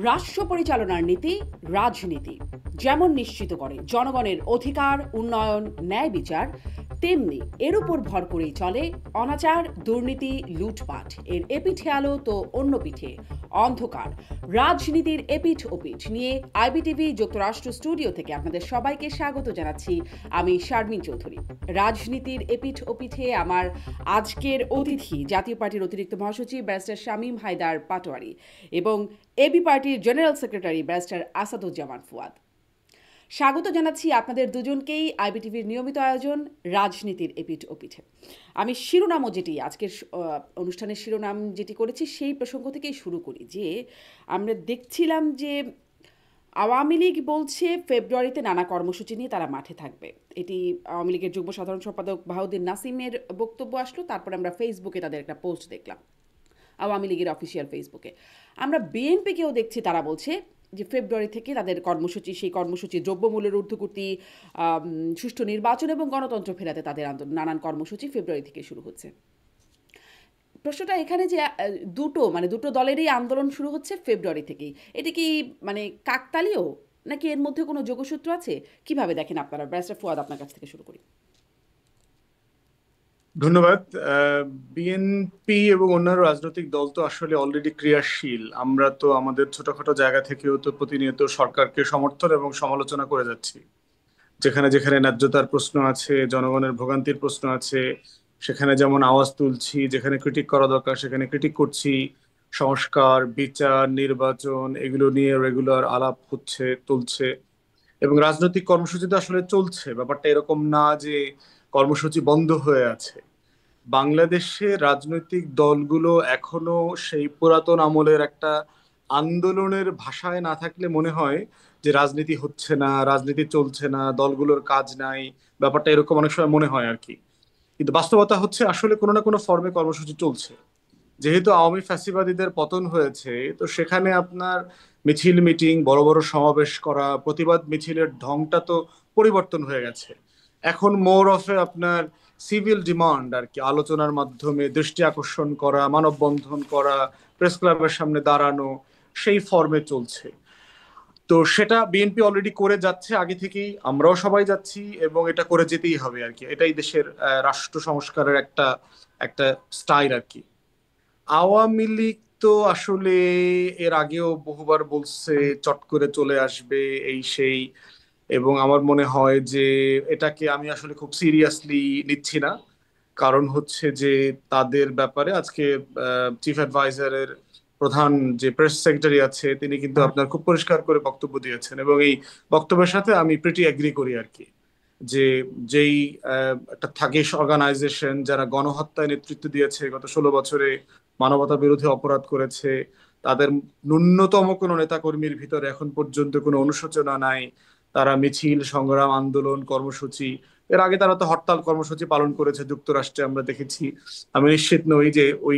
রাষ্ট্র পরিচালনার নীতি রাজনীতি যেমন নিশ্চিত করে জনগণের অধিকার, উন্নয়ন, ন্যায় বিচার, তেমনি এর উপর ভর করেই চলে অনাচার, দুর্নীতি, লুটপাট। এর এপিঠে আলো তো অন্য পিঠে অন্ধকার। রাজনীতির এপিঠ ওপিঠ নিয়ে আইবিটিভি যুক্তরাষ্ট্র স্টুডিও থেকে আপনাদের সবাইকে স্বাগত জানাচ্ছি। আমি শারমিন চৌধুরী। রাজনীতির এপিঠ ওপিঠে আমার আজকের অতিথি জাতীয় পার্টির অতিরিক্ত মহাসচিব ব্যারিস্টার শামীম হায়দার পাটোয়ারি এবং এবি পার্টির general secretary barrister Asaduzzaman Fuad. স্বাগত জানাচ্ছি আপনাদের দুজনকেই আইবিটিভির নিয়মিত আয়োজন রাজনীতির এপিঠ ওপিঠে। আমি শিরোনামও যেটি আজকের অনুষ্ঠানের শিরোনাম যেটি করেছি সেই প্রসঙ্গ থেকেই শুরু করি যে আমরা দেখছিলাম যে আওয়ামী লীগ বলছে ফেব্রুয়ারিতে নানা কর্মসূচি নিয়ে তারা মাঠে থাকবে। এটি আওয়ামী লীগের যুগ্ম সাধারণ সম্পাদক বাহাউদ্দিন নাসিমের বক্তব্য আসলো, তারপরে আমরা ফেসবুকে তাদের একটা পোস্ট দেখলাম, আওয়ামী লীগের অফিসিয়াল ফেসবুকে। আমরা বিএনপিকেও দেখছি তারা বলছে যে ফেব্রুয়ারি থেকে তাদের কর্মসূচি, সেই কর্মসূচি দ্রব্যমূল্যের ঊর্ধ্বগতি, সুষ্ঠু নির্বাচন এবং গণতন্ত্র ফেরাতে তাদের আন্দোলন, নানান কর্মসূচি ফেব্রুয়ারি থেকে শুরু হচ্ছে। প্রশ্নটা এখানে যে দুটো দলেরই আন্দোলন শুরু হচ্ছে ফেব্রুয়ারি থেকেই, এটা কি কাকতালীয় নাকি এর মধ্যে কোনো যোগসূত্র আছে? কিভাবে দেখেন আপনারা? ব্যারিস্টার ফুয়াদ, আপনার কাছ থেকে শুরু করি। ধন্যবাদ। বিএনপি এবং অন্যান্য রাজনৈতিক দল তো আসলে অলরেডি ক্রিয়াশীল। আমরা তো আমাদের ছোটখাটো জায়গা থেকেও তো প্রতিনিয়ত সরকারকে সমর্থন এবং সমালোচনা করে যাচ্ছি। যেখানে যেখানে ন্যায্যতার প্রশ্ন আছে, জনগণের ভোগান্তির প্রশ্ন আছে, সেখানে যেমন আওয়াজ তুলছি, যেখানে ক্রিটিক করা দরকার সেখানে ক্রিটিক করছি। সংস্কার, বিচার, নির্বাচন এগুলো নিয়ে রেগুলার আলাপ হচ্ছে, তুলছে। এবং রাজনৈতিক কর্মসূচি তো আসলে চলছে, ব্যাপারটা এরকম না যে কর্মসূচি বন্ধ হয়ে আছে। বাংলাদেশের রাজনৈতিক দলগুলো এখনো সেই পুরাতন আমলের একটা আন্দোলনের ভাষায় না থাকলে মনে হয় যে রাজনীতি হচ্ছে না, রাজনীতি চলছে না, দলগুলোর কাজ নাই। ব্যাপারটা এরকম অনেক সময় মনে হয় আর কি। কিন্তু বাস্তবতা হচ্ছে আসলে কোনো না কোনো ফর্মে কর্মসূচি চলছে। যেহেতু আওয়ামী ফ্যাসিবাদীদের পতন হয়েছে, তো সেখানে আপনার মিছিল, মিটিং, বড় বড় সমাবেশ করা, প্রতিবাদ মিছিলের ঢংটা তো পরিবর্তন হয়ে গেছে। এখন মোর অফ এ আপনার সিভিল ডিমান্ড আর কি, আলোচনার মাধ্যমে দৃষ্টি আকর্ষণ করা, মানববন্ধন করা, প্রেস ক্লাবের সামনে দাঁড়ানো, সেই ফর্মে চলছে। তো সেটা বিএনপি অলরেডি করে যাচ্ছে আগে থেকেই, আমরাও সবাই যাচ্ছি এবং এটা করে যেতেই হবে আর কি। এটাই দেশের রাষ্ট্র সংস্কারের একটা একটা স্টাইল আর কি। আওয়ামী লীগ তো আসলে এর আগেও বহুবার বলছে চট করে চলে আসবে, এই সেই। এবং আমার মনে হয় যে এটাকে আমি আসলে খুব সিরিয়াসলি নিচ্ছি না। কারণ হচ্ছে যে তাদের ব্যাপারে আজকে চিফ অ্যাডভাইজারের প্রধান যে প্রেস সেক্রেটারি আছে তিনি কিন্তু আপনার খুব পরিষ্কার করে বক্তব্য দিয়েছেন, এবং এই বক্তব্যের সাথে আমি প্রিটি এগ্রি করি আর কি। যে যেই একটা থাগিস অর্গানাইজেশন যারা গণহত্যায় নেতৃত্ব দিয়েছে গত 16 বছরে, মানবতা বিরোধী অপরাধ করেছে, তাদের ন্যূনতম কোনো নেতাকর্মীর ভিতরে এখন পর্যন্ত কোনো অনুশোচনা নাই। তারা মিছিল, সংগ্রাম, আন্দোলন, কর্মসূচি, এর আগে তারা তো হরতাল কর্মসূচি পালন করেছে যুক্তরাষ্ট্রে, আমরা দেখেছি। আমি নিশ্চিত নই যে ওই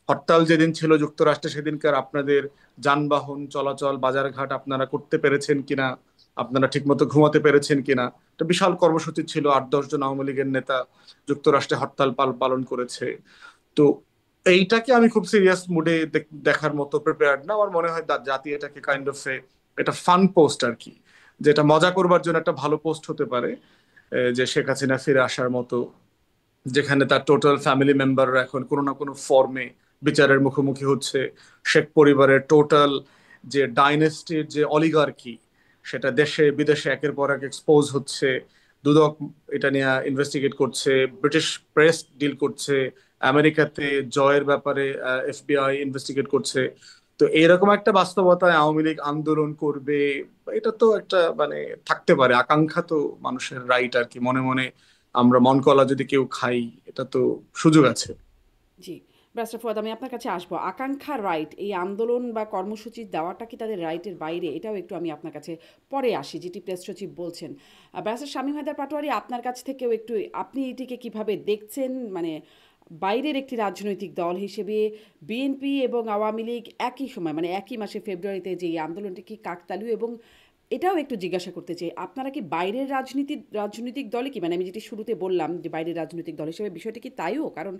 হরতাল যেদিন ছিল যুক্তরাষ্ট্রে সেদিনকার আপনাদের যানবাহন চলাচল, বাজারঘাট আপনারা করতে পেরেছেন কিনা, আপনারা ঠিকমতো ঘুমাতে পেরেছেন কিনা। একটা বিশাল কর্মসূচি ছিল, 8-10 জন আওয়ামী লীগের নেতা যুক্তরাষ্ট্রে হরতাল পালন করেছে। তো এইটাকে আমি খুব সিরিয়াস মুডে দেখার মতো প্রিপেয়ার্ড না। আমার মনে হয় জাতি এটাকে কাইন্ড অফ এটা ফান পোস্ট আর কি, যেটা মজা করবার জন্য একটা ভালো পোস্ট হতে পারে। যে শেখ হাসিনা ফিরে আসার মতো, যেখানে তার টোটাল ফ্যামিলি মেম্বাররা এখন কোনো না কোনো ফর্মে বিচারের মুখোমুখি হচ্ছে। শেখ পরিবারের টোটাল যে ডাইনেস্টির যে অলিগার্কি, সেটা দেশে বিদেশে একের পর এক এক্সপোজ হচ্ছে। দুদক এটা নিয়ে ইনভেস্টিগেট করছে, ব্রিটিশ প্রেস ডিল করছে, আমেরিকাতে জয়ের ব্যাপারে এফবিআই ইনভেস্টিগেট করছে। তো এরকম একটা বাস্তবতায় আওয়ামী লীগ আন্দোলন করবে, এটা তো একটা মানে থাকতে পারে আকাঙ্ক্ষা, তো মানুষের রাইট আর কি। মনে মনে আমরা মন কলা যদি কেউ খাই, এটা তো সুযোগ আছে। জি, ব্যারিস্টার ফুয়াদ, আমি আপনার কাছে আসবো। আকাঙ্ক্ষা রাইট, এই আন্দোলন বা কর্মসূচি দেওয়াটা কি তাদের রাইটের বাইরে? এটাও একটু আমি আপনার কাছে পরে আসি, যেটি প্রেস সচিব বলছেন। ব্যারিস্টার শামীম হায়দার পাটোয়ারি, আপনার কাছ থেকেও একটু, আপনি এটিকে কিভাবে দেখছেন? মানে বাইরের একটি রাজনৈতিক দল হিসেবে বিএনপি এবং আওয়ামী লীগ একই সময়, মানে একই মাসে ফেব্রুয়ারিতে যে এই আন্দোলনটি কি কাকতালীয়, এবং এটাও একটু জিজ্ঞাসা করতে চাই, আপনারা কি বাইরের রাজনৈতিক দলে কি, মানে আমি যেটি শুরুতে বললাম যে বাইরের রাজনৈতিক দল হিসেবে বিষয়টা কি তাইও? কারণ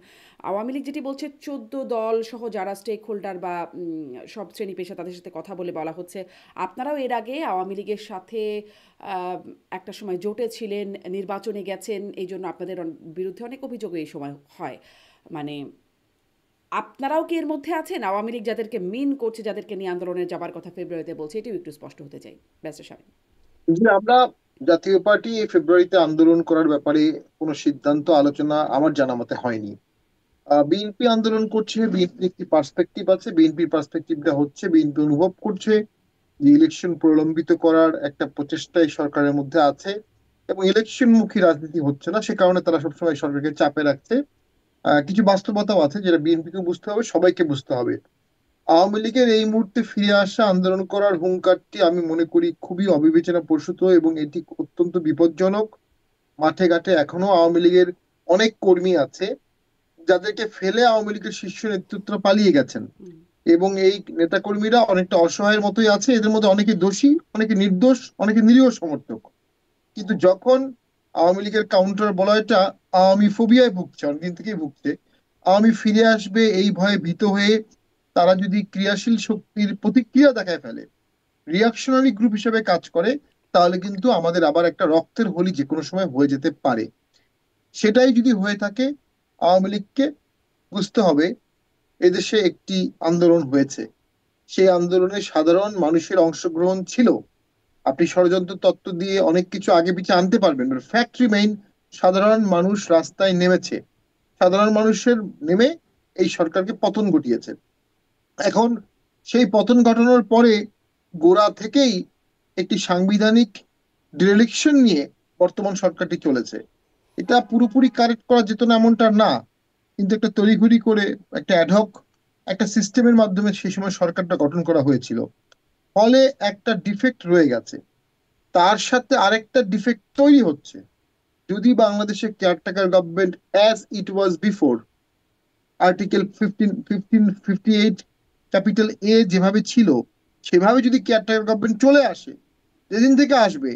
আওয়ামী লীগ যেটি বলছে 14 দল সহ যারা স্টেক হোল্ডার বা সব শ্রেণী পেশা তাদের সাথে কথা বলে বলা হচ্ছে, আপনারাও এর আগে আওয়ামী লীগের সাথে আহ, একটা সময় জোটে ছিলেন, নির্বাচনে গেছেন, এই জন্য আপনাদের বিরুদ্ধে অনেক অভিযোগ এই সময় হয়। মানে আপনারাও কি এর মধ্যে আছেন? আওয়ামী লীগ যাদেরকে মিন করছে, যাদেরকে নিয়ে আন্দোলনে যাবার কথা ফেব্রুয়ারিতে বলছে, এটিও একটু স্পষ্ট হতে চাই ব্যারিস্টার সাহেব। যে আমরা জাতীয় পার্টি এই ফেব্রুয়ারিতে আন্দোলন করার ব্যাপারে কোনো সিদ্ধান্ত আলোচনা আমার জানা মতে হয়নি। বিএনপি আন্দোলন করছে, বিএনপির একটি পার্সপেক্টিভ আছে, বিএনপির পার্সপেক্টিভটা হচ্ছে বিএনপি অনুভব করছে যে ইলেকশন প্রলম্বিত করার একটা প্রচেষ্টা এই সরকারের মধ্যে আছে এবং ইলেকশন মুখী রাজনীতি হচ্ছে না, সে কারণে তারা সবসময় সরকারকে চাপে রাখছে। কিছু বাস্তবতাও আছে যেটা বিএনপিকে বুঝতে হবে, সবাইকে বুঝতে হবে। আওয়ামী লীগের এই মুহূর্তে ফিরে আসা, আন্দোলন করার হুঙ্কারটি আমি মনে করি খুবই অবিবেচনা প্রসূত এবং এটি অত্যন্ত বিপজ্জনক। মাঠে ঘাটে এখনো আওয়ামী লীগের অনেক কর্মী আছে যাদেরকে ফেলে আওয়ামী লীগের শীর্ষ নেতৃত্ব পালিয়ে গেছেন হুম। এবং এই নেতাকর্মীরা অনেকটা অসহায়ের মতোই আছে। এদের মধ্যে অনেকে দোষী, অনেকে নির্দোষ, অনেকে নিরীহ সমর্থক। কিন্তু যখন আওয়ামী লীগের কাউন্টার বলয়টা আওয়ামী ফোবিয়ায় ভুগছে, অনেকদিন থেকেই ভুগছে, আওয়ামী ফিরে আসবে এই ভয়ে ভীত হয়ে তারা যদি ক্রিয়াশীল শক্তির প্রতিক্রিয়া দেখায় ফেলে, রিয়াকশনারি গ্রুপ হিসেবে কাজ করে, তাহলে কিন্তু আমাদের আবার একটা রক্তের হোলি যে কোনো সময় হয়ে যেতে পারে। সেটাই যদি হয়ে থাকে, আওয়ামী লীগকে বুঝতে হবে এদেশে একটি আন্দোলন হয়েছে, সেই আন্দোলনে সাধারণ মানুষের অংশগ্রহণ ছিল। আপনি ষড়যন্ত্র তত্ত্ব দিয়ে অনেক কিছু আগে পিছে আনতে পারবেন, ফ্যাক্ট রিমেইন, সাধারণ মানুষ রাস্তায় নেমেছে, সাধারণ মানুষের নেমে এই সরকারকে পতন ঘটিয়েছে। এখন সেই পতন ঘটানোর পরে গোড়া থেকেই একটি সাংবিধানিক ডিরেকশন নিয়ে বর্তমান সরকারটি চলেছে। এটা পুরোপুরি কারেক্ট করা যেত না এমনটা না, কিন্তু একটা তড়িঘড়ি করে একটা অ্যাডহক একটা সিস্টেমের মাধ্যমে সেই সময় সরকারটা গঠন করা হয়েছিল, ফলে একটা ডিফেক্ট রয়ে গেছে। তার সাথে আরেকটা ডিফেক্ট তৈরি হচ্ছে। যদি বাংলাদেশে caretaker government as it was before, article 1558 capital A যেভাবে ছিল সেভাবে যদি কেয়ারটেকার গভর্নমেন্ট চলে আসে, যেদিন থেকে আসবে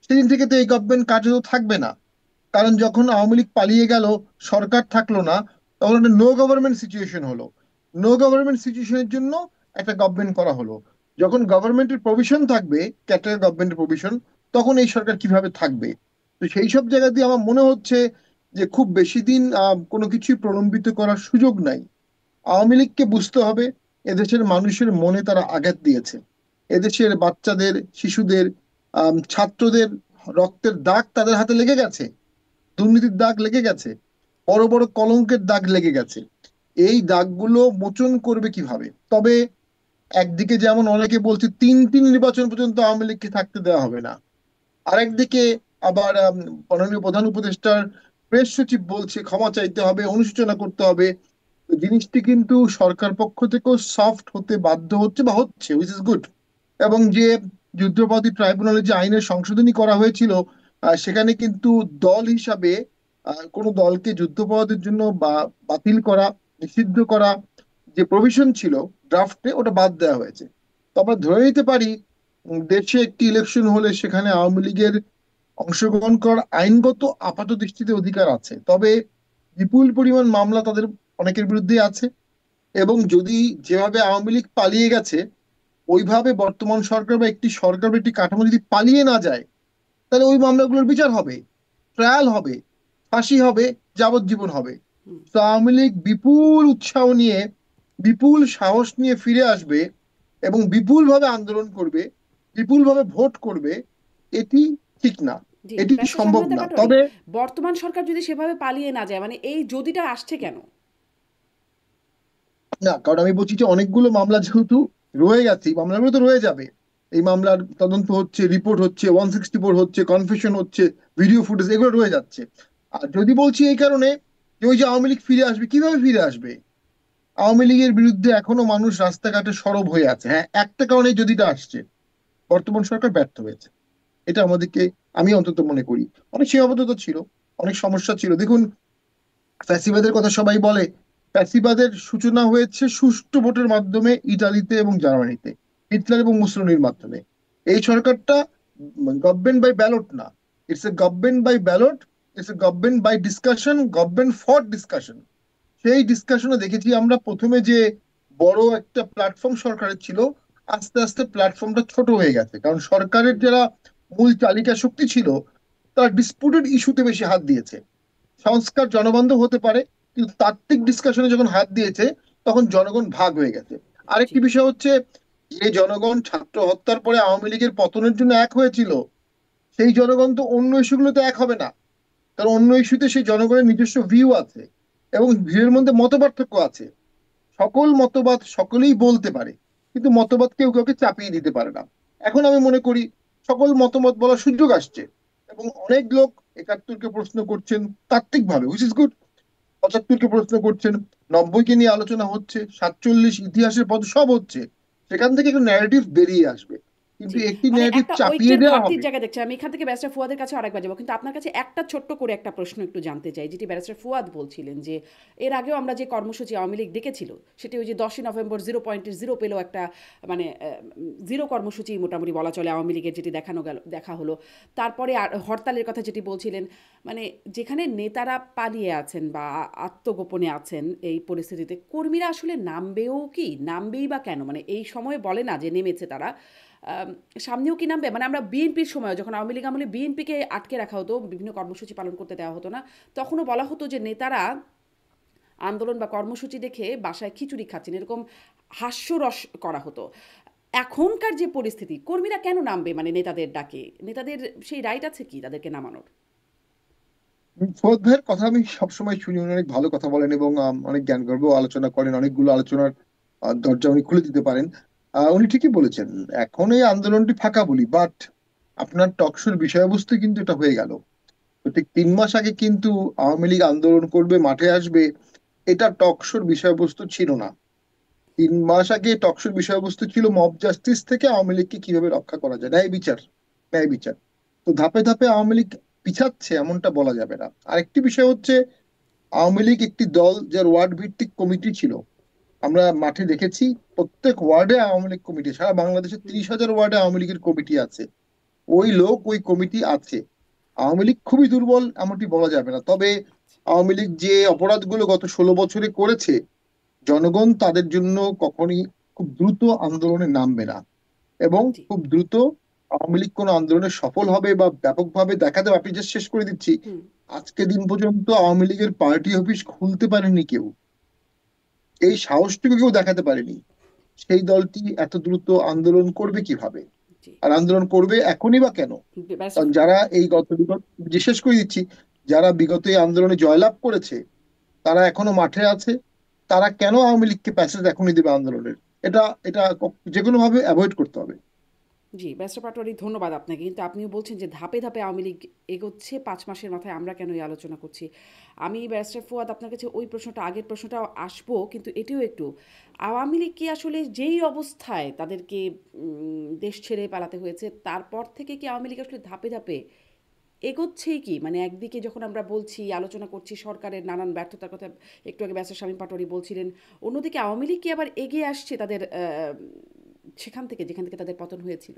সেদিন থেকে তো এই গভর্নমেন্ট কার্যত থাকবে না। কারণ যখন আওয়ামী লীগ পালিয়ে গেল, সরকার থাকলো না, তখন একটা নো গভর্নমেন্ট সিচুয়েশন হলো। নো গভর্নমেন্ট সিচুয়েশনের জন্য একটা গভর্নমেন্ট করা হলো। যখন গভর্নমেন্টের প্রভিশন থাকবে, ক্যাটার গভর্নমেন্টের প্রভিশন, তখন এই সরকার কিভাবে থাকবে? তো সেই সব জায়গা দিয়ে আমার মনে হচ্ছে যে খুব বেশি দিন কোনো কিছুই প্রলম্বিত করার সুযোগ নাই। আওয়ামী লীগকে বুঝতে হবে এদেশের মানুষের মনে তারা আঘাত দিয়েছে। এদেশের বাচ্চাদের, শিশুদের, ছাত্রদের রক্তের দাগ তাদের হাতে লেগে গেছে, দুর্নীতির দাগ লেগে গেছে, বড় বড় কলঙ্কের দাগ লেগে গেছে। এই দাগগুলো মোচন করবে কিভাবে? তবে একদিকে যেমন অনেকে বলছে 3টি নির্বাচন পর্যন্ত আওয়ামী লীগকে থাকতে দেওয়া হবে না, আরেকদিকে আবার মাননীয় প্রধান উপদেষ্টার প্রেস সচিব বলছে ক্ষমা চাইতে হবে, অনুশোচনা করতে হবে। তো জিনিসটি কিন্তু সরকার পক্ষ থেকেও সফট হতে বাধ্য হচ্ছে বা হচ্ছে, উইচ ইজ গুড। এবং যে যুদ্ধাপরাধী ট্রাইব্যুনালে যে আইনের সংশোধনী করা হয়েছিল, সেখানে কিন্তু দল হিসাবে কোনো দলকে যুদ্ধাপরাধের জন্য বা বাতিল করা, নিষিদ্ধ করা যে প্রভিশন ছিল ড্রাফটে, ওটা বাদ দেওয়া হয়েছে। তো আমরা ধরে নিতে পারি দেশে একটি ইলেকশন হলে সেখানে আওয়ামী লীগের অংশগ্রহণ করার আইনগত আপাত দৃষ্টিতে অধিকার আছে, তবে বিপুল পরিমাণ মামলা তাদের অনেকের বিরুদ্ধে আছে। এবং যদি যেভাবে আওয়ামী লীগ পালিয়ে গেছে ওইভাবে বর্তমান সরকার বা একটি সরকার বা একটি কাঠামো যদি পালিয়ে না যায়, তাহলে ওই মামলাগুলোর বিচার হবে, ট্রায়াল হবে, ফাঁসি হবে, যাবজ্জীবন হবে। হুম। তো আওয়ামী লীগ বিপুল উৎসাহ নিয়ে, বিপুল সাহস নিয়ে ফিরে আসবে এবং বিপুল ভাবে আন্দোলন করবে, বিপুল ভাবে ভোট করবে। এটি ঠিক না, জি, এটি ব্যারিস্টার সম্ভব স্বাধীনতা না। পাটোয়ারি, তবে বর্তমান সরকার যদি সেভাবে পালিয়ে না যায়, মানে এই যদিটা আসছে কেন? না, কারণ আমি বলছি যে অনেকগুলো মামলা যেহেতু রয়ে গেছে, এই মামলাগুলো তো রয়ে যাবে। এই মামলার তদন্ত হচ্ছে, রিপোর্ট হচ্ছে, 164 হচ্ছে, কনফেশন হচ্ছে, ভিডিও ফুটেজ, এগুলো রয়ে যাচ্ছে। আর যদি বলছি এই কারণে যে ওই যে আওয়ামী লীগ ফিরে আসবে, কিভাবে ফিরে আসবে? আওয়ামী লীগের বিরুদ্ধে এখনো মানুষ রাস্তাঘাটে সরব হয়ে আছে। হ্যাঁ, একটা কারণে যদিটা আসছে, বর্তমান সরকার ব্যর্থ হয়েছে। এটা আমাদেরকে, আমি অন্তত মনে করি, অনেক সীমাবদ্ধতা ছিল, অনেক সমস্যা ছিল। দেখুন, ফ্যাসিবাদের কথা সবাই বলে, ফ্যাসিবাদের সূচনা হয়েছে সুষ্ঠু ভোটের মাধ্যমে ইতালিতে এবং জার্মানিতে, হিটলার এবং মুসলিনের মাধ্যমে। এই সরকারটা গভর্নমেন্ট বাই ব্যালট না, it's a government by ballot, it's a government by discussion, government for discussion. সেই ডিসকাশনে দেখেছি আমরা প্রথমে যে বড় একটা প্ল্যাটফর্ম সরকারের ছিল, আস্তে আস্তে প্ল্যাটফর্মটা ছোট হয়ে গেছে, কারণ সরকারের যারা মূল চালিকা শক্তি ছিল তারা ডিসপুটেড ইস্যুতে বেশি হাত দিয়েছে। সংস্কার জনবান্ধব হতে পারে, কিন্তু তাত্ত্বিক ডিসকাশনে যখন হাত দিয়েছে তখন জনগণ ভাগ হয়ে গেছে। জি আরেকটি বিষয় হচ্ছে, যে জনগণ ছাত্র হত্যার পরে আওয়ামী লীগের পতনের জন্য এক হয়েছিল, সেই জনগণ তো অন্য ইস্যুগুলোতে এক হবে না, কারণ অন্য ইস্যুতে সেই জনগণের নিজস্ব ভিউ আছে এবং ভিউয়ের মধ্যে মতপার্থক্য আছে। সকল মতবাদ সকলেই বলতে পারে, কিন্তু মতবাদ কেউ কাউকে চাপিয়ে দিতে পারে না। এখন আমি মনে করি সকল মতামত বলার সুযোগ আসছে এবং অনেক লোক একাত্তরকে প্রশ্ন করছেন তাত্ত্বিকভাবে, হুইচ ইজ গুড। 75-কে প্রশ্ন করছেন, 90-কে নিয়ে আলোচনা হচ্ছে, 47 ইতিহাসের পদ সব হচ্ছে। সেখান থেকে একটা ন্যারেটিভ বেরিয়ে আসবে, কিন্তু জি একটি মানে ন্যারেটিভ একটা চাপিয়ে ঐক্যের দেওয়া ঘাটতির হবে। জায়গায় দেখছি আমি। এখান থেকে ব্যারিস্টার ফুয়াদের কাছে আরেকবার যাবো, কিন্তু আপনার কাছে একটা ছোট্ট করে একটা প্রশ্ন একটু জানতে চাই, যেটি ব্যারিস্টার ফুয়াদ বলছিলেন যে এর আগেও আমরা যে কর্মসূচি আওয়ামী লীগ ডেকেছিল সেটি ওই যে 10ই নভেম্বর 0.0 পেলেও একটা মানে জিরো কর্মসূচি মোটামুটি বলা চলে আওয়ামী লীগের, যেটি দেখা হলো। তারপরে হরতালের কথা যেটি বলছিলেন, মানে যেখানে নেতারা পালিয়ে আছেন বা আত্মগোপনে আছেন, এই পরিস্থিতিতে কর্মীরা আসলে নামবেও কি, নামবেই বা কেন? মানে এই সময়ে বলে না যে নেমেছে তারা, সামনেও কি নামবে? মানে আমরা বিএনপির সময় যখন আওয়ামী লীগ আমলে বিএনপিকে আটকে রাখা হতো, বিভিন্ন কর্মসূচি পালন করতে দেওয়া হতো না, তখনও বলা হতো যে নেতারা আন্দোলন বা কর্মসূচি দেখে বাসায় খিচুড়ি খাচ্ছেন, এরকম হাস্যরস করা হতো। এখনকার যে পরিস্থিতি, কর্মীরা কেন নামবে? মানে নেতাদের ডাকে, নেতাদের সেই রাইট আছে কি তাদেরকে নামানোর? ফোর্থ ভাইয়ের কথা আমি সবসময় শুনি, উনি অনেক ভালো কথা বলেন এবং অনেক জ্ঞানগর্ভ আলোচনা করেন, অনেকগুলো আলোচনার দরজা উনি খুলে দিতে পারেন। উনি ঠিকই বলেছেন, এখন এই আন্দোলনটি ফাঁকা বলি, বাট আপনার টকশোর বিষয়বস্তু কিন্তু এটা হয়ে গেল। তো ঠিক 3 মাস আগে কিন্তু আওয়ামী লীগ আন্দোলন করবে, মাঠে আসবে, এটা টকশোর বিষয়বস্তু ছিল না। 3 মাস আগে টকশোর বিষয়বস্তু ছিল মব জাস্টিস থেকে আওয়ামী লীগকে কিভাবে রক্ষা করা যায়, ন্যায় বিচার, ন্যায় বিচার। তো ধাপে ধাপে আওয়ামী লীগ পিছাচ্ছে এমনটা বলা যাবে না। আরেকটি বিষয় হচ্ছে, আওয়ামী লীগ একটি দল যার ওয়ার্ড ভিত্তিক কমিটি ছিল। আমরা মাঠে দেখেছি প্রত্যেক ওয়ার্ডে আওয়ামী লীগ কমিটি, সারা বাংলাদেশে 30,000 ওয়ার্ডে আওয়ামী লীগের কমিটি আছে। ওই লোক, ওই কমিটি আছে। আওয়ামী লীগ খুবই দুর্বল এমনটি বলা যাবে না, তবে আওয়ামী লীগ যে অপরাধগুলো গত 16 বছরে করেছে, জনগণ তাদের জন্য কখনই খুব দ্রুত আন্দোলনে নামবে না এবং জি খুব দ্রুত আওয়ামী লীগ কোনো আন্দোলনে সফল হবে বা ব্যাপকভাবে দেখাতে হবে। আপনি জাস্ট শেষ করে দিচ্ছি, হুম আজকে দিন পর্যন্ত আওয়ামী লীগের পার্টি অফিস খুলতে পারেনি কেউ, এই সাহসটুকু কেউ দেখাতে পারেনি। সেই দলটি এত দ্রুত আন্দোলন করবে কিভাবে? জি আর আন্দোলন করবে এখনই বা কেন? ব্যারিস্টার কারণ যারা এই বিগত, বিশেষ করে দিচ্ছি, যারা বিগত এই আন্দোলনে জয়লাভ করেছে তারা এখনো মাঠে আছে। তারা কেন আওয়ামী লীগকে প্যাসেজ এখনই দেবে আন্দোলনের? এটা এটা যে কোনো ভাবে অ্যাভয়েড করতে হবে। জি, ব্যারিস্টার পাটোয়ারি, ধন্যবাদ আপনাকে। কিন্তু আপনিও বলছেন যে ধাপে ধাপে আওয়ামী লীগ এগোচ্ছে, 5 মাসের মাথায় আমরা কেন এই আলোচনা করছি? আমি ব্যারিস্টার ফুয়াদ আপনার কাছে ওই প্রশ্নটা, আগের প্রশ্নটাও আসবো, কিন্তু এটিও একটু, আওয়ামী লীগ কি আসলে যেই অবস্থায় তাদেরকে দেশ ছেড়ে পালাতে হয়েছে, তারপর থেকে কি আওয়ামী লীগ আসলে ধাপে ধাপে এগোচ্ছেই কি? মানে একদিকে যখন আমরা বলছি, আলোচনা করছি সরকারের নানান ব্যর্থতার কথা, একটু আগে ব্যারিস্টার শামীম পাটোয়ারি বলছিলেন, অন্যদিকে আওয়ামী লীগ কি আবার এগিয়ে আসছে তাদের সেখান থেকে যেখান থেকে তাদের পতন হয়েছিল?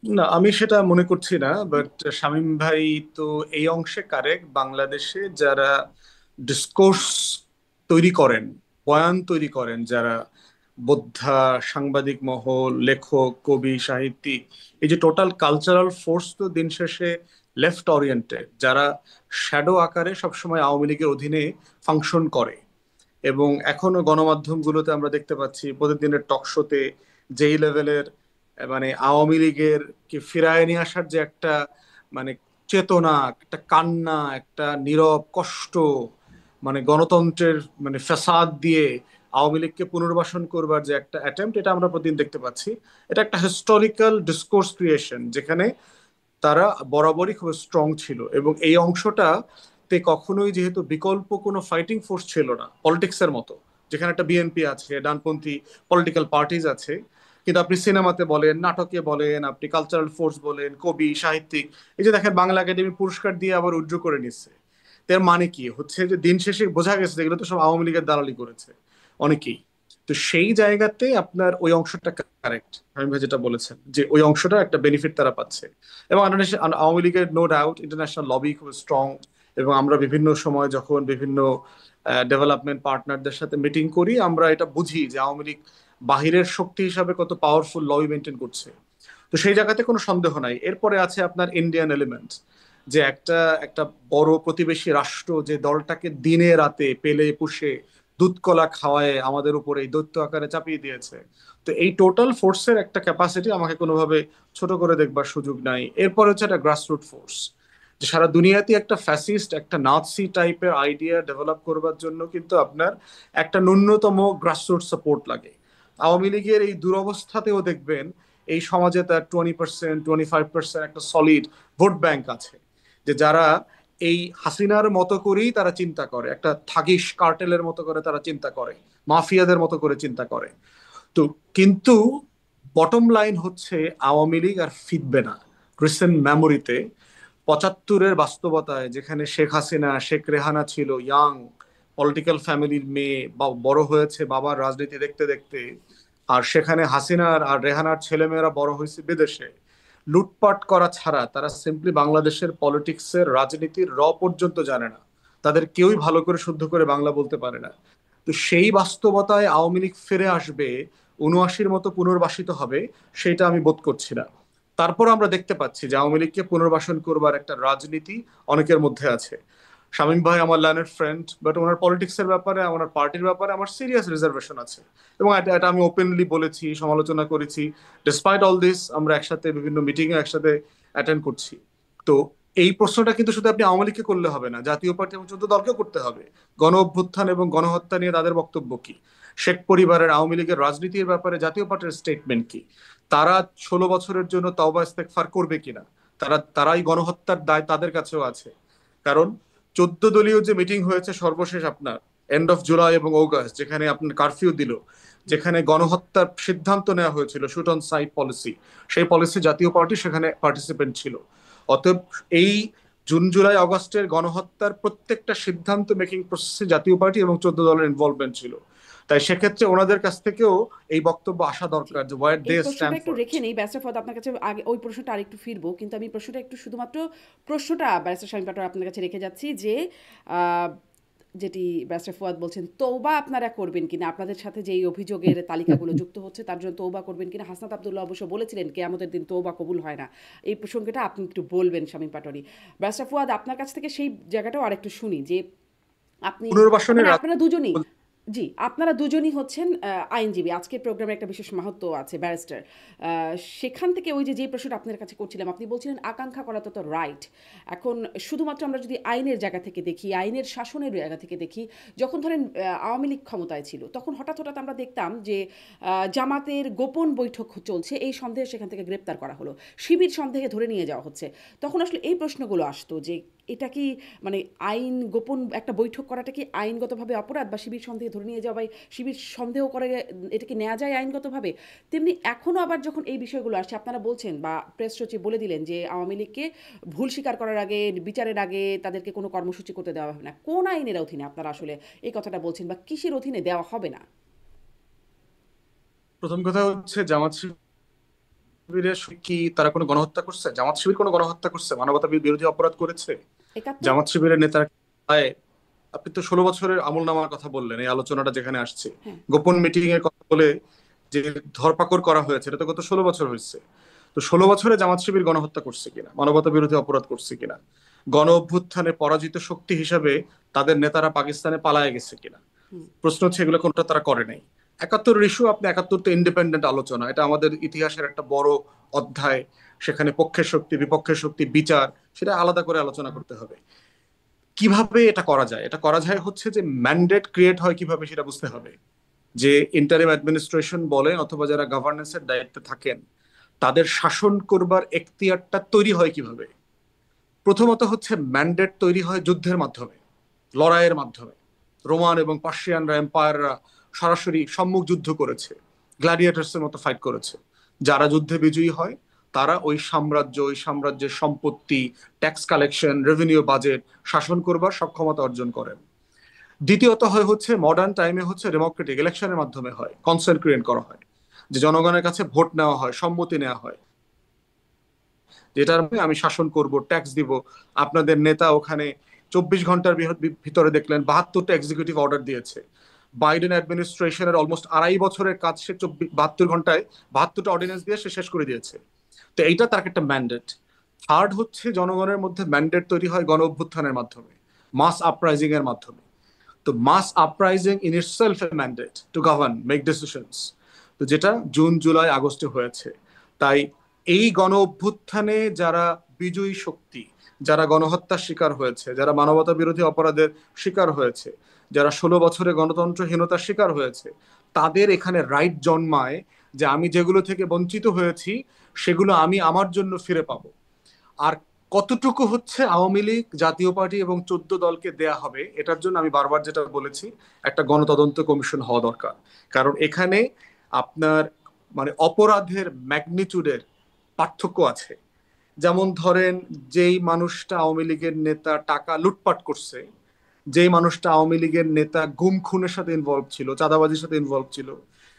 না, আমি সেটা মনে করছি না, বাট শামীম ভাই তো এই অংশে কারেক্ট। বাংলাদেশে যারা ডিসকোর্স তৈরি করেন, বয়ান তৈরি করেন, যারা বোদ্ধা, সাংবাদিক মহল, লেখক, কবি, সাহিত্যিক, এই যে টোটাল কালচারাল ফোর্স তো দিন শেষে লেফট ওরিয়েন্টেড, যারা শ্যাডো আকারে সবসময় আওয়ামী লীগের অধীনে ফাংশন করে। এবং এখনো গণমাধ্যমগুলোতে আমরা দেখতে পাচ্ছি প্রতিদিনের টক শোতে যেই লেভেলের মানে আওয়ামী লীগের কি ফিরায় নিয়ে আসার যে একটা মানে চেতনা, একটা কান্না, একটা নীরব কষ্ট, মানে গণতন্ত্রের মানে ফ্যাসাদ দিয়ে আওয়ামী লীগকে পুনর্বাসন করবার যে একটা অ্যাটেম্প্ট, এটা আমরা প্রতিদিন দেখতে পাচ্ছি। এটা একটা হিস্টোরিক্যাল ডিসকোর্স ক্রিয়েশন, যেখানে তারা বরাবরই খুব স্ট্রং ছিল। এবং এই অংশটা তে কখনোই যেহেতু বিকল্প কোনো ফাইটিং ফোর্স ছিল না পলিটিক্সের মতো, যেখানে একটা বিএনপি আছে, ডানপন্থী পলিটিক্যাল পার্টিজ আছে, কিন্তু আপনি সিনেমাতে বলেন, নাটকে বলেন, আপনি কালচারাল ফোর্স বলেন, কবি, সাহিত্যিক, এই যে দেখেন বাংলা একাডেমি পুরস্কার দিয়ে আবার উজ্জ্ব করে নিচ্ছে। তার মানে কি হচ্ছে, যে দিন শেষে বোঝা গেছে এগুলো তো সব আওয়ামী লীগের দালালি করেছে অনেকেই। তো সেই জায়গাতে আপনার ওই অংশটা কারেক্ট, আমি ভাই যেটা বলেছেন যে ওই অংশটা একটা বেনিফিট তারা পাচ্ছে। এবং আওয়ামী লীগের নো ডাউট ইন্টারন্যাশনাল লবি খুব স্ট্রং, এবং আমরা বিভিন্ন সময় যখন বিভিন্ন ডেভেলপমেন্ট পার্টনারদের সাথে মিটিং করি আমরা এটা বুঝি যে আওয়ামী লীগ বাহিরের শক্তি হিসাবে কত পাওয়ারফুল লবি মেনটেন করছে। তো সেই জায়গাতে কোনো সন্দেহ নাই। এরপরে আছে আপনার ইন্ডিয়ান এলিমেন্ট, যে একটা একটা বড় প্রতিবেশী রাষ্ট্র যে দলটাকে দিনে রাতে পেলে পুষে দুধ কলা খাওয়ায় আমাদের উপরে এই দৈত্য আকারে চাপিয়ে দিয়েছে। তো এই টোটাল ফোর্সের একটা ক্যাপাসিটি আমাকে কোনোভাবে ছোট করে দেখবার সুযোগ নাই। এরপর হচ্ছে একটা গ্রাসরুট ফোর্স, যে সারা দুনিয়াতে একটা ফ্যাসিস্ট একটা নাৎসি টাইপের আইডিয়া ডেভেলপ করবার জন্য কিন্তু আপনার একটা ন্যূনতম গ্রাসরুট সাপোর্ট লাগে। আওয়ামী লীগের এই দুরবস্থাতেও দেখবেন এই সমাজে তার 20% 25% একটা সলিড ভোট ব্যাংক আছে, যে যারা এই হাসিনার মতো করেই তারা চিন্তা করে, একটা থাগিস কার্টেলের মতো করে তারা চিন্তা করে, মাফিয়াদের মতো করে চিন্তা করে। তো কিন্তু বটম লাইন হচ্ছে আওয়ামী লীগ আর ফিরবে না। রিসেন্ট মেমোরিতে 75-এর বাস্তবতায়, যেখানে শেখ হাসিনা শেখ রেহানা ছিল ইয়াং পলিটিক্যাল ফ্যামিলির মেয়ে, বা বড় হয়েছে বাবার রাজনীতি দেখতে দেখতে, আর সেখানে হাসিনার আর রেহানার ছেলেমেয়েরা বড় হয়েছে বিদেশে, লুটপাট করা ছাড়া তারা সিম্পলি বাংলাদেশের পলিটিক্সের রাজনীতির পর্যন্ত জানে না। তাদের কেউই ভালো করে শুদ্ধ করে বাংলা বলতে পারে না। তো সেই বাস্তবতায় আওয়ামী লীগ ফিরে আসবে, 79-র মতো পুনর্বাসিত হবে, সেটা আমি বোধ করছি না। তারপর আমরা দেখতে পাচ্ছি যে আওয়ামী লীগকে পুনর্বাসন করবার একটা রাজনীতি অনেকের মধ্যে আছে। শামীম ভাই আমার লাইনের ফ্রেন্ড, বাট ওনার পলিটিক্সের ব্যাপারে, ওনার পার্টির ব্যাপারে আমার সিরিয়াস রিজার্ভেশন আছে, এবং এটা আমি ওপেনলি বলেছি, সমালোচনা করেছি। ডিসপাইট অল দিস আমরা একসাথে বিভিন্ন মিটিং এ একসাথে অ্যাটেন্ড করছি। তো এই প্রশ্নটা কিন্তু শুধু আপনি আওয়ামী লীগকে করলে হবে না, জাতীয় পার্টি এবং 14 দলকেও করতে হবে। গণ অভ্যুত্থান এবং গণহত্যা নিয়ে তাদের বক্তব্য কি? শেখ পরিবারের আওয়ামী লীগের রাজনীতির ব্যাপারে জাতীয় পার্টির স্টেটমেন্ট কি? তারা 16 বছরের জন্য তওবা ইস্তেগফার করবে কিনা? তারাই গণহত্যার দায় তাদের কাছেও আছে। কারণ 14 দলীয় যে মিটিং হয়েছে সর্বশেষ আপনার এন্ড অফ জুলাই এবং অগস্ট, যেখানে আপনার কারফিউ দিল, যেখানে গণহত্যার সিদ্ধান্ত নেওয়া হয়েছিল, শুট অন সাইট পলিসি, সেই পলিসি জাতীয় পার্টি সেখানে পার্টিসিপেন্ট ছিল। অতএব এই জুন জুলাই অগস্টের গণহত্যার প্রত্যেকটা সিদ্ধান্ত মেকিং প্রসেসে জাতীয় পার্টি এবং 14 দলের ইনভলভমেন্ট ছিল। তাই সেক্ষেত্রে ওনাদের কাছ থেকেও এই বক্তব্য আসা দরকার যে হোয়াট এই দে প্রশ্নটা স্ট্যান্ড একটু ফর। রেখে নেই ব্যারিস্টার ফওয়াদ, আপনার কাছে আগে ওই প্রশ্নটা আরেকটু ফিরবো, কিন্তু আমি প্রশ্নটা একটু শুধুমাত্র প্রশ্নটা ব্যারিস্টার শামীম পাটোয়ারি আপনার কাছে রেখে যাচ্ছি যে আহ, যেটি ব্যারিস্টার ফওয়াদ বলছেন, তৌবা আপনারা করবেন কিনা, আপনাদের সাথে যে এই অভিযোগের তালিকাগুলো যুক্ত হচ্ছে তার জন্য তৌবা করবেন কিনা। হাসনাত আব্দুল্লাহ অবশ্য বলেছিলেন কিয়ামতের দিন তৌবা কবুল হয় না। এই প্রসঙ্গটা আপনি একটু বলবেন শামীম পাটোয়ারি। ব্যারিস্টার ফওয়াদ আপনার কাছ থেকে সেই জায়গাটাও আরেকটু শুনি যে আপনি পুনর্বাসনের মানে আপনারা দুজনই, জি আপনারা দুজনই হচ্ছেন আইনজীবী, আজকের প্রোগ্রামে একটা বিশেষ মাহাত্ম আছে ব্যারিস্টার। সেখান থেকে ওই যে যে প্রশ্নটা আপনার কাছে করছিলাম, আপনি বলছিলেন আকাঙ্ক্ষা করা তো রাইট। এখন শুধুমাত্র আমরা যদি আইনের জায়গা থেকে দেখি, আইনের শাসনের জায়গা থেকে দেখি, যখন ধরেন আওয়ামী লীগ ক্ষমতায় ছিল তখন হঠাৎ হঠাৎ আমরা দেখতাম যে জামাতের গোপন বৈঠক চলছে, এই সন্দেহে সেখান থেকে গ্রেপ্তার করা হলো, শিবির সন্দেহে ধরে নিয়ে যাওয়া হচ্ছে। তখন আসলে এই প্রশ্নগুলো আসতো যে এটা কি মানে আইন গোপন একটা বৈঠক করাটা কি আইনগতভাবে অপরাধ, বা শিবির সন্দেহে ধরে নিয়ে যাওয়া বা শিবির সন্দেহ করে এটা কি নেওয়া যায় আইনগতভাবে? তেমনি এখনও আবার যখন এই বিষয়গুলো আসছে, আপনারা বলছেন বা প্রেস সচিব বলে দিলেন যে আওয়ামী লীগকে ভুল স্বীকার করার আগে, বিচারের আগে তাদেরকে কোনো কর্মসূচি করতে দেওয়া হবে না। কোন আইনের অধীনে আপনারা আসলে এই কথাটা বলছেন, বা কিসের অধীনে দেওয়া হবে না? প্রথম কথা হচ্ছে, জামাত শিবিরের কি তারা কোনো গণহত্যা করছে? জামাত শিবির কোনো গণহত্যা করছে? মানবতা বিরোধী অপরাধ করেছে? 71। জামাত শিবিরের নেতারা আপনি তো 16 বছরের আমলনামার কথা বললেন, এই আলোচনাটা যেখানে আসছে, হ্যাঁ। গোপন মিটিং এর কথা বলে যে ধরপাকড় করা হয়েছে, এটা তো গত 16 বছর হয়েছে। তো 16 বছরে জামাত শিবির গণহত্যা করছে কিনা, মানবতা বিরোধী অপরাধ করছে কিনা, গণ অভ্যুত্থানে পরাজিত শক্তি হিসাবে তাদের নেতারা পাকিস্তানে পালায়ে গেছে কিনা, প্রশ্ন হচ্ছে এগুলো কোনটা তারা করে নাই। 71 ইস্যু, আপনি 71 তো ইন্ডিপেন্ডেন্ট আলোচনা, এটা আমাদের ইতিহাসের একটা বড় অধ্যায়, সেখানে পক্ষের শক্তি বিপক্ষের শক্তি বিচার, সেটা আলাদা করে আলোচনা করতে হবে। কিভাবে এটা করা যায়? এটা করা যায় হচ্ছে যে ম্যান্ডেট ক্রিয়েট হয় কিভাবে সেটা বুঝতে হবে। যে ইন্টারিম অ্যাডমিনিস্ট্রেশন বলেন অথবা যারা গভর্নেন্সের দায়িত্বে থাকেন, তাদের শাসন করবার এখতিয়ারটা তৈরি হয় কিভাবে? প্রথমত হচ্ছে ম্যান্ডেট তৈরি হয় যুদ্ধের মাধ্যমে, লড়াইয়ের মাধ্যমে। রোমান এবং পার্সিয়ানরা, এম্পায়াররা সরাসরি সম্মুখ যুদ্ধ করেছে, গ্ল্যাডিয়েটার্সের মতো ফাইট করেছে। যারা যুদ্ধে বিজয়ী হয় তারা ওই সাম্রাজ্যের সম্পত্তি, ট্যাক্স কালেকশন, রেভিনিউ, বাজেট শাসন করবার সক্ষমতা অর্জন করেন। দ্বিতীয়ত হচ্ছে মডার্ন টাইমে হচ্ছে ডেমোক্রেটিক ইলেকশনের মাধ্যমে হয়, কনসেন্ট ক্রিয়েট করা হয়, যে জনগণের কাছে ভোট নেওয়া হয়, সম্মতি নেওয়া হয়, যেটার মানে আমি শাসন করব, ট্যাক্স দিব। আপনাদের নেতা ওখানে 24 ঘন্টার ভিতরে দেখলেন 72টা এক্সিকিউটিভ অর্ডার দিয়েছে। বাইডেন অ্যাডমিনিস্ট্রেশনের অলমোস্ট 2.5 বছরের কাজ সে 72 ঘন্টায় 72টা অর্ডিন্যান্স দিয়ে সে শেষ করে দিয়েছে। তো এইটা তার একটা ম্যান্ডেট। থার্ড হচ্ছে জনগণের মধ্যে ম্যান্ডেট তৈরি হয় গণ অভ্যুত্থানের মাধ্যমে, মাস আপরাইজিং এর মাধ্যমে। তো mass uprising in itself a mandate to govern, make decisions, তো যেটা জুন জুলাই আগস্টে হয়েছে। তাই এই গণ অভ্যুত্থানে যারা বিজয়ী শক্তি, যারা গণহত্যার শিকার হয়েছে, যারা মানবতা বিরোধী অপরাধের শিকার হয়েছে, যারা 16 বছরে গণতন্ত্রহীনতার শিকার হয়েছে, তাদের এখানে রাইট জন্মায় যে আমি যেগুলো থেকে বঞ্চিত হয়েছি সেগুলো আমি আমার জন্য ফিরে পাবো। আর কতটুকু হচ্ছে আওয়ামী লীগ, জাতীয় পার্টি এবং 14 দলকে দেয়া হবে, এটার জন্য আমি বারবার যেটা বলেছি, একটা গণতদন্ত কমিশন হওয়া দরকার। কারণ এখানে আপনার মানে অপরাধের ম্যাগনিটিউডের পার্থক্য আছে। যেমন ধরেন, যেই মানুষটা আওয়ামী লীগের নেতা টাকা লুটপাট করছে, যেই মানুষটা আওয়ামী লীগের নেতা গুম খুনের সাথে ইনভলভ ছিল, চাঁদাবাজির সাথে ইনভলভ ছিল,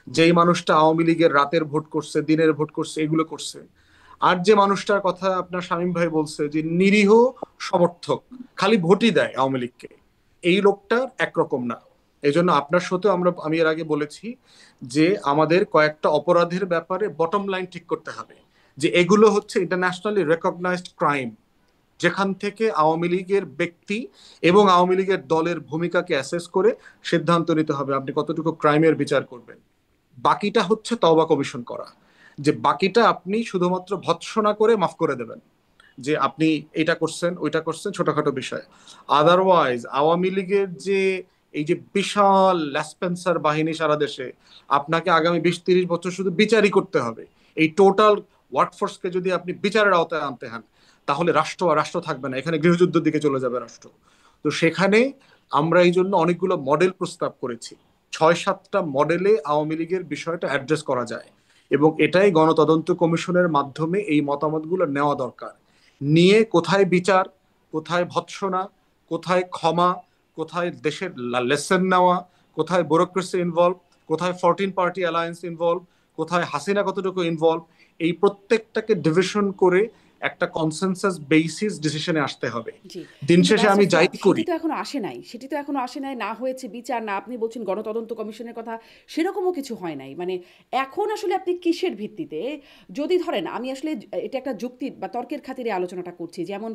যেই মানুষটা আওয়ামী লীগের রাতের ভোট করছে, দিনের ভোট করছে, এগুলো করছে, আর যে মানুষটার কথা আপনার শামীম ভাই বলছে যে নিরীহ সমর্থক, খালি ভোটই দেয় আওয়ামী লীগকে, এই লোকটার একরকম না। এই জন্য আপনার সাথে আমি এর আগে বলেছি যে আমাদের কয়েকটা অপরাধের ব্যাপারে বটম লাইন ঠিক করতে হবে, যে এগুলো হচ্ছে ইন্টারন্যাশনালি রেকগনাইজড ক্রাইম, যেখান থেকে আওয়ামী লীগের ব্যক্তি এবং আওয়ামী লীগের দলের ভূমিকাকে অ্যাসেস করে সিদ্ধান্ত নিতে হবে আপনি কতটুকু ক্রাইমের বিচার করবেন। বাকিটা হচ্ছে তওবা কমিশন করা, যে বাকিটা আপনি শুধুমাত্র ভৎসনা করে মাফ করে দেবেন, যে আপনি এটা করছেন ওইটা করছেন, ছোটখাটো বিষয়। আদারওয়াইজ আওয়ামী লীগের যে এই যে বিশাল ল্যাসপেন্সার বাহিনী সারা দেশে, আপনাকে আগামী 20-30 বছর শুধু বিচারই করতে হবে। এই টোটাল ওয়ার্কফোর্সকে যদি আপনি বিচারের আওতায় আনতে হন, তাহলে রাষ্ট্র আর রাষ্ট্র থাকবে না, এখানে গৃহযুদ্ধের দিকে চলে যাবে রাষ্ট্র। তো সেখানে আমরা এই জন্য অনেকগুলো মডেল প্রস্তাব করেছি, 6-7টা মডেলে আওয়ামী লীগের বিষয়টা অ্যাড্রেস করা যায়, এবং এটাই গণতদন্ত কমিশনের মাধ্যমে এই মতামতগুলো নেওয়া দরকার। নিয়ে কোথায় বিচার, কোথায় ভৎসনা, কোথায় ক্ষমা, কোথায় দেশের লেসন নেওয়া, কোথায় ব্যুরোক্রেসি ইনভলভ, কোথায় 14 পার্টি অ্যালায়েন্স ইনভলভ, কোথায় হাসিনা কতটুকু ইনভলভ, এই প্রত্যেকটাকে ডিভিশন করে একটা কনসেনসাস বেসিস ডিসিশনে আসতে হবে। জি, দিন কিন্তু শেষে আমি নাসির যাই ভাই, করি, সেটি তো এখনো আসে নাই, না হয়েছে বিচার, না আপনি বলছেন গণতদন্ত কমিশনের কথা, সেরকমও কিছু হয় নাই। মানে এখন আসলে আপনি কিসের ভিত্তিতে, যদি ধরেন, আমি আসলে এটা একটা যুক্তি বা তর্কের খাতিরে আলোচনাটা করছি, যেমন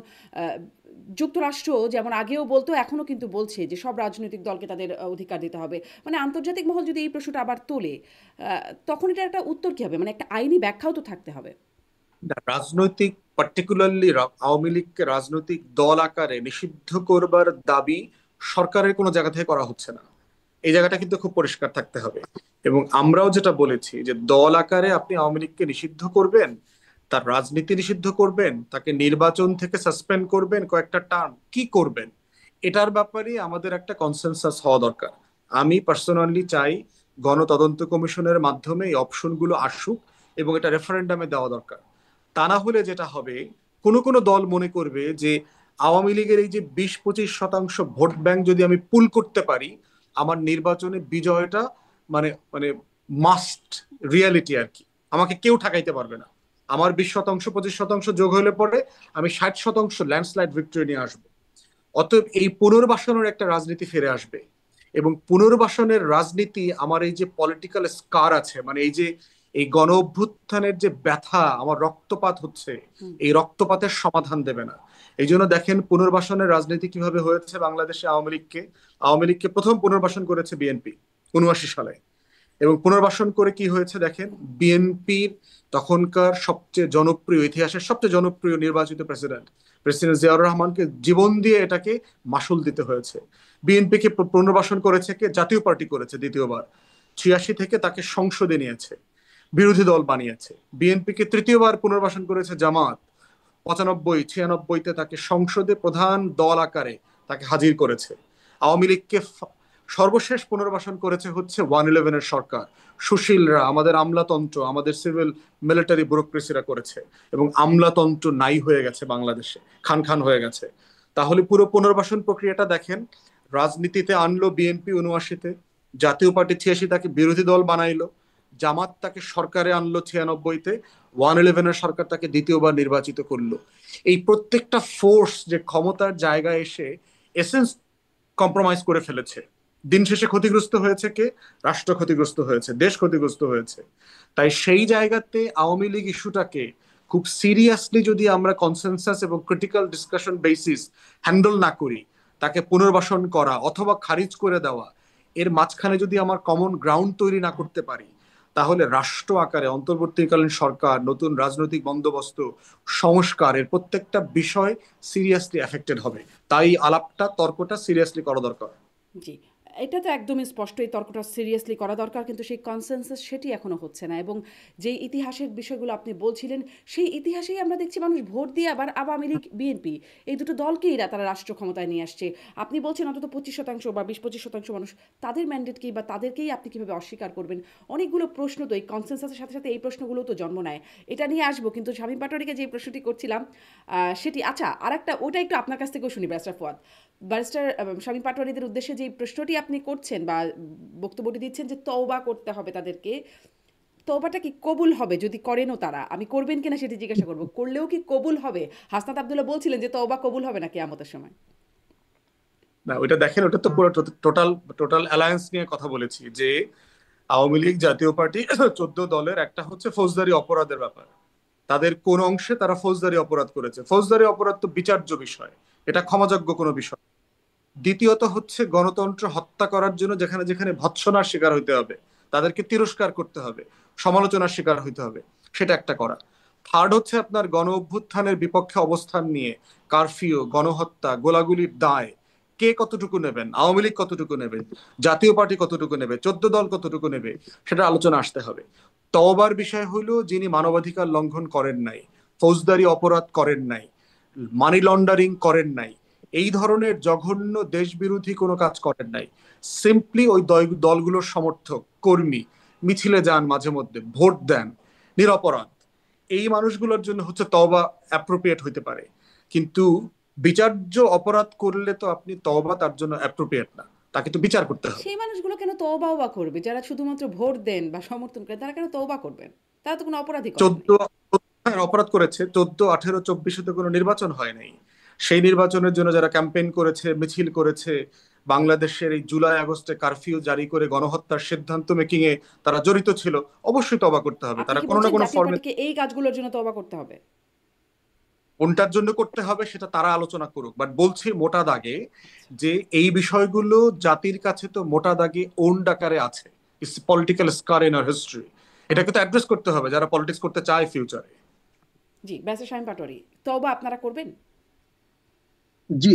যুক্তরাষ্ট্র যেমন আগেও বলতো, এখনো কিন্তু বলছে যে সব রাজনৈতিক দলকে তাদের অধিকার দিতে হবে। মানে আন্তর্জাতিক মহল যদি এই প্রশ্নটা আবার তোলে, তখন এটার একটা উত্তর কি হবে? মানে একটা আইনি ব্যাখ্যাও তো থাকতে হবে। রাজনৈতিক পার্টিকুলারলি আওয়ামী লীগকে রাজনৈতিক দল আকারে নিষিদ্ধ করবার দাবি সরকারের কোনো জায়গা থেকে করা হচ্ছে না, এই জায়গাটা কিন্তু খুব পরিষ্কার থাকতে হবে। এবং আমরাও যেটা বলেছি যে দল আকারে আপনি আওয়ামী লীগকে নিষিদ্ধ করবেন, তার রাজনীতি নিষিদ্ধ করবেন, তাকে নির্বাচন থেকে সাসপেন্ড করবেন কয়েকটা টার্ম, কি করবেন, এটার ব্যাপারে আমাদের একটা কনসেনসাস হওয়া দরকার। আমি পার্সোনালি চাই গণতদন্ত কমিশনের মাধ্যমে এই অপশনগুলো আসুক এবং এটা রেফারেন্ডামে দেওয়া দরকার। তা না হলে যেটা হবে, কোনো কোনো দল মনে করবে যে আওয়ামী লীগের এই যে 20-25% ভোট ব্যাংক যদি আমি পুল করতে পারি, আমার নির্বাচনে বিজয়টা মানে মানে মাস্ট রিয়ালিটি আর কি, আমাকে কেউ ঠেকাইতে পারবে না। আমার 20%, 25% যোগ হলে পরে আমি 60% ল্যান্ডস্লাইড ভিক্টরি নিয়ে আসবো। অতএব এই পুনর্বাসনের একটা রাজনীতি ফিরে আসবে, এবং পুনর্বাসনের রাজনীতি আমার এই যে পলিটিক্যাল স্কার আছে, মানে এই যে এই গণ অভ্যুত্থানের যে ব্যথা, আমার রক্তপাত হচ্ছে, এই রক্তপাতের সমাধান দেবে না। এই জন্য দেখেন পুনর্বাসনের রাজনীতি কিভাবে হয়েছে বাংলাদেশে। আওয়ামী লীগকে প্রথম পুনর্বাসন করেছে বিএনপি 79 সালে, এবং পুনর্বাসন করে কি হয়েছে দেখেন, বিএনপির তখনকার সবচেয়ে জনপ্রিয়, ইতিহাসের সবচেয়ে জনপ্রিয় নির্বাচিত প্রেসিডেন্ট জিয়াউর রহমানকে জীবন দিয়ে এটাকে মাসুল দিতে হয়েছে। বিএনপিকে পুনর্বাসন করেছে কে? জাতীয় পার্টি করেছে দ্বিতীয়বার, 86 থেকে তাকে সংসদে নিয়েছে, বিরোধী দল বানিয়েছে। বিএনপিকে তৃতীয়বার পুনর্বাসন করেছে জামাত, 95-96-তে তাকে সংসদে প্রধান দল আকারে তাকে হাজির করেছে। আওয়ামী লীগকে সর্বশেষ পুনর্বাসন করেছে হচ্ছে 111-এর সরকার, সুশীলরা, আমাদের আমলাতন্ত্র, আমাদের সিভিল মিলিটারি ব্যুরোক্রেসিরা করেছে, এবং আমলাতন্ত্র নাই হয়ে গেছে বাংলাদেশে, খান খান হয়ে গেছে। তাহলে পুরো পুনর্বাসন প্রক্রিয়াটা দেখেন, রাজনীতিতে আনলো বিএনপি 79-তে, জাতীয় পার্টি 86 তাকে বিরোধী দল বানাইলো, জামাত তাকে সরকারে আনলো 96-তে, 111-এর সরকার তাকে দ্বিতীয়বার নির্বাচিত করলো। এই প্রত্যেকটা ফোর্স যে ক্ষমতার জায়গায় এসে এসেন্স কম্প্রোমাইজ করে ফেলেছে, দিন শেষে ক্ষতিগ্রস্ত হয়েছে কে? রাষ্ট্র ক্ষতিগ্রস্ত হয়েছে, দেশ ক্ষতিগ্রস্ত হয়েছে। তাই সেই জায়গাতে আওয়ামী লীগ ইস্যুটাকে খুব সিরিয়াসলি যদি আমরা কনসেনসাস এবং ক্রিটিক্যাল ডিসকাশন বেসিস হ্যান্ডেল না করি, তাকে পুনর্বাসন করা অথবা খারিজ করে দেওয়া, এর মাঝখানে যদি আমার কমন গ্রাউন্ড তৈরি না করতে পারি, তাহলে রাষ্ট্র আকারে অন্তর্বর্তীকালীন সরকার, নতুন রাজনৈতিক বন্দোবস্ত, সংস্কার, এর প্রত্যেকটা বিষয় সিরিয়াসলি এফেক্টেড হবে। তাই আলাপটা, তর্কটা সিরিয়াসলি করা দরকার। জি, এটা তো একদমই স্পষ্ট, এই তর্কটা সিরিয়াসলি করা দরকার, কিন্তু সেই কনসেনসাস সেটি এখনো হচ্ছে না। এবং যে ইতিহাসের বিষয়গুলো আপনি বলছিলেন, সেই ইতিহাসেই আমরা দেখছি মানুষ ভোট দিয়ে আবার আওয়ামী লীগ বিএনপি এই দুটো দলকেই তারা রাষ্ট্র ক্ষমতায় নিয়ে আসছে। আপনি বলছেন অন্তত 25% বা 20-25% মানুষ তাদের ম্যান্ডেটকেই বা তাদেরকেই আপনি কিভাবে অস্বীকার করবেন? অনেকগুলো প্রশ্ন তো এই কনসেনসাসের সাথে সাথে এই প্রশ্নগুলো তো জন্ম নেয়। এটা নিয়ে আসবো, কিন্তু শামীম পাটোয়ারিকে যে প্রশ্নটি করছিলাম সেটি, আচ্ছা আর একটা, ওটা একটু আপনার কাছ থেকেও শুনি ব্যারিস্টার ফুয়াদ। ব্যারিস্টার শামীম পাটোয়ারিদের উদ্দেশ্যে যে প্রশ্নটি আপনি করছেন বা বক্তব্যটি দিচ্ছেন যে তওবা করতে হবে তাদেরকে, তওবাটা কি কবুল হবে যদি করেনও তারা? আমি করবেন কিনা সেটি জিজ্ঞাসা করবো, করলেও কি কবুল হবে? হাসনাত আব্দুল্লাহ বলছিলেন যে তওবা কবুল হবে না কিয়ামতের সময়। না, ওইটা দেখেন, ওটা তো পুরো টোটাল টোটাল অ্যালায়েন্স নিয়ে কথা বলেছি, যে আওয়ামী লীগ জাতীয় পার্টি 14 দলের একটা হচ্ছে ফৌজদারি অপরাধের ব্যাপার। তাদের কোন অংশে তারা ফৌজদারি অপরাধ করেছে, ফৌজদারি অপরাধ তো বিচার্য বিষয়, এটা ক্ষমাযোগ্য কোনো বিষয়। দ্বিতীয়ত হচ্ছে গণতন্ত্র হত্যা করার জন্য যেখানে যেখানে ভৎসনার শিকার হইতে হবে, তাদেরকে তিরস্কার করতে হবে, সমালোচনার শিকার হইতে হবে, সেটা একটা করা। থার্ড হচ্ছে আপনার গণ অভ্যুত্থানের বিপক্ষে অবস্থান নিয়ে কারফিউ, গণহত্যা, গোলাগুলির দায় কে কতটুকু নেবেন, আওয়ামী লীগ কতটুকু নেবে, জাতীয় পার্টি কতটুকু নেবে, 14 দল কতটুকু নেবে, সেটা আলোচনা আসতে হবে। তওবার বিষয় হইলো যিনি মানবাধিকার লঙ্ঘন করেন নাই, ফৌজদারি অপরাধ করেন নাই, মানি লন্ডারিং করেন নাই, এই ধরনের জঘন্য দেশবিরোধী কোনো কাজ করেন নাই, সিম্পলি ওই দলগুলোর সমর্থক কর্মী, মিছিলে যান, মাঝে মধ্যে ভোট দেন, নিরপরাধ, এই মানুষগুলোর জন্য হচ্ছে তওবা অ্যাপ্রোপ্রিয়েট হইতে পারে। কিন্তু বিচার্য অপরাধ করলে তো আপনি তওবা তার জন্য অ্যাপ্রোপ্রিয়েট না, তাকে তো বিচার করতে হবে। সেই মানুষগুলো কেন তওবাও বা করবে? যারা শুধুমাত্র ভোট দেন বা সমর্থন করেন তারা কেন তওবা করবেন? তারা তো কোনো অপরাধী করেননি। 14 অপরাধ করেছে, 14, 18, 24 তো কোনো নির্বাচন হয় নাই। সেই নির্বাচনের জন্য যারা ক্যাম্পেইন করেছে, মিছিল করেছে, বাংলাদেশের এই জুলাই আগস্টে কারফিউ জারি করে গণহত্যার সিদ্ধান্ত মেকিং এ তারা জড়িত ছিল, অবশ্যই তওবা করতে হবে। আপনি তারা কি কোনো না বলছেন কোনো জাতীয় ফর্মে, পার্টিকে এই কাজগুলোর জন্য তওবা করতে হবে? কোনটার জন্য করতে হবে সেটা তারা আলোচনা করুক, বাট বলছি মোটা দাগে যে এই বিষয়গুলো জাতির কাছে তো মোটা দাগে ওন্ড আকারে আছে, it's political scar in our history. এটাকে তো অ্যাড্রেস করতে হবে যারা পলিটিক্স করতে চায় ফিউচারে। জি, ব্যারিস্টার শামীম পাটোয়ারি, তওবা আপনারা করবেন? জি,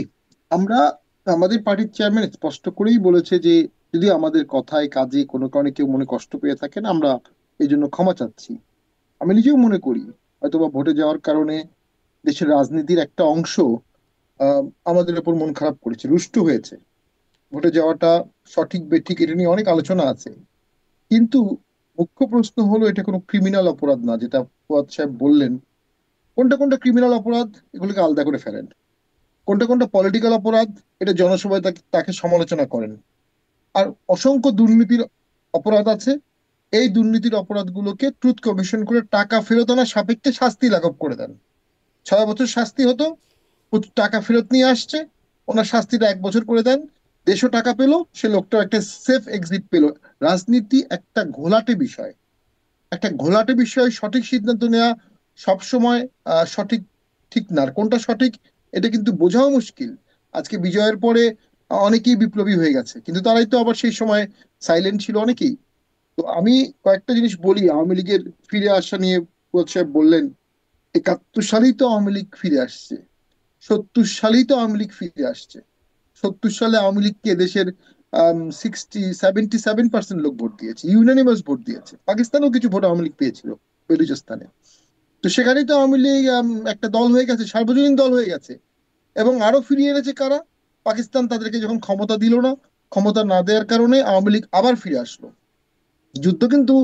আমরা, আমাদের পার্টির চেয়ারম্যান স্পষ্ট করেই বলেছে যে যদি আমাদের কথায় কাজে কোনো কারণে কেউ মনে কষ্ট পেয়ে থাকেন, আমরা এই জন্য ক্ষমা চাচ্ছি। আমি নিজেও মনে করি হয়তোবা ভোটে যাওয়ার কারণে দেশের রাজনীতির একটা অংশ আমাদের উপর মন খারাপ করেছে, রুষ্ট হয়েছে। ভোটে যাওয়াটা সঠিক বেঠিক এটা নিয়ে অনেক আলোচনা আছে, কিন্তু মুখ্য প্রশ্ন হলো এটা কোনো ক্রিমিনাল অপরাধ না, যেটা ফুয়াদ সাহেব বললেন। কোনটা কোনটা ক্রিমিনাল অপরাধ এগুলোকে আলাদা করে ফেলেন, কোনটা কোনটা পলিটিক্যাল অপরাধ এটা জনসভায় তাকে তাকে সমালোচনা করেন। আর অসংখ্য দুর্নীতির অপরাধ আছে, এই দুর্নীতির অপরাধগুলোকে ট্রুথ কমিশন করে টাকা ফেরত আনার সাপেক্ষে শাস্তি লাঘব করে দেন। 6 বছর শাস্তি হতো, টাকা ফেরত নিয়ে আসছে, ওনার শাস্তিটা 1 বছর করে দেন, দেশও টাকা পেলো, সে লোকটা একটা সেফ এক্সিট পেলো। রাজনীতি একটা ঘোলাটে বিষয়, একটা ঘোলাটে বিষয়, সঠিক সিদ্ধান্ত নেওয়া সবসময় সঠিক ঠিক না। আর কোনটা সঠিক এটা কিন্তু বোঝাও মুশকিল। আজকে বিজয়ের পরে অনেকেই বিপ্লবী হয়ে গেছে, কিন্তু তারাই তো আবার সেই সময় সাইলেন্ট ছিল অনেকেই। তো আমি কয়েকটা জিনিস বলি আওয়ামী লীগের ফিরে আসা নিয়ে। ফুয়াদ সাহেব বললেন 71 সালেই তো আওয়ামী লীগ ফিরে আসছে, 70 সালেই তো আওয়ামী লীগ ফিরে আসছে। 70 সালে আওয়ামী লীগকে দেশের 77% লোক ভোট দিয়েছে, ইউনানিমাস ভোট দিয়েছে। পাকিস্তানেও কিছু ভোট আওয়ামী লীগ পেয়েছিল, বেলুচিস্তানে। তো সেখানেই তো আওয়ামী লীগ একটা দল হয়ে গেছে, সার্বজনীন দল হয়ে গেছে। এবং আরো ফিরিয়ে এনেছে কারা? পাকিস্তান তাদেরকে যখন ক্ষমতা দিল না, ক্ষমতা না দেওয়ার কারণে আওয়ামী লীগ আবার ফিরে আসলো। যুদ্ধ কিন্তু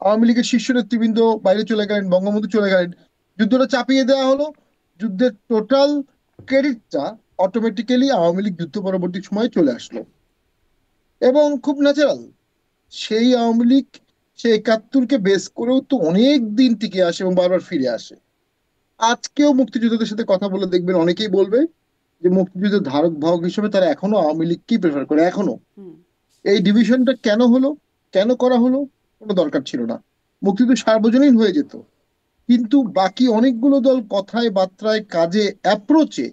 আওয়ামী লীগের শীর্ষ নেতৃবৃন্দ বাইরে চলে গেলেন, বঙ্গবন্ধু চলে গেলেন, যুদ্ধটা চাপিয়ে দেওয়া হলো। যুদ্ধের টোটাল ক্রেডিটটা অটোমেটিক্যালি আওয়ামী লীগ যুদ্ধ পরবর্তী সময়ে চলে আসলো, এবং খুব ন্যাচারাল। সেই আওয়ামী লীগ সে 71-কে বেস করেও তো অনেক দিন টিকে আসে এবং বারবার ফিরে আসে। আজকেও মুক্তিযোদ্ধাদের সাথে কথা বলে দেখবেন অনেকেই বলবে যে মুক্তিযুদ্ধের ধারক বাহক হিসেবে তারা এখনো আওয়ামী লীগকেই প্রেফার করে। এখনো হুম। এই ডিভিশনটা কেন হলো, কেন করা হলো, কোনো দরকার ছিল না। মুক্তিযুদ্ধ সার্বজনীন হয়ে যেত, কিন্তু বাকি অনেকগুলো দল কথায় বার্তায় কাজে অ্যাপ্রোচে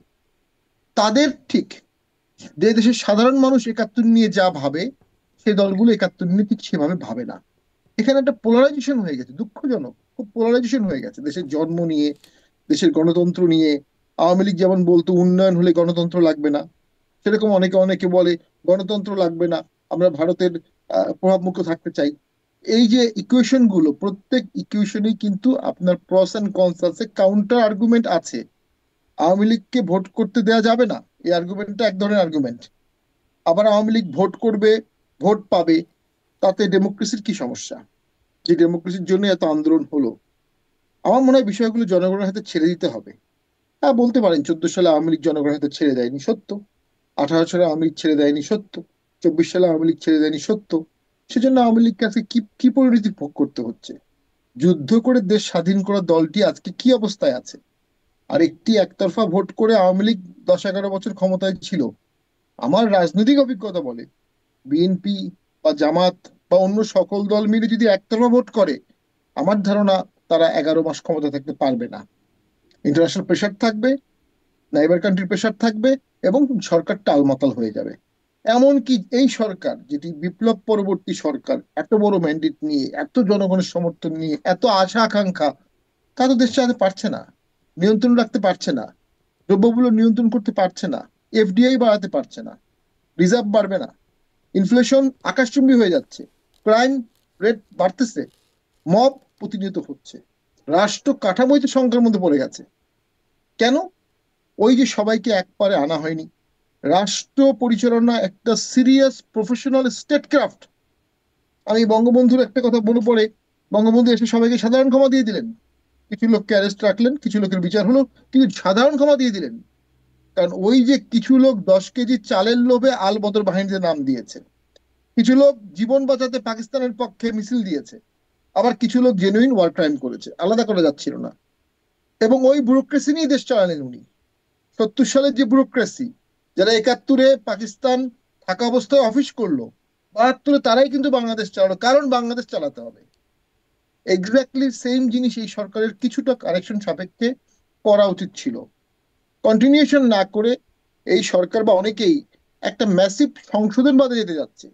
তাদের ঠিক যে দেশের সাধারণ মানুষ 71 নিয়ে যা ভাবে, সেই দলগুলো 71 নিয়ে ঠিক সেভাবে ভাবে না। এখানে একটা পোলারাইজেশন হয়ে গেছে, দুঃখজনক, খুব পোলারাইজেশন হয়ে গেছে দেশের জন্ম নিয়ে, দেশের গণতন্ত্র নিয়ে। আওয়ামী লীগ যেমন বলতো উন্নয়ন হলে গণতন্ত্র লাগবে না, সেরকম অনেকে অনেকে বলে গণতন্ত্র লাগবে না, আমরা ভারতের প্রভাবমুক্ত থাকতে চাই। এই যে ইকুয়েশন গুলো, প্রত্যেক ইকুয়েশনেই কিন্তু আপনার প্রস এন্ড কনস আছে, কাউন্টার আর্গুমেন্ট আছে। আওয়ামী লীগকে ভোট করতে দেওয়া যাবে না, এই আর্গুমেন্টটা এক ধরনের আর্গুমেন্ট। আবার আওয়ামী লীগ ভোট করবে, ভোট পাবে, তাতে ডেমোক্রেসির কি সমস্যা? যে ডেমোক্রেসির জন্য এত আন্দোলন হলো। আমার মনে হয় বিষয়গুলো জনগণের হাতে ছেড়ে দিতে হবে। হ্যাঁ, বলতে পারেন 14 সালে আওয়ামী লীগ জনগণের হাতে ছেড়ে দেয়নি, সত্য। 18 সালে আওয়ামী লীগ ছেড়ে দেয়নি, সত্য। 24 সালে আওয়ামী লীগ ছেড়ে দেয়নি, সত্য। সেজন্য আওয়ামী লীগকে আজকে কি কি পরিণতি ভোগ করতে হচ্ছে? যুদ্ধ করে দেশ স্বাধীন করা দলটি আজকে কি অবস্থায় আছে? আর একটি একতরফা ভোট করে আওয়ামী লীগ 10-11 বছর ক্ষমতায় ছিল। আমার রাজনৈতিক অভিজ্ঞতা বলে বিএনপি বা জামাত বা অন্য সকল দল মিলে যদি একতরফা ভোট করে, আমার ধারণা তারা 11 মাস ক্ষমতা থাকতে পারবে না। ইন্টারন্যাশনাল প্রেশার থাকবে, নাইবার কান্ট্রির প্রেশার থাকবে, এবং সরকার টালমাটাল হয়ে যাবে। এমনকি এই সরকার, যেটি বিপ্লব পরবর্তী সরকার, এত বড় ম্যান্ডেট নিয়ে, এত জনগণের সমর্থন নিয়ে, এত আশা আকাঙ্ক্ষা, তা তো দেশ চালাতে পারছে না, নিয়ন্ত্রণ রাখতে পারছে না, দ্রব্যমূল্য নিয়ন্ত্রণ করতে পারছে না, এফডিআই বাড়াতে পারছে না, রিজার্ভ বাড়বে না, ইনফ্লেশন আকাশচুম্বী হয়ে যাচ্ছে, ক্রাইম রেট বাড়তেছে, মব প্রতিনিয়ত হচ্ছে, রাষ্ট্র কাঠামোই তো সংকটের মধ্যে পড়ে গেছে। কেন? ওই যে সবাইকে একবারে আনা হয়নি। রাষ্ট্র পরিচালনা একটা সিরিয়াস প্রফেশনাল স্টেটক্রাফট। আমি বঙ্গবন্ধুর একটা কথা মনে পড়ে, বঙ্গবন্ধু এসে সবাইকে সাধারণ ক্ষমা দিয়ে দিলেন, কিছু লোককে অ্যারেস্ট রাখলেন, কিছু লোকের বিচার হলো, কিন্তু সাধারণ ক্ষমা দিয়ে দিলেন। কারণ ওই যে কিছু লোক 10 কেজি চালের লোভে আল বদর বাহিনীতে নাম দিয়েছে, কিছু লোক জীবন বাঁচাতে পাকিস্তানের পক্ষে মিছিল দিয়েছে, আবার কিছু লোক জেনুইন ওয়ার ক্রাইম করেছে, আলাদা করা যাচ্ছিল না। এবং ওই ব্যুরোক্রেসি নিয়ে দেশ চালালেন উনি। 70 সালের যে ব্যুরোক্রেসি, যারা 71-এ পাকিস্তান থাকা অবস্থায় অফিস করলো, 72-এ তারাই কিন্তু বাংলাদেশ চালালো, কারণ বাংলাদেশ চালাতে হবে। এক্স্যাক্টলি সেম জিনিস এই সরকারের কিছুটা কারেকশন সাপেক্ষে করা উচিত ছিল। কন্টিনিউশন না করে এই সরকার বা অনেকেই একটা ম্যাসিভ সংশোধনবাদে যেতে যাচ্ছে।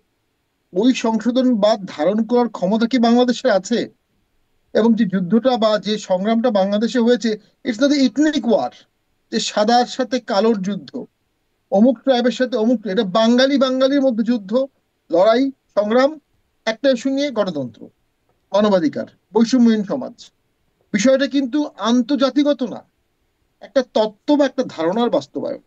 ওই সংশোধনবাদ ধারণ করার ক্ষমতা কি বাংলাদেশের আছে? এবং যে যুদ্ধটা বা যে সংগ্রামটা বাংলাদেশে হয়েছে, ইটস নট ইথনিক ওয়ার, যে সাদার সাথে কালোর যুদ্ধ, অমুক ট্রাইবের সাথে অমুক, এটা বাঙালি বাঙালির মধ্যে যুদ্ধ, লড়াই, সংগ্রাম, একটা ইস্যু নিয়ে, গণতন্ত্র, মানবাধিকার, বৈষম্যহীন সমাজ। বিষয়টা কিন্তু আন্তর্জাতিকত না, একটা তত্ত্ব বা একটা ধারণার বাস্তবায়ন।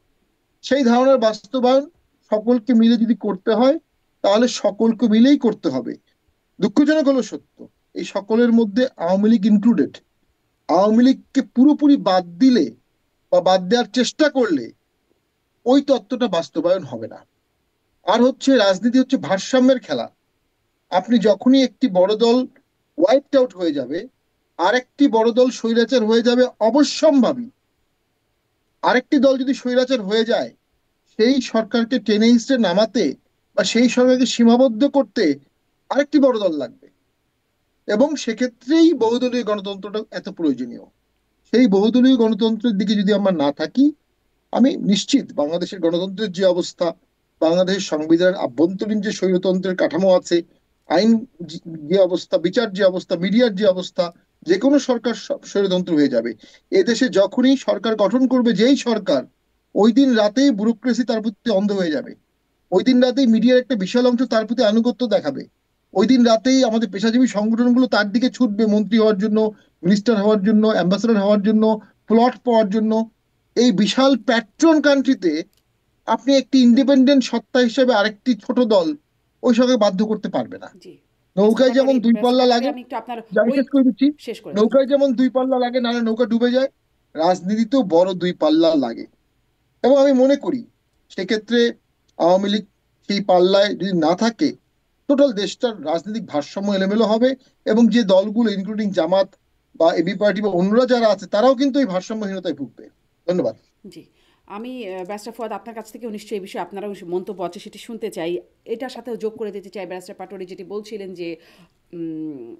সেই ধারণার বাস্তবায়ন সকলকে মিলে যদি করতে হয়, তাহলে সকলকে মিলেই করতে হবে। দুঃখজনক হলো সত্য, এই সকলের মধ্যে আওয়ামী লীগ ইনক্লুডেড। আওয়ামী লীগকে পুরোপুরি বাদ দিলে বা বাদ দেওয়ার চেষ্টা করলে ওই তত্ত্বটা বাস্তবায়ন হবে না। আর হচ্ছে রাজনীতি হচ্ছে ভারসাম্যের খেলা। আপনি যখনই একটি বড় দল ওয়াইপড আউট হয়ে যাবে, আরেকটি বড় দল স্বৈরাচার হয়ে যাবে অবশ্যম্ভাবী। আরেকটি দল যদি স্বৈরাচার হয়ে যায়, সেই সরকারকে টেনে হিস্টে নামাতে বা সেই সরকারকে সীমাবদ্ধ করতে আরেকটি বড় দল লাগবে। এবং সেক্ষেত্রেই বহুদলীয় গণতন্ত্রটা এত প্রয়োজনীয়। সেই বহুদলীয় গণতন্ত্রের দিকে যদি আমরা না থাকি, আমি নিশ্চিত বাংলাদেশের গণতন্ত্রের যে অবস্থা, বাংলাদেশের সংবিধানের আভ্যন্তরীণ যে স্বৈরতন্ত্রের কাঠামো আছে, আইন যে অবস্থা, বিচার যে অবস্থা, মিডিয়ার যে অবস্থা, যে কোনো সরকার স্বৈরতন্ত্র হয়ে যাবে। এদেশে যখনই সরকার গঠন করবে যেই সরকার, ওই দিন রাতেই ব্যুরোক্রেসি তার প্রতি অন্ধ হয়ে যাবে। ওই দিন রাতেই মিডিয়ার একটা বিশাল অংশ তার প্রতি আনুগত্য দেখাবে। ওই দিন রাতেই আমাদের পেশাজীবী সংগঠনগুলো তার দিকে ছুটবে, মন্ত্রী হওয়ার জন্য, মিনিস্টার হওয়ার জন্য, অ্যাম্বাসেডর হওয়ার জন্য, প্লট পাওয়ার জন্য। এই বিশাল প্যাট্রন কান্ট্রিতে আপনি একটি ইন্ডিপেন্ডেন্ট সত্তা হিসেবে আরেকটি ছোট দল ওই সঙ্গে বাধ্য করতে পারবে না। জি নৌকায় যেমন দুই পাল্লা লাগে, আমি একটু আপনার আমি ওই শেষ করে দিচ্ছি, শেষ করে দিন। নৌকায় যেমন দুই পাল্লা লাগে, নাহলে নৌকা ডুবে যায়, রাজনীতিতেও বড় দুই পাল্লা লাগে। এবং আমি মনে করি সেক্ষেত্রে আওয়ামী লীগ সেই পাল্লায় যদি না থাকে, টোটাল দেশটার রাজনৈতিক ভারসাম্য এলোমেলো হবে, এবং যে দলগুলো ইনক্লুডিং জামাত বা এবি পার্টি বা অন্যরা যারা আছে তারাও কিন্তু এই ভারসাম্যহীনতায় ভুগবে। ধন্যবাদ। জি, আমি ব্যারিস্টার ফুয়াদ আপনার কাছ থেকেও নিশ্চয়ই এই বিষয়ে আপনারও মন্তব্য আছে সেটি শুনতে চাই। এটার সাথেও যোগ করে দিতে চাই ব্যারিস্টার পাটোয়ারি যেটি বলছিলেন যে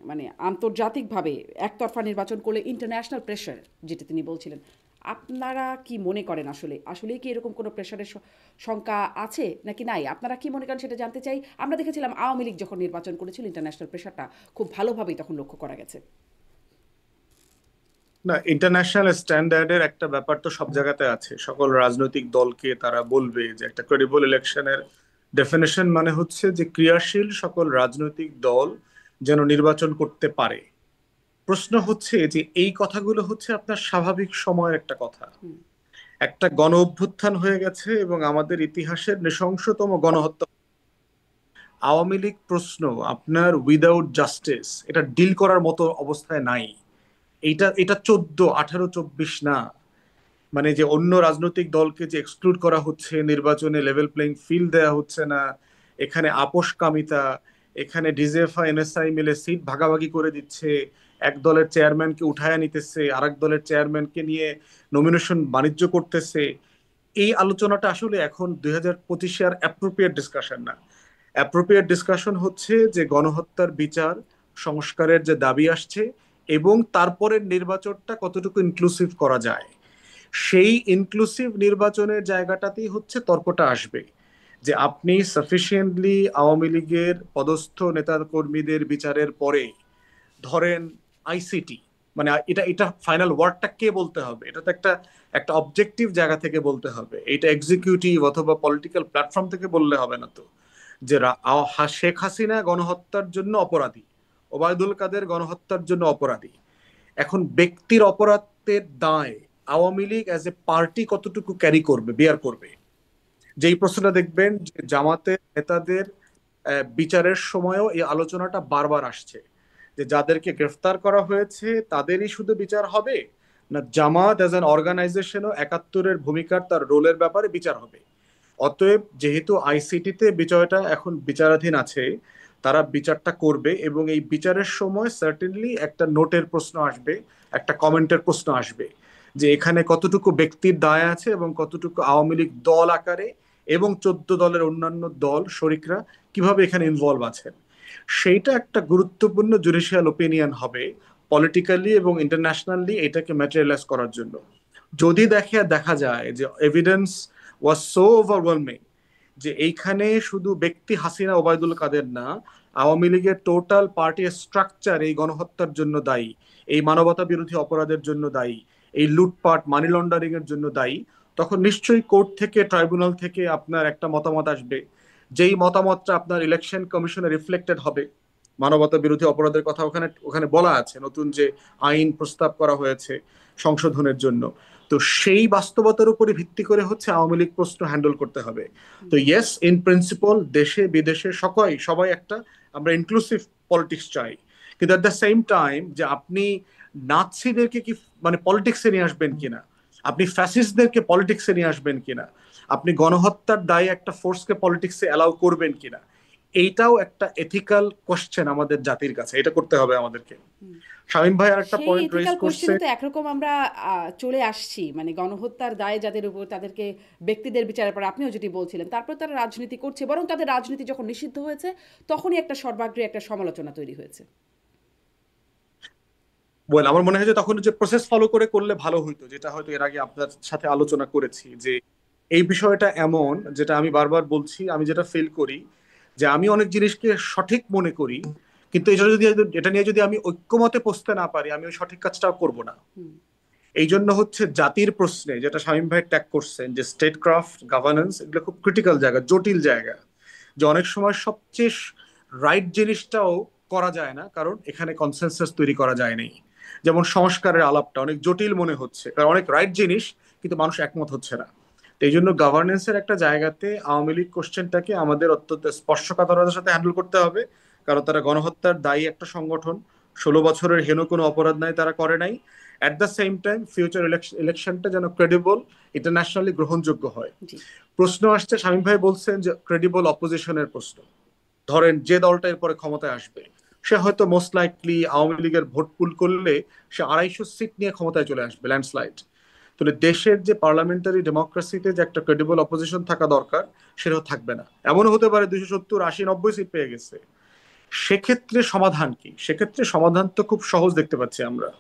মানে আন্তর্জাতিকভাবে একতরফা নির্বাচন করলে ইন্টারন্যাশনাল প্রেশার, যেটি তিনি বলছিলেন, আপনারা কি মনে করেন আসলেই কি এরকম কোনো প্রেশারের শঙ্কা আছে নাকি নাই? আপনারা কি মনে করেন সেটা জানতে চাই। আমরা দেখেছিলাম আওয়ামী লীগ যখন নির্বাচন করেছিল ইন্টারন্যাশনাল প্রেশারটা খুব ভালোভাবেই তখন লক্ষ্য করা গেছে। না, ইন্টারন্যাশনাল স্ট্যান্ডার্ডের একটা ব্যাপার তো সব জায়গাতে আছে। সকল রাজনৈতিক দলকে তারা বলবে যে একটা ক্রেডিবল ইলেকশনের ডেফিনেশন মানে হচ্ছে যে ক্রিয়াশীল সকল রাজনৈতিক দল যেন নির্বাচন করতে পারে। প্রশ্ন হচ্ছে যে এই কথাগুলো হচ্ছে আপনার স্বাভাবিক সময়ের একটা কথা। একটা গণ অভ্যুত্থান হয়ে গেছে এবং আমাদের ইতিহাসের নৃশংসতম গণহত্যা। আওয়ামী লীগ প্রশ্ন আপনার উইদাউট জাস্টিস এটা ডিল করার মতো অবস্থায় নাই। এটা এটা 14, 18, 24 না। মানে যে অন্য রাজনৈতিক দলকে যে এক্সক্লুড করা হচ্ছে, নির্বাচনে লেভেল প্লেইং ফিল্ড দেওয়া হচ্ছে না, এখানে আপোষকামিতা, এখানে ডিজেফা এনএসআই মিলে সিট ভাগাভাগি করে দিচ্ছে, এক দলের চেয়ারম্যানকে উঠায় নিতেছে, আরেক দলের চেয়ারম্যানকে নিয়ে নমিনেশন বাণিজ্য করতেছে। এই আলোচনাটা আসলে এখন 2025-এ আর অ্যাপ্রোপ্রিয়েট ডিসকাশন না। অ্যাপ্রোপ্রিয়েট ডিসকাশন হচ্ছে যে গণহত্যার বিচার সংস্কারের যে দাবি আসছে এবং তারপরের নির্বাচনটা কতটুকু ইনক্লুসিভ করা যায়। সেই ইনক্লুসিভ নির্বাচনের জায়গাটাতেই হচ্ছে তর্কটা আসবে যে আপনি সাফিসিয়েন্টলি আওয়ামী লীগের পদস্থ নেতা কর্মীদের বিচারের পরে ধরেন আইসিটি, মানে এটা এটা ফাইনাল ওয়ার্ডটা কে বলতে হবে? এটা তো একটা একটা অবজেক্টিভ জায়গা থেকে বলতে হবে। এটা এক্সিকিউটিভ অথবা পলিটিক্যাল প্ল্যাটফর্ম থেকে বললে হবে না তো যে শেখ হাসিনা গণহত্যার জন্য অপরাধী, ওবায়দুল কাদের গণহত্যার জন্য অপরাধী। এখন ব্যক্তির অপরাধের দায় Awami League as a party কতটুকু ক্যারি করবে, বিয়ার করবে। যেই প্রশ্নটা দেখবেন যে জামাতের নেতাদের বিচারের সময়ও এই আলোচনাটা বারবার আসছে যে যাদেরকে গ্রেফতার করা হয়েছে তাদেরই শুধু বিচার হবে, না জামাত অ্যাজ অ্যান অর্গানাইজেশনও 71-এর ভূমিকার তার রোলের ব্যাপারে বিচার হবে। অতএব যেহেতু আইসিটিতে বিষয়টা এখন বিচারাধীন আছে, তারা বিচারটা করবে এবং এই বিচারের সময় সার্টেনলি একটা নোটের প্রশ্ন আসবে, একটা কমেন্টের প্রশ্ন আসবে যে এখানে কতটুকু ব্যক্তির দায় আছে এবং কতটুকু আওয়ামী লীগ দল আকারে এবং 14 দলের অন্যান্য দল শরিকরা কিভাবে এখানে ইনভলভ আছেন। সেইটা একটা গুরুত্বপূর্ণ জুডিশিয়াল ওপিনিয়ন হবে পলিটিক্যালি এবং ইন্টারন্যাশনালি এটাকে ম্যাটেরিয়ালাইজ করার জন্য। যদি দেখা যায় যে এভিডেন্স ওয়াজ সো ওভারওয়েলমিং যে এইখানে শুধু ব্যক্তি হাসিনা ওবায়দুল কাদের না, আওয়ামী লীগের টোটাল পার্টি স্ট্রাকচার এই গণহত্যার জন্য দায়ী, এই মানবতা বিরোধী অপরাধের জন্য দায়ী, এই লুটপাট মানি লন্ডারিং এর জন্য দায়ী, তখন নিশ্চয়ই কোর্ট থেকে ট্রাইব্যুনাল থেকে আপনার একটা মতামত আসবে, যেই মতামতটা আপনার ইলেকশন কমিশনে রিফ্লেক্টেড হবে। মানবতা বিরোধী অপরাধের কথা ওখানে ওখানে বলা আছে, নতুন যে আইন প্রস্তাব করা হয়েছে সংশোধনের জন্য। তো সেই বাস্তবতার উপরে ভিত্তি করে হচ্ছে আওয়ামী লীগ প্রশ্ন হ্যান্ডেল করতে হবে। তো ইয়েস, ইন প্রিন্সিপাল দেশে বিদেশে সবাই একটা আমরা ইনক্লুসিভ পলিটিক্স চাই, কিন্তু এট দ্য সেম টাইম যে আপনি নাৎসিদেরকে কি মানে পলিটিক্সে নিয়ে আসবেন কিনা, আপনি ফ্যাসিস্টদেরকে পলিটিক্সে নিয়ে আসবেন কিনা, আপনি গণহত্যার দায়ে একটা ফোর্সকে পলিটিক্সে অ্যালাউ করবেন কিনা, এইটাও একটা এথিক্যাল কোশ্চেন আমাদের জাতির কাছে, এটা করতে হবে আমাদেরকে। শামীম ভাই আর একটা সেই পয়েন্ট রেজ এথিক্যাল করছে। কোশ্চেনে তো একরকম আমরা চলে আসছি, মানে গণহত্যার দায়ে যাদের উপর তাদেরকে ব্যক্তিদের বিচারের পর আপনিও যেটি বলছিলেন, তারপর তারা রাজনীতি করছে, বরং তাদের রাজনীতি যখন নিষিদ্ধ হয়েছে তখনই একটা সর্বাগ্রে একটা সমালোচনা তৈরি হয়েছে। আমার মনে হয় যে তখন যে প্রসেস ফলো করলে ভালো হইতো, যেটা হয়তো এর আগে আপনার সাথে আলোচনা করেছি যে এই বিষয়টা এমন, যেটা আমি বারবার বলছি, আমি যেটা ফিল করি যে আমি অনেক জিনিসকে সঠিক মনে করি, কিন্তু এটা নিয়ে যদি আমি ঐক্যমতে পৌঁছতে না পারি আমি ওই সঠিক কাজটাও করব না। এই জন্য হচ্ছে জাতির প্রশ্নে যেটা শামীম ভাই ট্যাগ করছেন যে স্টেট ক্রাফট গভর্নেন্স, এগুলো খুব ক্রিটিক্যাল জায়গা, জটিল জায়গা, যে অনেক সময় সবচেয়ে রাইট জিনিসটাও করা যায় না কারণ এখানে কনসেনসাস তৈরি করা যায়নি। যেমন সংস্কারের আলাপটা অনেক জটিল মনে হচ্ছে কারণ অনেক রাইট জিনিস কিন্তু মানুষ একমত হচ্ছে না। তো এই জন্য গভর্নেন্সের একটা জায়গাতে আওয়ামী লীগ কোশ্চেনটাকে আমাদের অত্যন্ত স্পর্শকাতরতার সাথে হ্যান্ডেল করতে হবে, কারণ তারা গণহত্যার দায়ী একটা সংগঠন, 16 বছরের হেন কোনো অপরাধ নাই তারা করে নাই, at the same time future ইলেকশনটা যেন ক্রেডিবল, ইন্টারন্যাশনালি গ্রহণযোগ্য হয়। জি। প্রশ্ন আসছে, শামীম ভাই বলছেন যে ক্রেডিবল অপোজিশনের প্রশ্ন। ধরেন যে দলটা এরপরে ক্ষমতায় আসবে, সে হয়তো মোস্ট লাইকলি আওয়ামী লীগের ভোট পুল করলে সে 250 সিট নিয়ে ক্ষমতায় চলে আসবে, ল্যান্ডস্লাইড। তাহলে দেশের যে পার্লামেন্টারি ডেমোক্রেসিতে যে একটা ক্রেডিবল অপোজিশন থাকা দরকার, সেটাও থাকবে না। এমনও হতে পারে 270, 80, 90 সিট পেয়ে গেছে। সেক্ষেত্রে সমাধান কি? সেক্ষেত্রে সমাধান তো খুব সহজ দেখতে পাচ্ছি আমরা,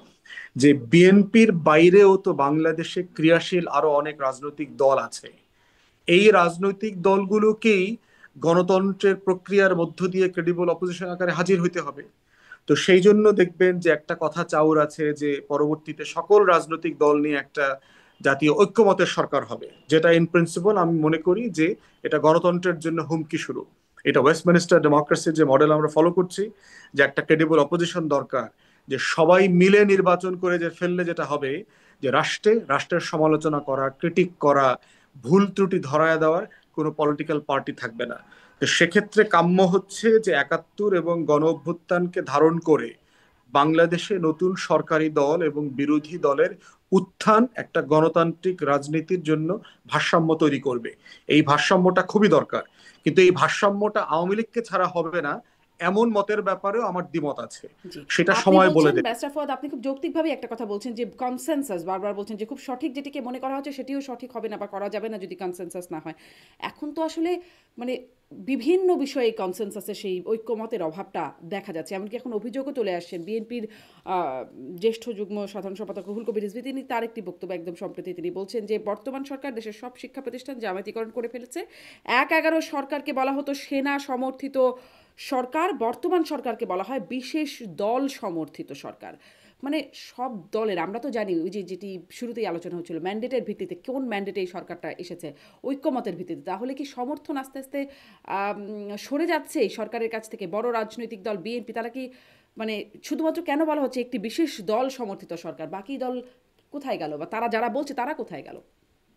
যে বিএনপির বাইরেও তো বাংলাদেশে ক্রিয়াশীল আরো অনেক রাজনৈতিক দল আছে। এই রাজনৈতিক দলগুলোকেই গণতন্ত্রের প্রক্রিয়ার মধ্য দিয়ে ক্রেডিবল অপোজিশন আকারে হাজির হইতে হবে। তো সেই জন্য দেখবেন যে একটা কথা চাউর আছে যে পরবর্তীতে সকল রাজনৈতিক দল নিয়ে একটা জাতীয় ঐক্যমতের সরকার হবে, যেটা ইন প্রিন্সিপাল আমি মনে করি যে এটা গণতন্ত্রের জন্য হুমকি শুরু। এটা ওয়েস্টমিনিস্টার ডেমোক্রেসির যে মডেল আমরা ফলো করছি, যে একটা ক্রেডিবল অপোজিশন দরকার, যে সবাই মিলে নির্বাচন করে যে ফেললে যেটা হবে যে রাষ্ট্রের সমালোচনা করা, ক্রিটিক করা, ভুল ত্রুটি ধরায় দেওয়ার কোনো পলিটিক্যাল পার্টি থাকবে না। তো সেক্ষেত্রে কাম্য হচ্ছে যে 71 এবং গণ অভ্যুত্থানকে ধারণ করে বাংলাদেশে নতুন সরকারি দল এবং বিরোধী দলের উত্থান একটা গণতান্ত্রিক রাজনীতির জন্য ভারসাম্য তৈরি করবে। এই ভারসাম্যটা খুবই দরকার, কিন্তু এই ভারসাম্যটা আওয়ামী লীগকে ছাড়া হবে না, এমন মতের ব্যাপারেও আমার দ্বিমত আছে। জি। সেটা আপনি সময় বলে বলছেন দেবে। ব্যারিস্টার ফুয়াদ, আপনি খুব যৌক্তিকভাবে একটা কথা বলছেন যে কনসেনসাস, বারবার বলছেন যে খুব সঠিক যেটিকে মনে করা হচ্ছে সেটিও সঠিক হবে না বা করা যাবে না যদি কনসেনসাস না হয়। এখন তো আসলে মানে বিভিন্ন বিষয়ে কনসেনসাসের সেই ঐক্যমতের অভাবটা দেখা যাচ্ছে। এমনকি এখন অভিযোগও চলে আসছেন বিএনপির জ্যেষ্ঠ যুগ্ম সাধারণ সম্পাদক রুহুল কবির রিজভী, তিনি তার একটি বক্তব্য একদম সম্প্রতি তিনি বলছেন যে বর্তমান সরকার দেশের সব শিক্ষা প্রতিষ্ঠান জামায়াতিকরণ করে ফেলেছে। 1/11 সরকারকে বলা হতো সেনা সমর্থিত সরকার, বর্তমান সরকারকে বলা হয় বিশেষ দল সমর্থিত সরকার। মানে সব দলের, আমরা তো জানি ওই যে যেটি শুরুতেই আলোচনা হচ্ছিল ম্যান্ডেটের ভিত্তিতে, কোন ম্যান্ডেটে এই সরকারটা এসেছে, ঐক্যমতের ভিত্তিতে, তাহলে কি সমর্থন আস্তে আস্তে সরে যাচ্ছে এই সরকারের কাছ থেকে? বড় রাজনৈতিক দল বিএনপি, তারা কি মানে শুধুমাত্র কেন বলা হচ্ছে একটি বিশেষ দল সমর্থিত সরকার, বাকি দল কোথায় গেল, বা তারা যারা বলছে তারা কোথায় গেল?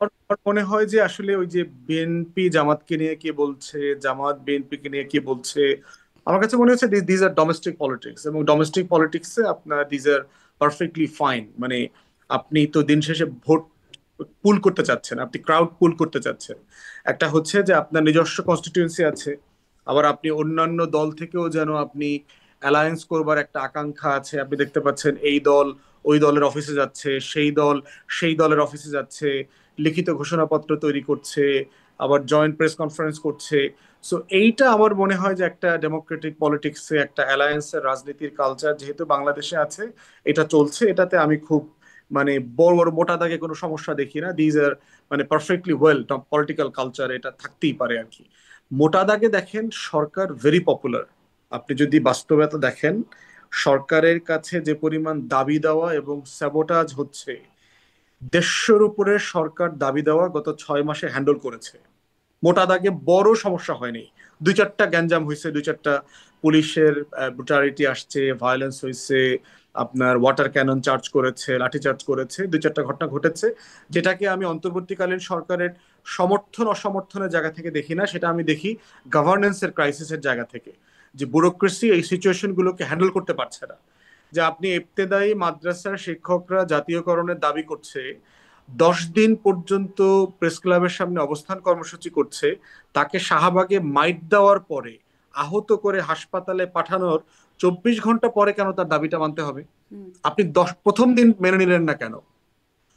আমার মনে হয় যে আসলে ওই যে বিএনপি জামাতকে নিয়ে কি বলছে, জামাত বিএনপিকে নিয়ে কি বলছে, আমার কাছে মনে হচ্ছে দিজ আর ডোমেস্টিক পলিটিক্স, এবং ডোমেস্টিক পলিটিক্সে আপনার দিজ আর পারফেক্টলি ফাইন। মানে আপনি তো দিন শেষে ভোট পুল করতে চাচ্ছেন, আপনি ক্রাউড পুল করতে চাচ্ছেন। একটা হচ্ছে যে আপনার নিজস্ব কনস্টিটিউয়েন্সি আছে, আবার আপনি অন্যান্য দল থেকেও যেন আপনি অ্যালায়েন্স করবার একটা আকাঙ্ক্ষা আছে। আপনি দেখতে পাচ্ছেন এই দল ওই দলের অফিসে যাচ্ছে, সেই দল সেই দলের অফিসে যাচ্ছে, লিখিত ঘোষণাপত্র তৈরি করছে, আবার জয়েন্ট প্রেস কনফারেন্স করছে। সো এইটা আমার মনে হয় যে একটা ডেমোক্রেটিক পলিটিক্সে একটা অ্যালায়েন্সের রাজনীতির কালচার যেহেতু বাংলাদেশে আছে, এটা চলছে। এটাতে আমি খুব মানে বড় বড় মোটা দাগে কোনো সমস্যা দেখি না। দিজ আর মানে পারফেক্টলি ওয়েল পলিটিক্যাল কালচার, এটা থাকতেই পারে আর কি। মোটা দাগে দেখেন সরকার ভেরি পপুলার। আপনি যদি বাস্তবতা দেখেন, সরকারের কাছে যে পরিমাণ দাবি দেওয়া এবং স্যাবোটাজ হচ্ছে, 150 উপরে সরকার দাবি দেওয়া গত 6 মাসে হ্যান্ডেল করেছে। মোটা দাগে বড় সমস্যা হয়নি। 2-4টা গ্যাঞ্জাম হয়েছে, 2-4টা পুলিশের ব্রুটালিটি আসছে, ভায়োলেন্স হয়েছে, আপনার ওয়াটার ক্যানন চার্জ করেছে, লাঠি চার্জ করেছে, 2-4টা ঘটনা ঘটেছে, যেটাকে আমি অন্তর্বর্তীকালীন সরকারের সমর্থন অসমর্থনের জায়গা থেকে দেখি না, সেটা আমি দেখি গভর্নেন্সের ক্রাইসিসের জায়গা থেকে, যে ব্যুরোক্রেসি এই সিচুয়েশন গুলোকে হ্যান্ডেল করতে পারছে না। যে আপনি ইবতেদায়ী মাদ্রাসার শিক্ষকরা জাতীয়করণের দাবি করছে, 10 দিন পর্যন্ত প্রেস ক্লাবের সামনে অবস্থান কর্মসূচি করছে, তাকে শাহবাগে মাইট দেওয়ার পরে আহত করে হাসপাতালে পাঠানোর 24 ঘন্টা পরে কেন তার দাবিটা মানতে হবে? আপনি প্রথম দিন মেনে নিলেন না কেন?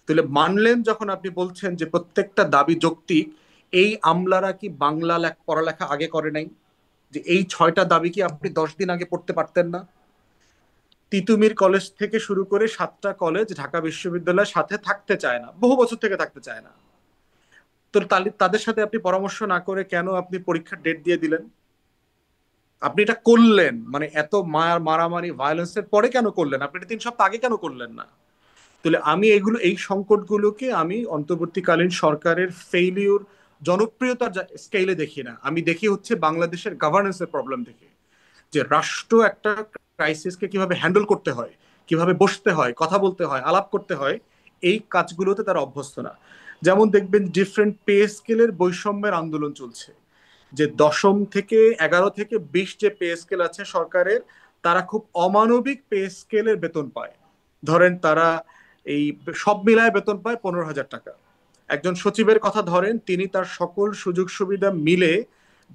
তাহলে মানলেন যখন, আপনি বলছেন যে প্রত্যেকটা দাবি যৌক্তিক, এই আমলারা কি বাংলা পড়ালেখা আগে করে নাই? যে এই 6টা দাবি কি আপনি 10 দিন আগে পড়তে পারতেন না? তিতুমির কলেজ থেকে শুরু করে 7টা কলেজ ঢাকা বিশ্ববিদ্যালয়ের সাথে থাকতে চায় না, বহু বছর থেকে থাকতে চায় না। তো তাদের সাথে আপনি পরামর্শ না করে কেন আপনি পরীক্ষার ডেট দিয়ে দিলেন? আপনি এটা করলেন মানে এত মারামারি ভায়োলেন্সের পরে কেন করলেন? আপনি এটা 3 সপ্তাহ আগে কেন করলেন না? তাহলে আমি এই সংকটগুলোকে আমি অন্তর্বর্তীকালীন সরকারের ফেইলিউর, জনপ্রিয়তার স্কেলে দেখি না, আমি দেখি হচ্ছে বাংলাদেশের গভর্নেন্সের প্রবলেম দেখে, যে রাষ্ট্র একটা ক্রাইসিসকে কিভাবে হ্যান্ডেল করতে হয়, কিভাবে বসতে হয়, কথা বলতে হয়, আলাপ করতে হয়, এই কাজগুলোতে তারা অভ্যস্ত না। যেমন দেখবেন ডিফারেন্ট পে স্কেলের বৈষম্যের আন্দোলন চলছে, যে 10ম থেকে 11 থেকে 20 যে পে স্কেল আছে সরকারের, তারা খুব অমানবিক পে স্কেলের বেতন পায়। ধরেন তারা এই সব মিলায় বেতন পায় 15,000 টাকা। একজন সচিবের কথা ধরেন, তিনি তার সকল সুযোগ সুবিধা মিলে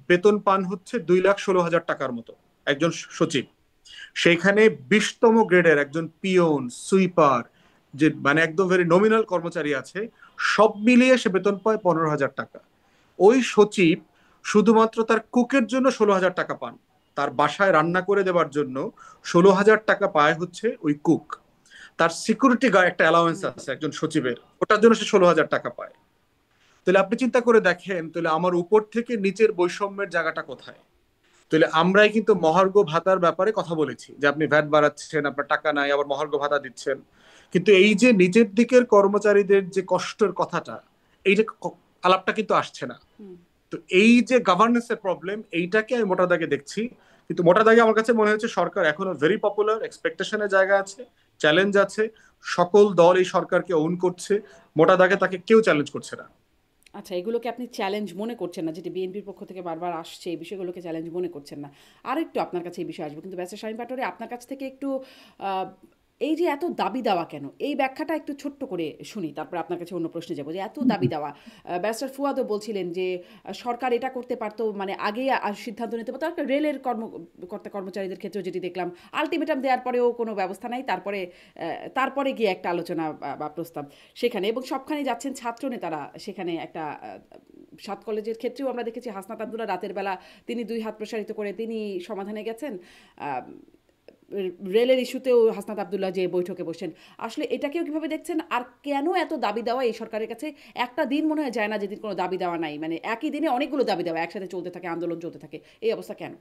বেতন পান হচ্ছে 2,16,000 টাকার মতো একজন সচিব। সেইখানে 20তম গ্রেডের একজন পিয়ন, সুইপার, যে মানে একদম ভেরি নমিনাল কর্মচারী আছে, সব মিলিয়ে সে বেতন পায় 15,000 টাকা। ওই সচিব শুধুমাত্র তার কুকের জন্য 16,000 টাকা পান। তার বাসায় রান্না করে দেওয়ার জন্য 16,000 টাকা পায় হচ্ছে ওই কুক। তার সিকিউরিটি গার্ড একটা অ্যালাউয়েন্স আছে একজন সচিবের, ওটার জন্য সে 16,000 টাকা পায়। তাহলে আপনি চিন্তা করে দেখেন, তাহলে আমার উপর থেকে নিচের বৈষম্যের জায়গাটা কোথায়? তাহলে আমরাই কিন্তু মহার্ঘ ভাতার ব্যাপারে কথা বলেছি যে আপনি ভ্যাট বাড়াচ্ছেন, আপনার টাকা নাই, আবার মহার্ঘ ভাতা দিচ্ছেন। কিন্তু এই যে নিচের দিকের কর্মচারীদের যে কষ্টের কথাটা, এই যে আলাপটা কিন্তু আসছে না। তো এই যে গভর্নেন্সের প্রবলেম, এইটাকে আমি মোটা দাগে দেখছি। কিন্তু মোটা দাগে আমার কাছে মনে হচ্ছে সরকার এখনো ভেরি পপুলার, এক্সপেকটেশনের জায়গা আছে, চ্যালেঞ্জ আছে, সকল দল এই সরকারকে ওন করছে, মোটা দাগে তাকে কেউ চ্যালেঞ্জ করছে না। আচ্ছা, এগুলোকে আপনি চ্যালেঞ্জ মনে করছেন না, যেটি বিএনপির পক্ষ থেকে বারবার আসছে, এই বিষয়গুলোকে চ্যালেঞ্জ মনে করছেন না। আরেকটু আপনার কাছে এই বিষয়ে আসবো, কিন্তু ব্যারিস্টার শামীম পাটোয়ারি, আপনার কাছ থেকে একটু আহ, এই যে এত দাবি দেওয়া কেন, এই ব্যাখ্যাটা একটু ছোট্ট করে শুনি, তারপরে আপনার কাছে অন্য প্রশ্নে যাবো যে এত দাবি দেওয়া। ব্যারিস্টার ফুয়াদও বলছিলেন যে সরকার এটা করতে পারতো, মানে আগেই সিদ্ধান্ত নিতে পারতো। রেলের কর্মকর্তা কর্মচারীদের ক্ষেত্রেও যেটি দেখলাম, আলটিমেটাম দেওয়ার পরেও কোনো ব্যবস্থা নাই, তারপরে গিয়ে একটা আলোচনা বা প্রস্তাব সেখানে, এবং সবখানে যাচ্ছেন ছাত্র নেতারা সেখানে। একটা সাত কলেজের ক্ষেত্রেও আমরা দেখেছি হাসনাত আবদুল্লাহ রাতের বেলা তিনি 2 হাত প্রসারিত করে তিনি সমাধানে গেছেন। আহ, রেলের ইস্যুতেও হাসনাত আবদুল্লাহ যে বৈঠকে বসেন। আসলে এটাকেও কিভাবে দেখছেন, আর কেন এত দাবি দেওয়া এই সরকারের কাছে? একটা দিন মনে হয় যায় না যেদিন কোনো দাবি দেওয়া নাই, মানে একই দিনে অনেকগুলো দাবি দেওয়া একসাথে চলতে থাকে, আন্দোলন চলতে থাকে, এই অবস্থা কেন?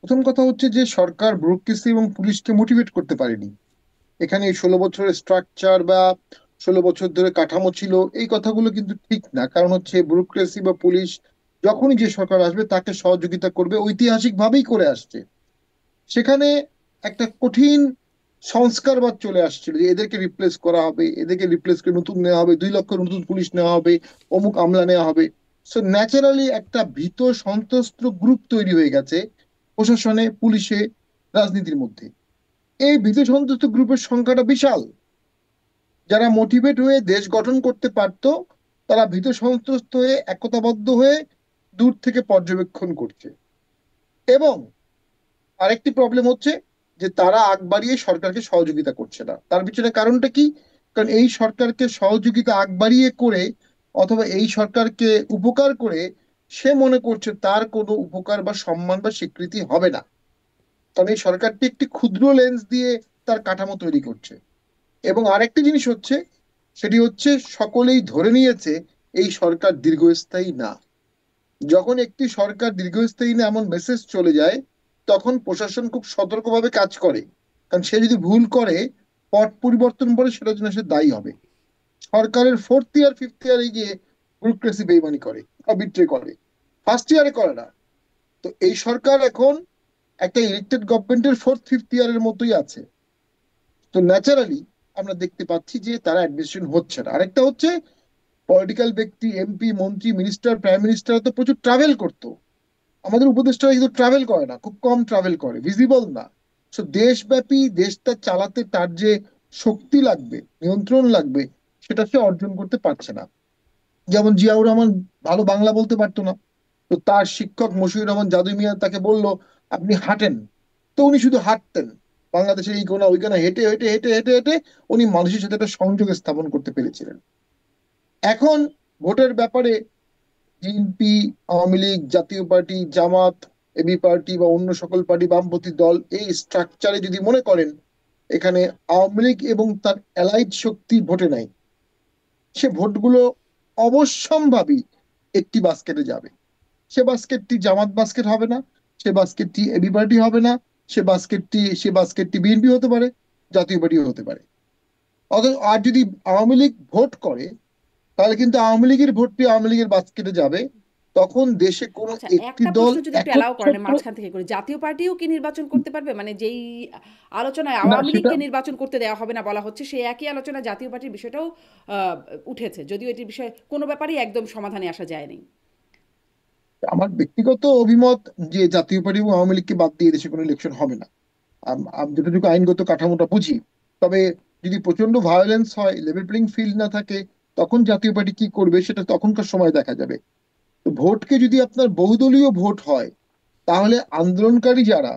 প্রথম কথা হচ্ছে যে সরকার ব্যুরোক্রেসি এবং পুলিশকে মোটিভেট করতে পারেনি। এখানে 16 বছরের স্ট্রাকচার বা 16 বছর ধরে কাঠামো ছিল, এই কথাগুলো কিন্তু ঠিক না। কারণ হচ্ছে ব্যুরোক্রেসি বা পুলিশ যখনই যে সরকার আসবে তাকে সহযোগিতা করবে, ঐতিহাসিক ভাবেই করে আসছে। সেখানে একটা কঠিন সংস্কারবাদ চলে আসছিল যে এদেরকে রিপ্লেস করা হবে, এদেরকে রিপ্লেস করে নতুন নেওয়া হবে, 2 লক্ষ নতুন পুলিশ নেওয়া হবে, অমুক আমলা নেওয়া হবে। সো ন্যাচারালি একটা ভীত সন্ত্রস্ত গ্রুপ তৈরি হয়ে গেছে প্রশাসনে, পুলিশে, রাজনীতির মধ্যে। এই ভীত সন্ত্রস্ত গ্রুপের সংখ্যাটা বিশাল। যারা মোটিভেট হয়ে দেশ গঠন করতে পারতো তারা ভীত সন্ত্রস্ত হয়ে একতাবদ্ধ হয়ে দূর থেকে পর্যবেক্ষণ করছে। এবং আরেকটি প্রবলেম হচ্ছে যে তারা আগ বাড়িয়ে সরকারকে সহযোগিতা করছে না। তার পিছনে কারণটা কি? কারণ এই সরকারকে সহযোগিতা আগ বাড়িয়ে করে অথবা এই সরকারকে উপকার করে সে মনে করছে তার কোনো উপকার বা সম্মান বা স্বীকৃতি হবে না। কারণ এই সরকারটি একটি ক্ষুদ্র লেন্স দিয়ে তার কাঠামো তৈরি করছে। এবং আরেকটি জিনিস হচ্ছে, সেটি হচ্ছে সকলেই ধরে নিয়েছে এই সরকার দীর্ঘস্থায়ী না। যখন একটি সরকার দীর্ঘস্থায়ী না এমন মেসেজ চলে যায়, তখন প্রশাসন খুব সতর্কভাবে কাজ করে। কারণ সে যদি ভুল করে, পট পরিবর্তন করে সেটার জন্য সে দায়ী হবে। সরকারের 4th ইয়ার 5th ইয়ারে গিয়ে ব্যুরোক্রেসি বেইমানি করে বা বিট্রে করে, 1st ইয়ারে করে না। তো এই সরকার এখন একটা ইলেক্টেড গভর্নমেন্টের 4th 5th ইয়ারের মতোই আছে। তো ন্যাচারালি আমরা দেখতে পাচ্ছি যে তারা অ্যাডমিনিস্ট্রেশন হচ্ছে না। আরেকটা হচ্ছে, পলিটিক্যাল ব্যক্তি, এমপি, মন্ত্রী, মিনিস্টার, প্রাইম মিনিস্টার তো প্রচুর ট্রাভেল করতো। আমাদের উপদেষ্টারা কিন্তু ট্রাভেল করে না, খুব কম ট্রাভেল করে, ভিজিবল না। সো দেশব্যাপী দেশটা চালাতে তার যে শক্তি লাগবে, নিয়ন্ত্রণ লাগবে, সেটা সে অর্জন করতে পারছে না। যেমন জিয়াউর রহমান ভালো বাংলা বলতে পারতো না, তো তার শিক্ষক মশিউর রহমান জাদু মিয়া তাকে বলল আপনি হাঁটেন, তো উনি শুধু হাঁটতেন। বাংলাদেশের এই কোনা ওই কোনা হেঁটে হেঁটে হেঁটে হেঁটে হেঁটে উনি মানুষের সাথে একটা সংযোগ স্থাপন করতে পেরেছিলেন। এখন ভোটের ব্যাপারে বিএনপি, আওয়ামী লীগ, জাতীয় পার্টি, জামাত, এবি পার্টি বা অন্য সকল পার্টি, বামপন্থী দল, এই স্ট্রাকচারে যদি মনে করেন এখানে আওয়ামী লীগ এবং তার অ্যালাইড শক্তি ভোটে নাই, সে ভোটগুলো অবশ্যম্ভাবী একটি বাস্কেটে যাবে। সে বাস্কেটটি জামাত বাস্কেট হবে না, সে বাস্কেটটি এবি পার্টি হবে না, সে বাস্কেটটি বিএনপি হতে পারে, জাতীয় পার্টিও হতে পারে। অথচ আর যদি আওয়ামী লীগ ভোট করে, তাহলে কিন্তু আওয়ামী লীগের ভোটটি আওয়ামী লীগের বাস্কেটে যাবে। তখন দেশে কোনো আচ্ছা, একটি একটা দল প্রশ্ন যদি একটু অ্যালাউ করেন, একচ্ছত্র। মাঝখান থেকে করে, জাতীয় পার্টিও কি নির্বাচন করতে পারবে? মানে যেই আলোচনায় না, আওয়ামী সেটা লীগকে নির্বাচন করতে দেওয়া হবে না বলা হচ্ছে, সেই একই আলোচনায় জাতীয় পার্টির বিষয়টাও উঠেছে, যদিও এটির বিষয়ে কোনো ব্যাপারেই একদম সমাধানে আসা যায়নি। আমার ব্যক্তিগত অভিমত যে জাতীয় পার্টি এবং আওয়ামী লীগকে বাদ দিয়ে দেশে কোনো ইলেকশন হবে না। আমি যতটুকু আইনগত কাঠামোটা বুঝি। তবে যদি প্রচন্ড ভায়োলেন্স হয়, লেভেল প্লেইং ফিল্ড না থাকে, তখন জাতীয় পার্টি কি করবে সেটা তখনকার সময় দেখা যাবে। তো ভোটকে যদি আপনার বহুদলীয় ভোট হয়, তাহলে আন্দোলনকারী যারা,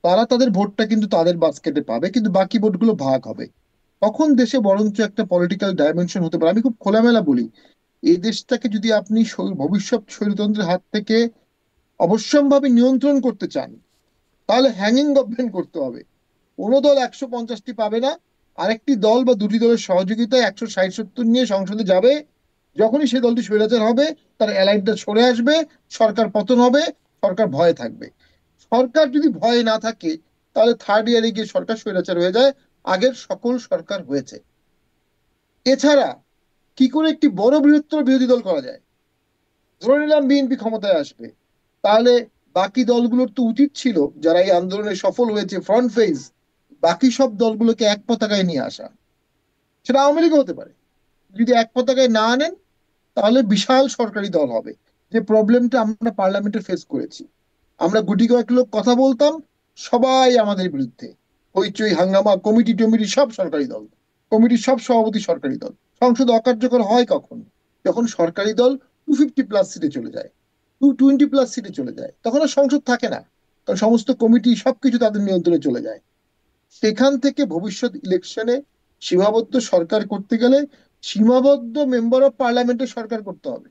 তারা তাদের ভোটটা কিন্তু তাদের বাস্কেটে পাবে, কিন্তু বাকি ভোটগুলো ভাগ হবে। তখন দেশে বরঞ্চ একটা পলিটিক্যাল ডাইমেনশন হতে পারে। আমি খুব খোলামেলা বলি, এই দেশটাকে যদি আপনি ভবিষ্যৎ স্বৈরতন্ত্রের হাত থেকে অবশ্যম্ভাবী নিয়ন্ত্রণ করতে চান, তাহলে হ্যাঙ্গিং গভর্নমেন্ট করতে হবে। কোনো দল 150টি পাবে না, আরেকটি দল বা দুটি দলের সহযোগিতায় 160-70 নিয়ে সংসদে যাবে। যখনই সেই দলটি স্বৈরাচার হবে, তার অ্যালাইনটা সরে আসবে, সরকার পতন হবে, সরকার ভয়ে থাকবে। সরকার যদি ভয়ে না থাকে, তাহলে থার্ড ইয়ারে গিয়ে সরকার স্বৈরাচার হয়ে যায়, আগের সকল সরকার হয়েছে। এছাড়া কি করে একটি বড় বৃহত্তর বিরোধী দল করা যায়? ধরে নিলাম বিএনপি ক্ষমতায় আসবে, তাহলে বাকি দলগুলোর তো উচিত ছিল, যারা এই আন্দোলনে সফল হয়েছে ফ্রন্ট ফেজ, বাকি সব দলগুলোকে এক পতাকায় নিয়ে আসা। সেটা আওয়ামী লীগও হতে পারে। যদি এক পতাকায় না আনেন, তাহলে বিশাল সরকারি দল হবে। যে প্রবলেমটা আমরা পার্লামেন্টে ফেস করেছি, আমরা গুটি কয়েক লোক কথা বলতাম, সবাই আমাদের বিরুদ্ধে, হইচই হাঙ্গামা, কমিটি টমিটি সব সরকারি দল, কমিটির সব সভাপতি সরকারি দল। সংসদ অকার্যকর হয় কখন? যখন সরকারি দল 250+ সিটে চলে যায়, 220+ সিটে চলে যায়, তখন আর সংসদ থাকে না, কারণ সমস্ত কমিটি সবকিছু তাদের নিয়ন্ত্রণে চলে যায়। সেখান থেকে ভবিষ্যৎ ইলেকশনে সীমাবদ্ধ সরকার করতে গেলে সীমাবদ্ধ মেম্বার অফ পার্লামেন্টের সরকার করতে হবে।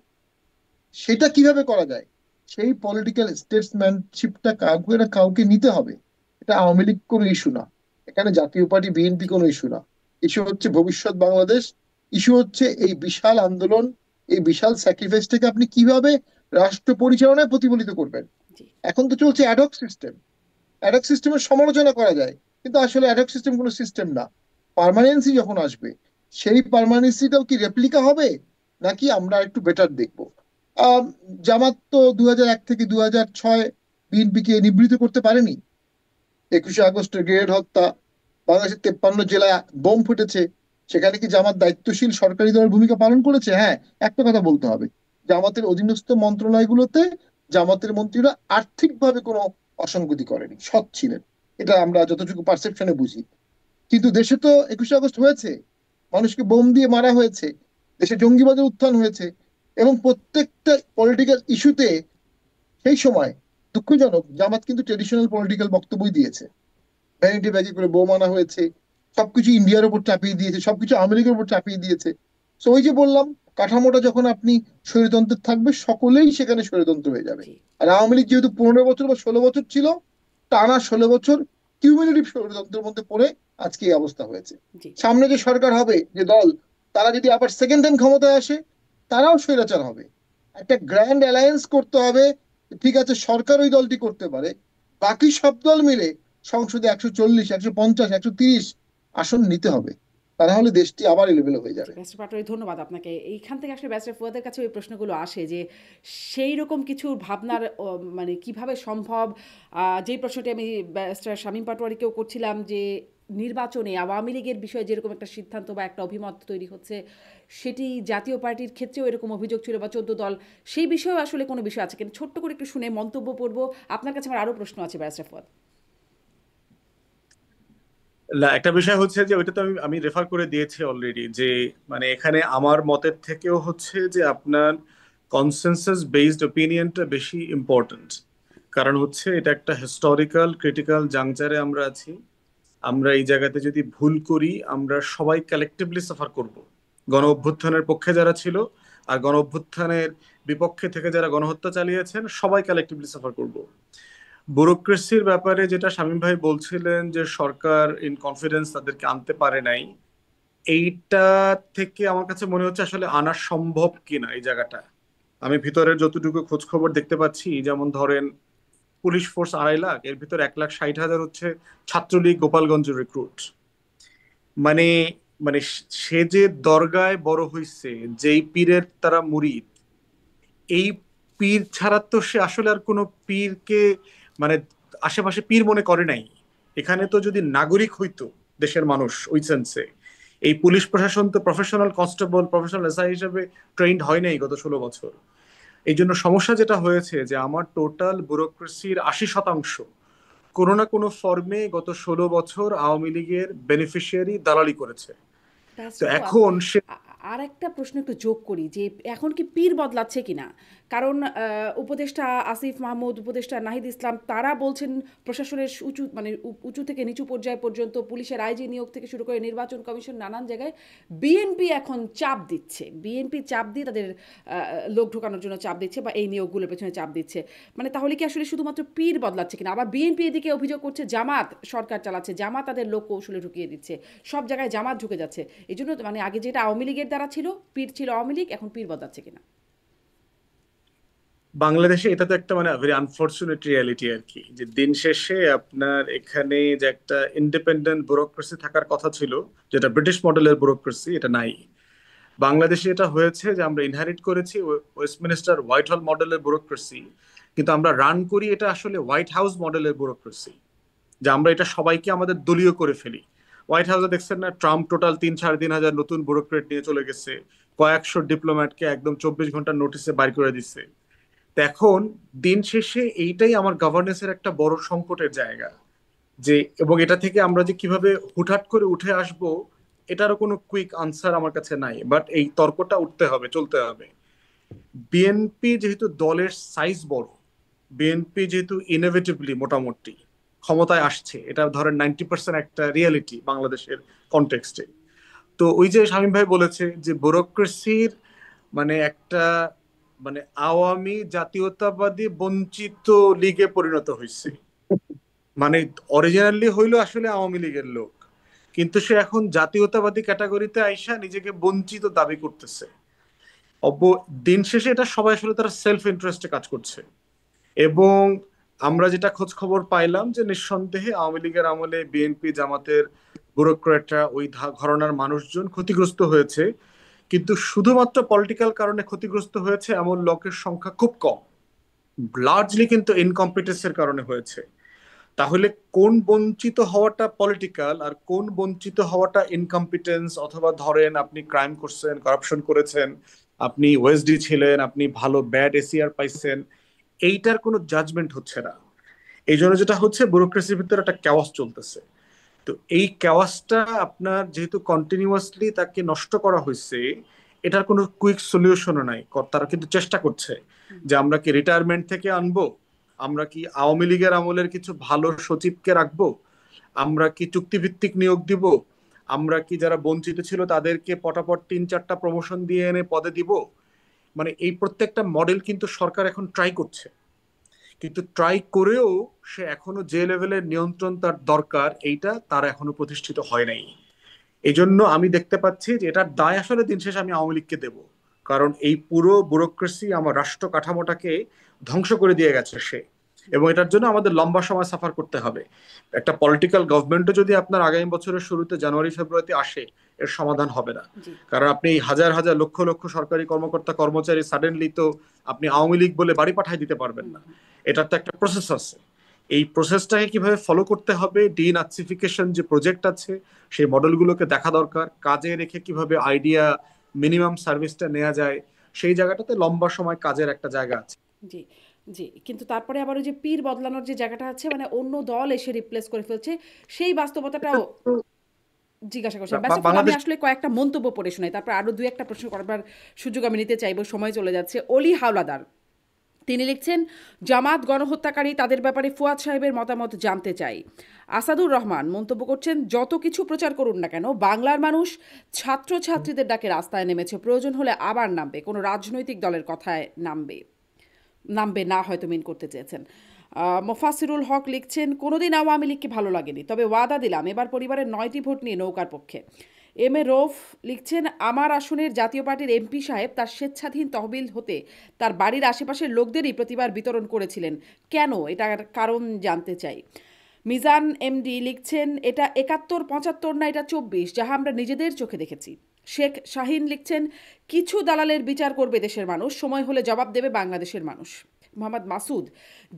সেটা কিভাবে করা যায়? সেই পলিটিক্যাল স্টেটসম্যানশিপটা কাউকে না কাউকে নিতে হবে। এটা আওয়ামী লীগ কোনো ইস্যু না, এখানে জাতীয় পার্টি বিএনপি কোনো ইস্যু না। ইস্যু হচ্ছে ভবিষ্যৎ বাংলাদেশ, ইস্যু হচ্ছে এই বিশাল আন্দোলন, এই বিশাল স্যাক্রিফাইসটাকে আপনি কিভাবে রাষ্ট্র পরিচালনায় প্রতিফলিত করবেন। জি। এখন তো চলছে অ্যাডহক সিস্টেম, অ্যাডহক সিস্টেমের সমালোচনা করা যায়, কিন্তু আসলে অ্যাডহক সিস্টেম কোনো সিস্টেম না। পার্মানেন্সি যখন আসবে, সেই পার্মানেন্সিটাও কি রেপ্লিকা হবে, নাকি আমরা একটু বেটার দেখবো? আহ জামাত তো 2001 থেকে 2006 বিএনপিকে নিবৃত করতে পারেনি। 21শে আগস্টের গ্রেনেড হত্যা, বাংলাদেশের 53 জেলায় বোম ফুটেছে, সেখানে কি জামাত দায়িত্বশীল সরকারি দলের ভূমিকা পালন করেছে? হ্যাঁ, একটা কথা বলতে হবে, জামাতের অধীনস্থ মন্ত্রণালয়গুলোতে জামাতের মন্ত্রীরা আর্থিকভাবে কোনো অসঙ্গতি করেনি, সৎ ছিলেন। এটা আমরা যতটুকু পারসেপশনে বুঝি। কিন্তু দেশে তো 21শে আগস্ট হয়েছে, মানুষকে বোম দিয়ে মারা হয়েছে, দেশে জঙ্গিবাদের উত্থান হয়েছে, এবং প্রত্যেকটা পলিটিক্যাল ইস্যুতে সেই সময়, দুঃখজনক, জামাত কিন্তু ট্রেডিশনাল পলিটিক্যাল বক্তব্যই দিয়েছে। ভ্যানিটি ব্যাগে করে বোম আনা হয়েছে, সবকিছু ইন্ডিয়ার উপর চাপিয়ে দিয়েছে, সবকিছু আওয়ামী লীগের উপর চাপিয়ে দিয়েছে। তো ওই যে বললাম, কাঠামোটা যখন আপনি স্বৈরতন্ত্রের থাকবে, সকলেই সেখানে স্বৈরতন্ত্র হয়ে যাবে। জি। আর আওয়ামী লীগ যেহেতু 15 বছর বা 16 বছর ছিল, টানা 16 বছর কিউমুলেটিভ স্বৈরতন্ত্রের মধ্যে পড়ে আজকে এই অবস্থা হয়েছে। জি। সামনে যে সরকার হবে, যে দল, তারা যদি আবার সেকেন্ড টাইম ক্ষমতায় আসে, তারাও স্বৈরাচার হবে। একটা গ্র্যান্ড অ্যালায়েন্স করতে হবে। ঠিক আছে, সরকার ওই দলটি করতে পারে, বাকি সব দল মিলে সংসদে 140, 150, 130 আসন নিতে হবে। তা না হলে দেশটি আবার এলোমেলো হয়ে জি, যাবে। ব্যারিস্টার পাটোয়ারি, ধন্যবাদ আপনাকে। এইখান থেকে আসলে ব্যারিস্টার ফুয়াদের কাছে ওই প্রশ্নগুলো আসে যে সেই রকম কিছু ভাবনার মানে কিভাবে সম্ভব। যেই প্রশ্নটি আমি ব্যারিস্টার শামীম পাটোয়ারিকেও করছিলাম যে নির্বাচনে আওয়ামী লীগের বিষয়ে যেরকম একটা সিদ্ধান্ত বা একটা অভিমত তৈরি হচ্ছে, সেটি জাতীয় পার্টির ক্ষেত্রেও এরকম অভিযোগ ছিল বা 14 দল, সেই বিষয়েও আসলে কোনো বিষয় আছে কিন্তু ছোট্ট করে একটু শুনে মন্তব্য পড়ব। আপনার কাছে আমার আরও প্রশ্ন আছে ব্যারিস্টার ফুয়াদ। না, একটা বিষয় হচ্ছে যে ওইটা তো আমি রেফার করে দিয়েছি অলরেডি, যে মানে এখানে আমার মতের থেকেও হচ্ছে যে আপনার কনসেনসাস বেসড ওপিনিয়নটা বেশি ইম্পর্ট্যান্ট। কারণ হচ্ছে এটা একটা হিস্টোরিক্যাল ক্রিটিক্যাল জাংচারে আমরা আছি। আমরা এই জায়গাতে যদি ভুল করি, আমরা সবাই কালেকটিভলি সাফার করব। গণ অভ্যুত্থানের পক্ষে যারা ছিল আর গণ অভ্যুত্থানের বিপক্ষে থেকে যারা গণহত্যা চালিয়েছেন, সবাই কালেকটিভলি সাফার করব। ব্যুরোক্রেসির ব্যাপারে যেটা শামীম ভাই বলছিলেন যে সরকার ইন কনফিডেন্স তাদেরকে আনতে পারে নাই, এইটা থেকে আমার কাছে মনে হচ্ছে আসলে আনা সম্ভব কিনা এই জায়গাটা। আমি ভিতরের যতটুকু খোঁজ খবর দেখতে পাচ্ছি, যেমন ধরেন পুলিশ ফোর্স 2.5 লাখ, এর ভিতর 1,60,000 হচ্ছে ছাত্রলীগ গোপালগঞ্জের রিক্রুট। মানে মানে সে যে দরগায় বড় হইছে, যেই পীরের তারা মুরিদ, এই পীর ছাড়া তো সে আসলে আর কোনো পীরকে মানে আশেপাশে পীর মনে করে নাই। এখানে তো যদি নাগরিক হইতো দেশের মানুষ ওই সেন্সে, এই পুলিশ প্রশাসন তো প্রফেশনাল কনস্টেবল, প্রফেশনাল এসআই হিসেবে ট্রেন্ড হয় নাই গত 16 বছর। এই জন্য সমস্যা যেটা হয়েছে যে আমার টোটাল ব্যুরোক্রেসির 80% কোনো না কোনো ফর্মে গত 16 বছর আওয়ামী লীগের বেনিফিশিয়ারি দালালি করেছে। তো তাছাড়াও এখন সে আর একটা প্রশ্ন একটু যোগ করি যে এখন কি পীর বদলাচ্ছে কিনা, কারণ উপদেষ্টা আসিফ মাহমুদ, উপদেষ্টা নাহিদ ইসলাম তারা বলছেন প্রশাসনের উঁচু মানে উঁচু থেকে নিচু পর্যায় পর্যন্ত, পুলিশের আইজি নিয়োগ থেকে শুরু করে নির্বাচন কমিশন নানান জায়গায় বিএনপি এখন চাপ দিচ্ছে, বিএনপি চাপ দিয়ে তাদের লোক ঢোকানোর জন্য চাপ দিচ্ছে বা এই নিয়োগগুলোর পেছনে চাপ দিচ্ছে। মানে তাহলে কি আসলে শুধুমাত্র পীর বদলাচ্ছে কিনা? আবার বিএনপি এদিকে অভিযোগ করছে জামাত সরকার চালাচ্ছে, জামাত তাদের লোক কৌশলে ঢুকিয়ে দিচ্ছে, সব জায়গায় জামাত ঢুকে যাচ্ছে। এই জন্য মানে আগে যেটা আওয়ামী লীগের দ্বারা ছিল, পীর ছিল আওয়ামী লীগ, এখন পীর বদলাচ্ছে কিনা? বাংলাদেশে এটা তো একটা মানে ভেরি আনফরচুনেট রিয়ালিটি আর কি, যে দিন শেষে আপনার এখানে যে একটা ইন্ডিপেন্ডেন্ট ব্যুরোক্রেসি থাকার কথা ছিল, যেটা ব্রিটিশ মডেলের ব্যুরোক্রেসি, এটা নাই। বাংলাদেশে এটা হয়েছে যে আমরা ইনহেরিট করেছি ওয়েস্টমিনিস্টার হোয়াইট হল মডেলের ব্যুরোক্রেসি, কিন্তু আমরা রান করি এটা আসলে হোয়াইট হাউস মডেলের ব্যুরোক্রেসি, যে আমরা এটা সবাইকে আমাদের দলীয় করে ফেলি। হোয়াইট হাউসে দেখছেন না, ট্রাম্প টোটাল 3-3.5 হাজার নতুন ব্যুরোক্রেট নিয়ে চলে গেছে, কয়েকশো ডিপ্লোম্যাটকে একদম 24 ঘন্টার নোটিসে বাইর করে দিচ্ছে। তো এখন দিন শেষে এইটাই আমার গভর্নেন্সের একটা বড় সংকটের জায়গা, যে এবং এটা থেকে আমরা যে কিভাবে হুটহাট করে উঠে আসব, এটারও কোনো কুইক আনসার আমার কাছে নাই, বাট এই তর্কটা উঠতে হবে, চলতে হবে। বিএনপি যেহেতু দলের সাইজ বড়, বিএনপি যেহেতু ইনোভেটিভলি মোটামুটি ক্ষমতায় আসছে, এটা ধরেন 90% একটা রিয়েলিটি বাংলাদেশের কনটেক্সটে। তো ওই যে শামীম ভাই বলেছে যে ব্যুরোক্রেসির মানে একটা মানে আওয়ামী জাতীয়তাবাদী বঞ্চিত লীগে পরিণত হয়েছে। মানে অরিজিনালি হইলো আসলে আওয়ামী লীগের লোক, কিন্তু সে এখন জাতীয়তাবাদী ক্যাটাগরিতে আইসা নিজেকে বঞ্চিত দাবি করতেছে। দিন শেষে এটা সবাই আসলে তারা সেলফ ইন্টারেস্টে কাজ করছে। এবং আমরা যেটা খোঁজ খবর পাইলাম যে নিঃসন্দেহে আওয়ামী লীগের আমলে বিএনপি জামাতের ব্যুরোক্রেটরা ওই ঘরানার মানুষজন ক্ষতিগ্রস্ত হয়েছে, কিন্তু শুধুমাত্র পলিটিক্যাল কারণে ক্ষতিগ্রস্ত হয়েছে এমন লোকের সংখ্যা খুব কম, লার্জলি কিন্তু ইনকম্পিটেন্সের কারণে হয়েছে। তাহলে কোন বঞ্চিত হওয়াটা পলিটিক্যাল আর কোন বঞ্চিত হওয়াটা ইনকম্পিটেন্স, অথবা ধরেন আপনি ক্রাইম করছেন, কারাপশন করেছেন, আপনি ওএসডি ছিলেন, আপনি ভালো ব্যাড এসিআর পাইছেন, এইটার কোনো জাজমেন্ট হচ্ছে না। এই জন্য যেটা হচ্ছে ব্যুরোক্রেসির ভিতরে একটা ক্যাওয়াস চলতেছে। তো এই ক্যাওয়াসটা আপনার যেহেতু কন্টিনিউয়াসলি তাকে নষ্ট করা হয়েছে, এটার কোনো কুইক সলিউশনও নাই। তারা কিন্তু চেষ্টা করছে যে আমরা কি রিটায়ারমেন্ট থেকে আনবো, আমরা কি আওয়ামী লীগের আমলের কিছু ভালো সচিবকে রাখবো, আমরা কি চুক্তিভিত্তিক নিয়োগ দিব, আমরা কি যারা বঞ্চিত ছিল তাদেরকে পটাপট 3-4টা প্রমোশন দিয়ে এনে পদে দিব। মানে এই প্রত্যেকটা মডেল কিন্তু সরকার এখন ট্রাই করছে, কিন্তু ট্রাই করেও সে এখনো যে লেভেলের নিয়ন্ত্রণ তার দরকার এইটা তার এখনো প্রতিষ্ঠিত হয় নাই। এই জন্য আমি দেখতে পাচ্ছি যে এটার দায় আসলে দিন শেষে আমি আওয়ামী লীগকে দেবো, কারণ এই পুরো ব্যুরোক্রেসি আমার রাষ্ট্র কাঠামোটাকে ধ্বংস করে দিয়ে গেছে সে, এবং এটার জন্য আমাদের লম্বা সময় সাফার করতে হবে। একটা পলিটিক্যাল গভর্নমেন্টও যদি আপনার আগামী বছরের শুরুতে জানুয়ারি ফেব্রুয়ারিতে আসে, এর সমাধান হবে না। জি কারণ আপনি হাজার হাজার লক্ষ লক্ষ সরকারি কর্মকর্তা কর্মচারী সাডেনলি তো আপনি আওয়ামী লীগ বলে বাড়ি পাঠাই দিতে পারবেন না। এটার তো একটা প্রসেস আছে। এই প্রসেসটাকে কিভাবে ফলো করতে হবে, ডিনাসিফিকেশন যে প্রজেক্ট আছে সেই মডেলগুলোকে দেখা দরকার, কাজে রেখে কিভাবে আইডিয়া মিনিমাম সার্ভিসটা নেওয়া যায়, সেই জায়গাটাতে লম্বা সময় কাজের একটা জায়গা আছে। জি জি, কিন্তু তারপরে আবার ওই যে পীর বদলানোর যে জায়গাটা আছে, মানে অন্য দল এসে রিপ্লেস করে ফেলছে, সেই বাস্তবতাটাও জিজ্ঞাসা করছেন। ব্যস্ত ফোন, আমি বাংলাদেশ আসলে কয়েকটা মন্তব্য পড়ে শোনাই, তারপর আরো দুই একটা প্রশ্ন করবার সুযোগ আমি নিতে চাইবো, সময় চলে যাচ্ছে। অলি হাওলাদার তিনি লিখছেন, জামাত গণহত্যাকারী, তাদের ব্যাপারে ফুয়াদ সাহেবের মতামত জানতে চাই। আসাদুর রহমান মন্তব্য করছেন, যত কিছু প্রচার করুন না কেন বাংলার মানুষ ছাত্রছাত্রীদের ডাকে রাস্তায় নেমেছে, প্রয়োজন হলে আবার নামবে, কোনো রাজনৈতিক দলের কথায় নামবে না, হয়তো মিন করতে চেয়েছেন। মোফাসিরুল হক লিখছেন, কোনোদিন আওয়ামী লীগকে ভালো লাগেনি, তবে ওয়াদা দিলাম এবার পরিবারের 9টি ভোট নিয়ে নৌকার পক্ষে। এম এ রৌফ লিখছেন, আমার আসনের জাতীয় পার্টির এমপি সাহেব তার স্বেচ্ছাধীন তহবিল হতে তার বাড়ির আশেপাশের লোকদেরই প্রতিবার বিতরণ করেছিলেন, কেন, এটার কারণ জানতে চাই। মিজান এমডি লিখছেন, এটা 71-75 না, এটা 24, যাহা আমরা নিজেদের চোখে দেখেছি। শেখ শাহিন লিখছেন, কিছু দালালের বিচার করবে দেশের মানুষ, সময় হলে জবাব দেবে বাংলাদেশের মানুষ। মোহাম্মদ মাসুদ,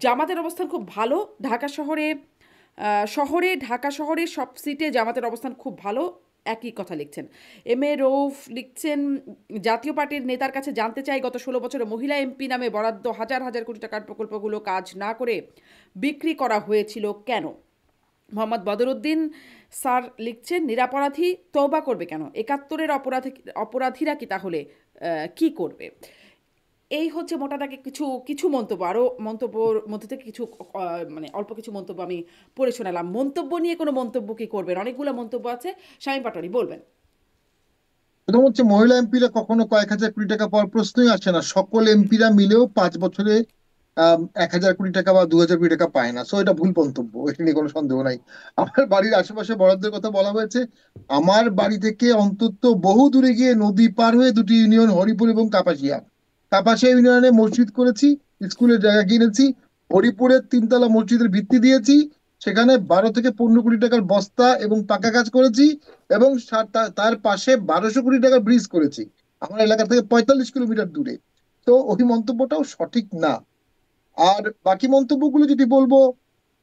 জামাতের অবস্থান খুব ভালো, ঢাকা শহরে সব সিটে জামাতের অবস্থান খুব ভালো, একই কথা লিখছেন। এম এ রৌফ লিখছেন, জাতীয় পার্টির নেতার কাছে জানতে চাই, গত 16 বছরে মহিলা এমপি নামে বরাদ্দ হাজার হাজার কোটি টাকার প্রকল্পগুলো কাজ না করে বিক্রি করা হয়েছিল কেন? মোহাম্মদ বদরুদ্দিন স্যার লিখছেন, নিরাপরাধী তওবা করবে কেন? 71-এর অপরাধীরা কি তাহলে কি করবে? এই হচ্ছে মোটা দাগে কিছু কিছু মন্তব্য। আরও মন্তব্যর মধ্যে থেকে কিছু মানে অল্প কিছু মন্তব্য আমি পড়ে শোনালাম। মন্তব্য নিয়ে কোনো মন্তব্য কি করবেন? অনেকগুলো মন্তব্য আছে, শামীম পাটোয়ারি বলবেন। প্রথম হচ্ছে, মহিলা এমপিরা কখনো কয়েক হাজার কোটি টাকা পাওয়ার প্রশ্নই আসে না। সকল এমপিরা মিলেও 5 বছরে 1,000 কোটি টাকা বা 2,000 কোটি টাকা পায় না। সো এটা ভুল মন্তব্য, এটা নিয়ে কোনো সন্দেহ নাই। আমার বাড়ির আশেপাশে বরাদ্দের কথা বলা হয়েছে। আমার বাড়ি থেকে অন্তত বহু দূরে গিয়ে নদী পার হয়ে দুটি ইউনিয়ন, হরিপুর এবং কাপাসিয়া, কাপাসিয়া ইউনিয়নে মসজিদ করেছি, স্কুলের জায়গা কিনেছি। হরিপুরের 3 তলা মসজিদের ভিত্তি দিয়েছি, সেখানে 12 থেকে 15 কোটি টাকার বস্তা এবং পাকা কাজ করেছি, এবং তার পাশে 1200 কোটি টাকার ব্রিজ করেছি আমার এলাকা থেকে 45 কিলোমিটার দূরে। তো ওই মন্তব্যটাও সঠিক না। আর বাকি মন্তব্যগুলো যদি বলবো,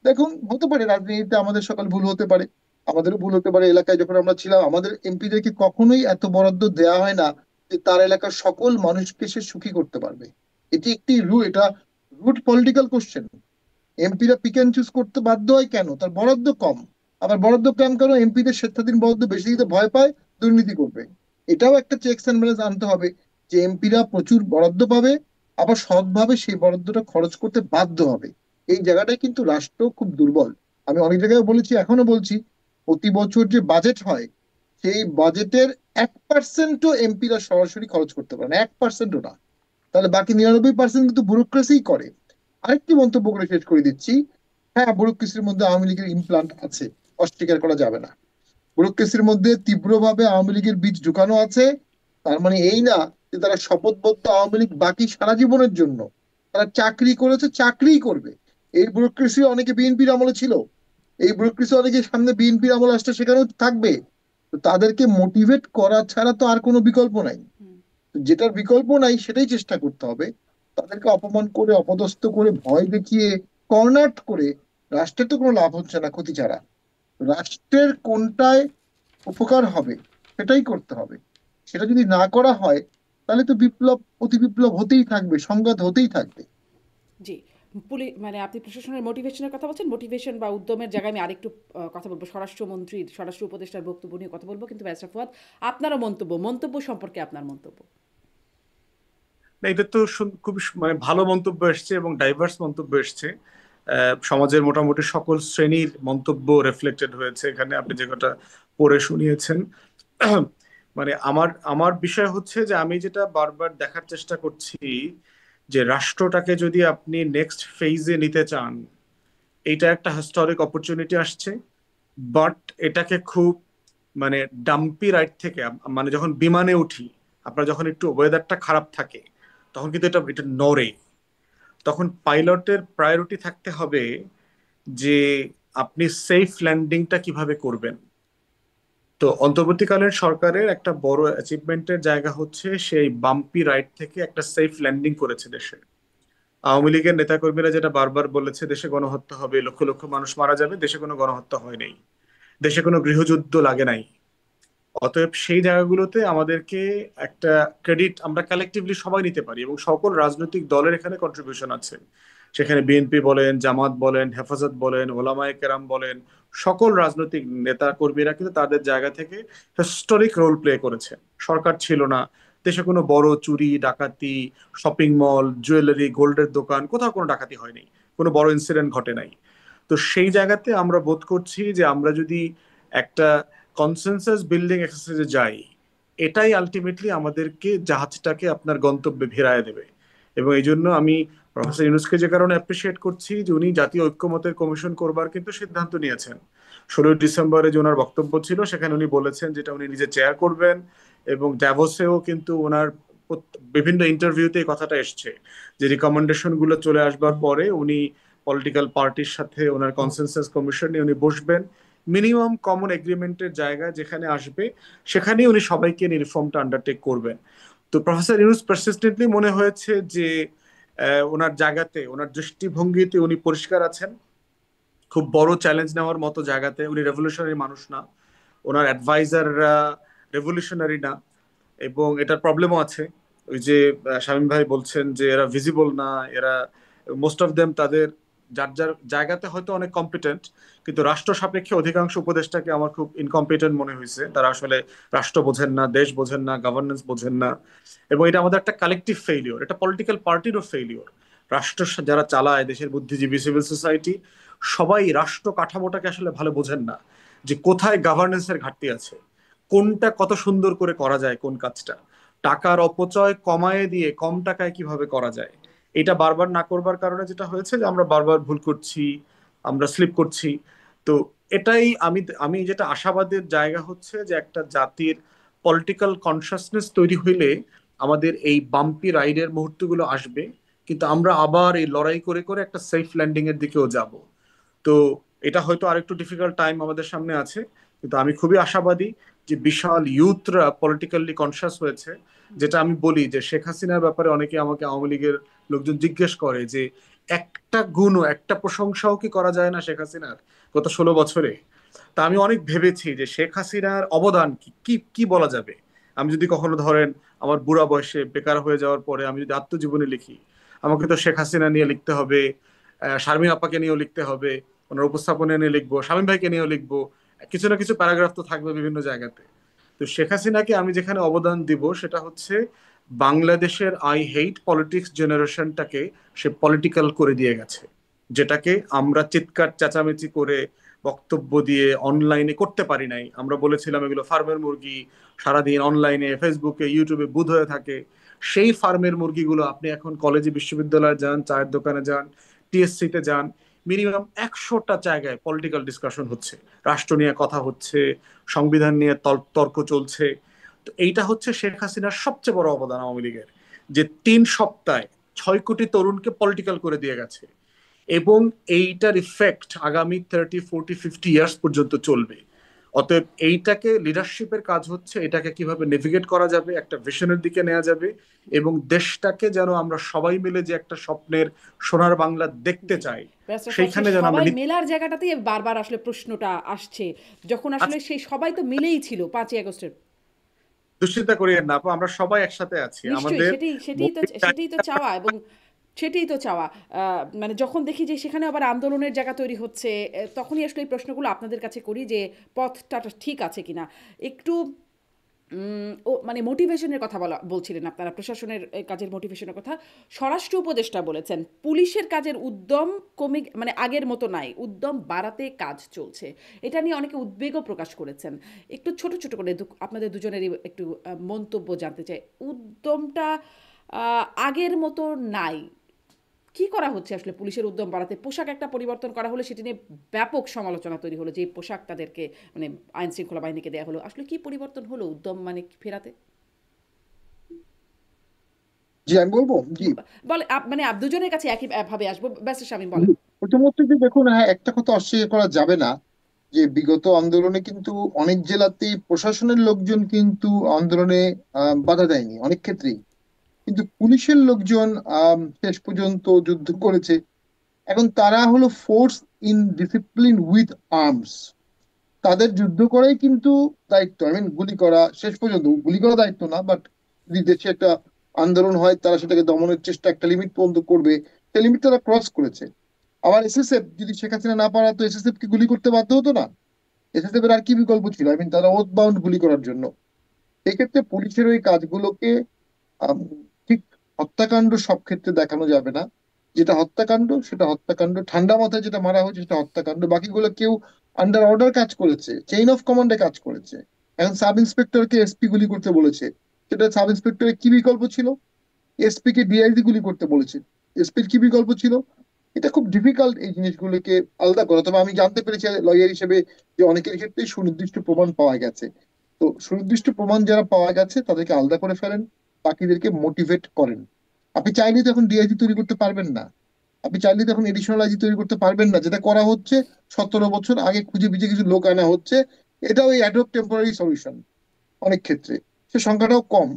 দেখুন, হতে পারে রাজনীতিতে আমাদের সকাল ভুল হতে পারে, আমাদেরও ভুল হতে পারে। এলাকায় যখন আমরা ছিলাম, আমাদের এমপিদেরকে কখনোই এত বরাদ্দ দেওয়া হয় না যে তার এলাকার সকল মানুষকে সে সুখী করতে পারবে। এটা রুট পলিটিক্যাল কোশ্চেন। এমপিরা পিক অ্যান্ড চুজ করতে বাধ্য হয় কেন? তার বরাদ্দ কম। আবার বরাদ্দ কম কেন? এমপিদের স্বেচ্ছাধীন বরাদ্দ বেশি দিতে ভয় পায়, দুর্নীতি করবে। এটাও একটা চেকস অ্যান্ড ব্যালেন্স আনতে হবে, যে এমপিরা প্রচুর বরাদ্দ পাবে, আবার সৎভাবে সেই বরাদ্দটা খরচ করতে বাধ্য হবে। এই জায়গাটায় কিন্তু রাষ্ট্র খুব দুর্বল। আমি অনেক জায়গায় বলেছি, এখনো বলছি, প্রতি বছর যে বাজেট হয়, সেই বাজেটের 1%ও এমপিরা সরাসরি খরচ করতে পারে না, 1%ও না। তাহলে বাকি 99% কিন্তু ব্যুরোক্রেসি করে। আরেকটি মন্তব্য করে শেষ করে দিচ্ছি। হ্যাঁ, ব্যুরোক্রেসির মধ্যে আওয়ামী লীগের ইমপ্লান্ট আছে, অস্বীকার করা যাবে না। ব্যুরোক্রেসির মধ্যে তীব্রভাবে আওয়ামী লীগের বীজ ঢুকানো আছে। তার মানে এই না যে তারা শপথবদ্ধ আওয়ামী লীগ বাকি সারা জীবনের জন্য। তারা চাকরি করেছে, চাকরিই করবে। এই ব্যুরোক্রেসি অনেকে বিএনপির আমলে ছিল, এই ব্যুরোক্রেসি অনেকে সামনে বিএনপির আমলে আসতে সেখানেও থাকবে। তো তাদেরকে মোটিভেট করা ছাড়া তো আর কোনো বিকল্প নাই। যেটার বিকল্প নাই সেটাই চেষ্টা করতে হবে। তাদেরকে অপমান করে, অপদস্থ করে, ভয় দেখিয়ে, কর্নার করে রাষ্ট্রের তো কোনো লাভ হচ্ছে না, ক্ষতি ছাড়া। রাষ্ট্রের কোনটায় উপকার হবে সেটাই করতে হবে। সেটা যদি না করা হয়, তাহলে তো বিপ্লব, অতি বিপ্লব হতেই থাকবে, সংঘাত হতেই থাকবে। জি, মানে আপনি প্রশাসনের মোটিভেশনের কথা বলছেন, মোটিভেশন বা উদ্যমের জায়গায় আমি আরেকটু কথা বলবো। স্বরাষ্ট্রমন্ত্রীর, স্বরাষ্ট্র উপদেষ্টার বক্তব্য নিয়ে কথা বলবো, কিন্তু ব্যারিস্টার ফুয়াদ, আপনারও মন্তব্য সম্পর্কে আপনার মন্তব্য। না, এটা তো খুব মানে ভালো মন্তব্য এসছে এবং ডাইভার্স মন্তব্য এসছে। সমাজের মোটামুটি সকল শ্রেণীর মন্তব্য রিফ্লেক্টেড হয়েছে এখানে, আপনি যে কটা পড়ে শুনিয়েছেন। মানে আমার আমার বিষয় হচ্ছে যে আমি যেটা বারবার দেখার চেষ্টা করছি, যে রাষ্ট্রটাকে যদি আপনি নেক্সট ফেজে নিতে চান, এইটা একটা হিস্টোরিক অপরচুনিটি আসছে। বাট এটাকে খুব মানে ডাম্পি রাইড থেকে, মানে যখন বিমানে উঠি, আপনার যখন একটু ওয়েদারটা খারাপ থাকে, তখন কিন্তু এটা এটা নড়ে। তখন পাইলটের প্রায়োরিটি থাকতে হবে যে আপনি সেফ ল্যান্ডিংটা কিভাবে করবেন। তো অন্তর্বর্তীকালীন সরকারের একটা বড় অ্যাচিভমেন্টের জায়গা হচ্ছে সেই বাম্পি রাইড থেকে একটা সেফ ল্যান্ডিং করেছে দেশে। আওয়ামী লীগের নেতাকর্মীরা যেটা বারবার বলেছে, দেশে গণহত্যা হবে, লক্ষ লক্ষ মানুষ মারা যাবে, দেশে কোনো গণহত্যা হয় নাই, দেশে কোনো গৃহযুদ্ধ লাগে নাই। অতএব সেই জায়গাগুলোতে আমাদেরকে একটা ক্রেডিট আমরা কালেকটিভলি সবাই নিতে পারি, এবং সকল রাজনৈতিক দলের এখানে কন্ট্রিবিউশন আছে। সেখানে বিএনপি বলেন, জামাত বলেন, হেফাজত বলেন, ওলামায়ে কেরাম বলেন, সকল রাজনৈতিক নেতা কর্মীরা কিন্তু তাদের জায়গা থেকে হিস্টোরিক রোল প্লে করেছে। সরকার ছিল না, দেশে কোনো বড় চুরি ডাকাতি, শপিং মল, জুয়েলারি, গোল্ডের দোকান, কোথাও কোনো ডাকাতি হয়নি, কোনো বড় ইনসিডেন্ট ঘটে নাই। তো সেই জায়গাতে আমরা বোধ করছি যে আমরা যদি একটা কনসেনসাস বিল্ডিং এক্সারসাইজে যাই, এটাই আলটিমেটলি আমাদেরকে জাহাজটাকে আপনার গন্তব্যে ভিড়ায় দেবে। এবং এই জন্য আমি প্রফেসর ইউনূসকে যে কারণে অ্যাপ্রিসিয়েট করছি, যে উনি জাতীয় ঐক্যমতের কমিশন করবার কিন্তু সিদ্ধান্ত নিয়েছেন। 16 ডিসেম্বরে যে ওনার বক্তব্য ছিল, সেখানে উনি বলেছেন যেটা উনি নিজে চেয়ার করবেন, এবং ড্যাভোসেও কিন্তু ওনার বিভিন্ন ইন্টারভিউতে এই কথাটা এসছে যে রিকমেন্ডেশন গুলো চলে আসবার পরে উনি পলিটিক্যাল পার্টির সাথে ওনার কনসেনসাস কমিশন নিয়ে উনি বসবেন, মিনিমাম কমন এগ্রিমেন্টের জায়গা যেখানে আসবে সেখানেই উনি সবাইকে রিফর্মটা আন্ডারটেক করবেন। তো প্রফেসর ইউনূস পারসিস্টেন্টলি মনে হয়েছে যে ওনার জায়গাতে, ওনার দৃষ্টিভঙ্গিতে উনি পরিষ্কার আছেন। খুব বড় চ্যালেঞ্জ নেওয়ার মতো জায়গাতে উনি, রেভলিউশনারি মানুষ না, ওনার অ্যাডভাইজাররা রেভলিউশনারি না, এবং এটার প্রবলেমও আছে। ওই যে শামীম ভাই বলছেন যে এরা ভিজিবল না, এরা মোস্ট অফ দেম তাদের যার যার জায়গাতে হয়তো অনেক কম্পিটেন্ট, কিন্তু রাষ্ট্র সাপেক্ষে অধিকাংশ উপদেষ্টাকে আমার খুব ইনকম্পিটেন্ট মনে হয়েছে। তারা আসলে রাষ্ট্র বোঝেন না, দেশ বোঝেন না, গভর্নেন্স বোঝেন না, এবং এটা আমাদের একটা কালেকটিভ ফেইলিওর, এটা পলিটিক্যাল পার্টিরও ফেইলিওর। রাষ্ট্র যারা চালায়, দেশের বুদ্ধিজীবী, সিভিল সোসাইটি, সবাই রাষ্ট্র কাঠামোটাকে আসলে ভালো বোঝেন না, যে কোথায় গভর্নেন্সের ঘাটতি আছে, কোনটা কত সুন্দর করে করা যায়, কোন কাজটা টাকার অপচয় কমায় দিয়ে কম টাকায় কিভাবে করা যায়। এটা বারবার না করবার কারণে যেটা হয়েছে যে আমরা বারবার ভুল করছি, আমরা স্লিপ করছি। তো এটাই আমি আমি যেটা আশাবাদের জায়গা হচ্ছে যে একটা জাতির পলিটিক্যাল কনসাসনেস তৈরি হইলে আমাদের এই বাম্পি রাইডের মুহূর্তগুলো আসবে, কিন্তু আমরা আবার এই লড়াই করে করে একটা সেফ ল্যান্ডিং এর দিকেও যাব। তো এটা হয়তো আরেকটু ডিফিকাল্ট টাইম আমাদের সামনে আছে, কিন্তু আমি খুবই আশাবাদী যে বিশাল ইউথরা পলিটিক্যালি কনসাস হয়েছে। যেটা আমি বলি যে শেখ হাসিনার ব্যাপারে অনেকে আমাকে আওয়ামী লীগের লোকজন জিজ্ঞেস করে যে একটা গুণও, একটা প্রশংসাও কি করা যায় না শেখ হাসিনার গত 16 বছরে। তা আমি অনেক ভেবেছি যে শেখ হাসিনার অবদান কি কি কি বলা যাবে। আমি যদি কখনো ধরেন আমার বুড়া বয়সে বেকার হয়ে যাওয়ার পরে আমি যদি আত্মজীবনী লিখি, আমাকে তো শেখ হাসিনা নিয়ে লিখতে হবে, শারমিন আপাকে নিয়েও লিখতে হবে, ওনার উপস্থাপনা নিয়ে লিখবো, শামীম ভাইকে নিয়েও লিখবো, কিছু না কিছু প্যারাগ্রাফ তো থাকবে বিভিন্ন জায়গাতে। তো শেখ হাসিনাকে আমি যেখানে অবদান দিব সেটা হচ্ছে বাংলাদেশের আই হেইট পলিটিক্স জেনারেশনটাকে সে পলিটিক্যাল করে দিয়ে গেছে, যেটাকে আমরা চিৎকার চেঁচামেচি করে বক্তব্য দিয়ে অনলাইনে করতে পারি নাই। আমরা বলেছিলাম এগুলো ফার্মের মুরগি, সারাদিন অনলাইনে ফেসবুকে ইউটিউবে বুধ হয়ে থাকে। সেই ফার্মের মুরগিগুলো আপনি এখন কলেজে, বিশ্ববিদ্যালয়ে যান, চায়ের দোকানে যান, টিএসসি তে যান, মিনিমাম 100টা জায়গায় পলিটিক্যাল ডিসকাশন হচ্ছে, রাষ্ট্র নিয়ে কথা হচ্ছে, সংবিধান নিয়ে তর্ক চলছে। তো এইটা হচ্ছে শেখ হাসিনার সবচেয়ে বড় অবদান আওয়ামী লীগের, যে 3 সপ্তাহে 6 কোটি তরুণকে পলিটিক্যাল করে দিয়ে গেছে, এবং এইটার ইফেক্ট আগামী 30, 40, 50 ইয়ার্স পর্যন্ত চলবে। অতএব এইটাকে লিডারশিপের কাজ হচ্ছে এটাকে কিভাবে নেভিগেট করা যাবে, একটা ভিশনের দিকে নেওয়া যাবে, এবং দেশটাকে যেন আমরা সবাই মিলে যে একটা স্বপ্নের সোনার বাংলা দেখতে জি, চাই, ব্যারিস্টার সাহেব, সেইখানে সেই যেন আমরা সবাই মেলার জায়গাটাতেই বারবার আসলে প্রশ্নটা আসছে, যখন আসলে সেই সবাই তো মিলেই ছিল 5ই আগস্টের। দুশ্চিন্তা করিয়েন না আপু, আমরা সবাই একসাথে আছি। নিশ্চয়ই, আমাদের সেটাই তো চাওয়া, এবং সেটাই তো চাওয়া। মানে যখন দেখি যে সেখানে আবার আন্দোলনের জায়গা তৈরি হচ্ছে, তখনই আসলে এই প্রশ্নগুলো আপনাদের কাছে করি যে পথটা ঠিক আছে কিনা। একটু মানে মোটিভেশনের কথা বলছিলেন আপনারা, প্রশাসনের কাজের মোটিভেশনের কথা। স্বরাষ্ট্র উপদেষ্টা বলেছেন পুলিশের কাজের উদ্যম কমে, মানে আগের মতো নাই, উদ্যম বাড়াতে কাজ চলছে। এটা নিয়ে অনেকে উদ্বেগও প্রকাশ করেছেন। একটু ছোট ছোট করে আপনাদের দুজনেরই একটু মন্তব্য জানতে চাই। উদ্যমটা আগের মতো নাই, কি করা হচ্ছে আসলে পুলিশের উদ্যম বাড়াতে? পোশাক একটা পরিবর্তন করা হলো, সেটি নিয়ে ব্যাপক সমালোচনা তৈরি হলো, যে পোশাক তাদেরকে, মানে আইন শৃঙ্খলা বাহিনীকে দেওয়া হলো। আসলে কি পরিবর্তন হলো উদ্যম মানে ফেরাতে? জি, আমি বলবো। জি, বলে মানে দুজনের কাছে একই ভাবে আসবো, ব্যাস স্বামী বলেন। প্রথমত যে দেখুন, হ্যাঁ, একটা কথা অস্বীকার করা যাবে না যে বিগত আন্দোলনে কিন্তু অনেক জেলাতেই প্রশাসনের লোকজন কিন্তু আন্দোলনে বাধা দেয়নি অনেক ক্ষেত্রেই, কিন্তু পুলিশের লোকজন শেষ পর্যন্ত যুদ্ধ করেছে। এখন তারা হলো force in discipline with arms. তাদের যুদ্ধ করাই কিন্তু দায়িত্ব। আই মিন, গুলি করা শেষ পর্যন্ত, গুলি করা দায়িত্ব না, বাট যদি দেশে একটা আন্দোলন হয় তারা সেটাকে দমনের চেষ্টা একটা লিমিট পর্যন্ত করবে, সেই লিমিট তারা ক্রস করেছে। আবার এসএসএফ যদি শেখ হাসিনা না পারাতো, এসএসএফ কি গুলি করতে বাধ্য হতো না? এসএসএফ এর আর কি বিকল্প ছিল? আই মিন, তারা ওথ বাউন্ড গুলি করার জন্য। এক্ষেত্রে পুলিশের ওই কাজগুলোকে আম, ঠিক হত্যাকাণ্ড সব ক্ষেত্রে দেখানো যাবে না। যেটা হত্যাকাণ্ড সেটা হত্যাকাণ্ড, ঠান্ডা মাথায় যেটা মারা হয়েছে সেটা হত্যাকাণ্ড। বাকিগুলো কেউ আন্ডার অর্ডার কাজ করেছে, চেইন অফ কমান্ডে কাজ করেছে। এখন সাব ইন্সপেক্টরকে এসপি গুলি করতে বলেছে, সেটা সাব ইন্সপেক্টরের কি বিকল্প ছিল? এসপি কে ডিআইজি গুলি করতে বলেছে, এসপির কি বিকল্প ছিল? এটা খুব ডিফিকাল্ট এই জিনিসগুলোকে আলাদা করা। তবে আমি জানতে পেরেছি লয়ার হিসেবে যে অনেকের ক্ষেত্রে সুনির্দিষ্ট প্রমাণ পাওয়া গেছে। তো সুনির্দিষ্ট প্রমাণ যারা পাওয়া গেছে তাদেরকে আলাদা করে ফেলেন, বাকিদেরকে মোটিভেট করেন। আপনি চাইলে তো এখন ডিআইজি তৈরি করতে পারবেন না, আপনি চাইলে তো এখন এডিশনাল আইজি তৈরি করতে পারবেন না। যেটা করা হচ্ছে 17 বছর আগে খুঁজে বিজে কিছু লোক আনা হচ্ছে, এটাও এই অ্যাডহক টেম্পোরারি সলিউশন অনেক ক্ষেত্রে। সে সংখ্যাটাও কম।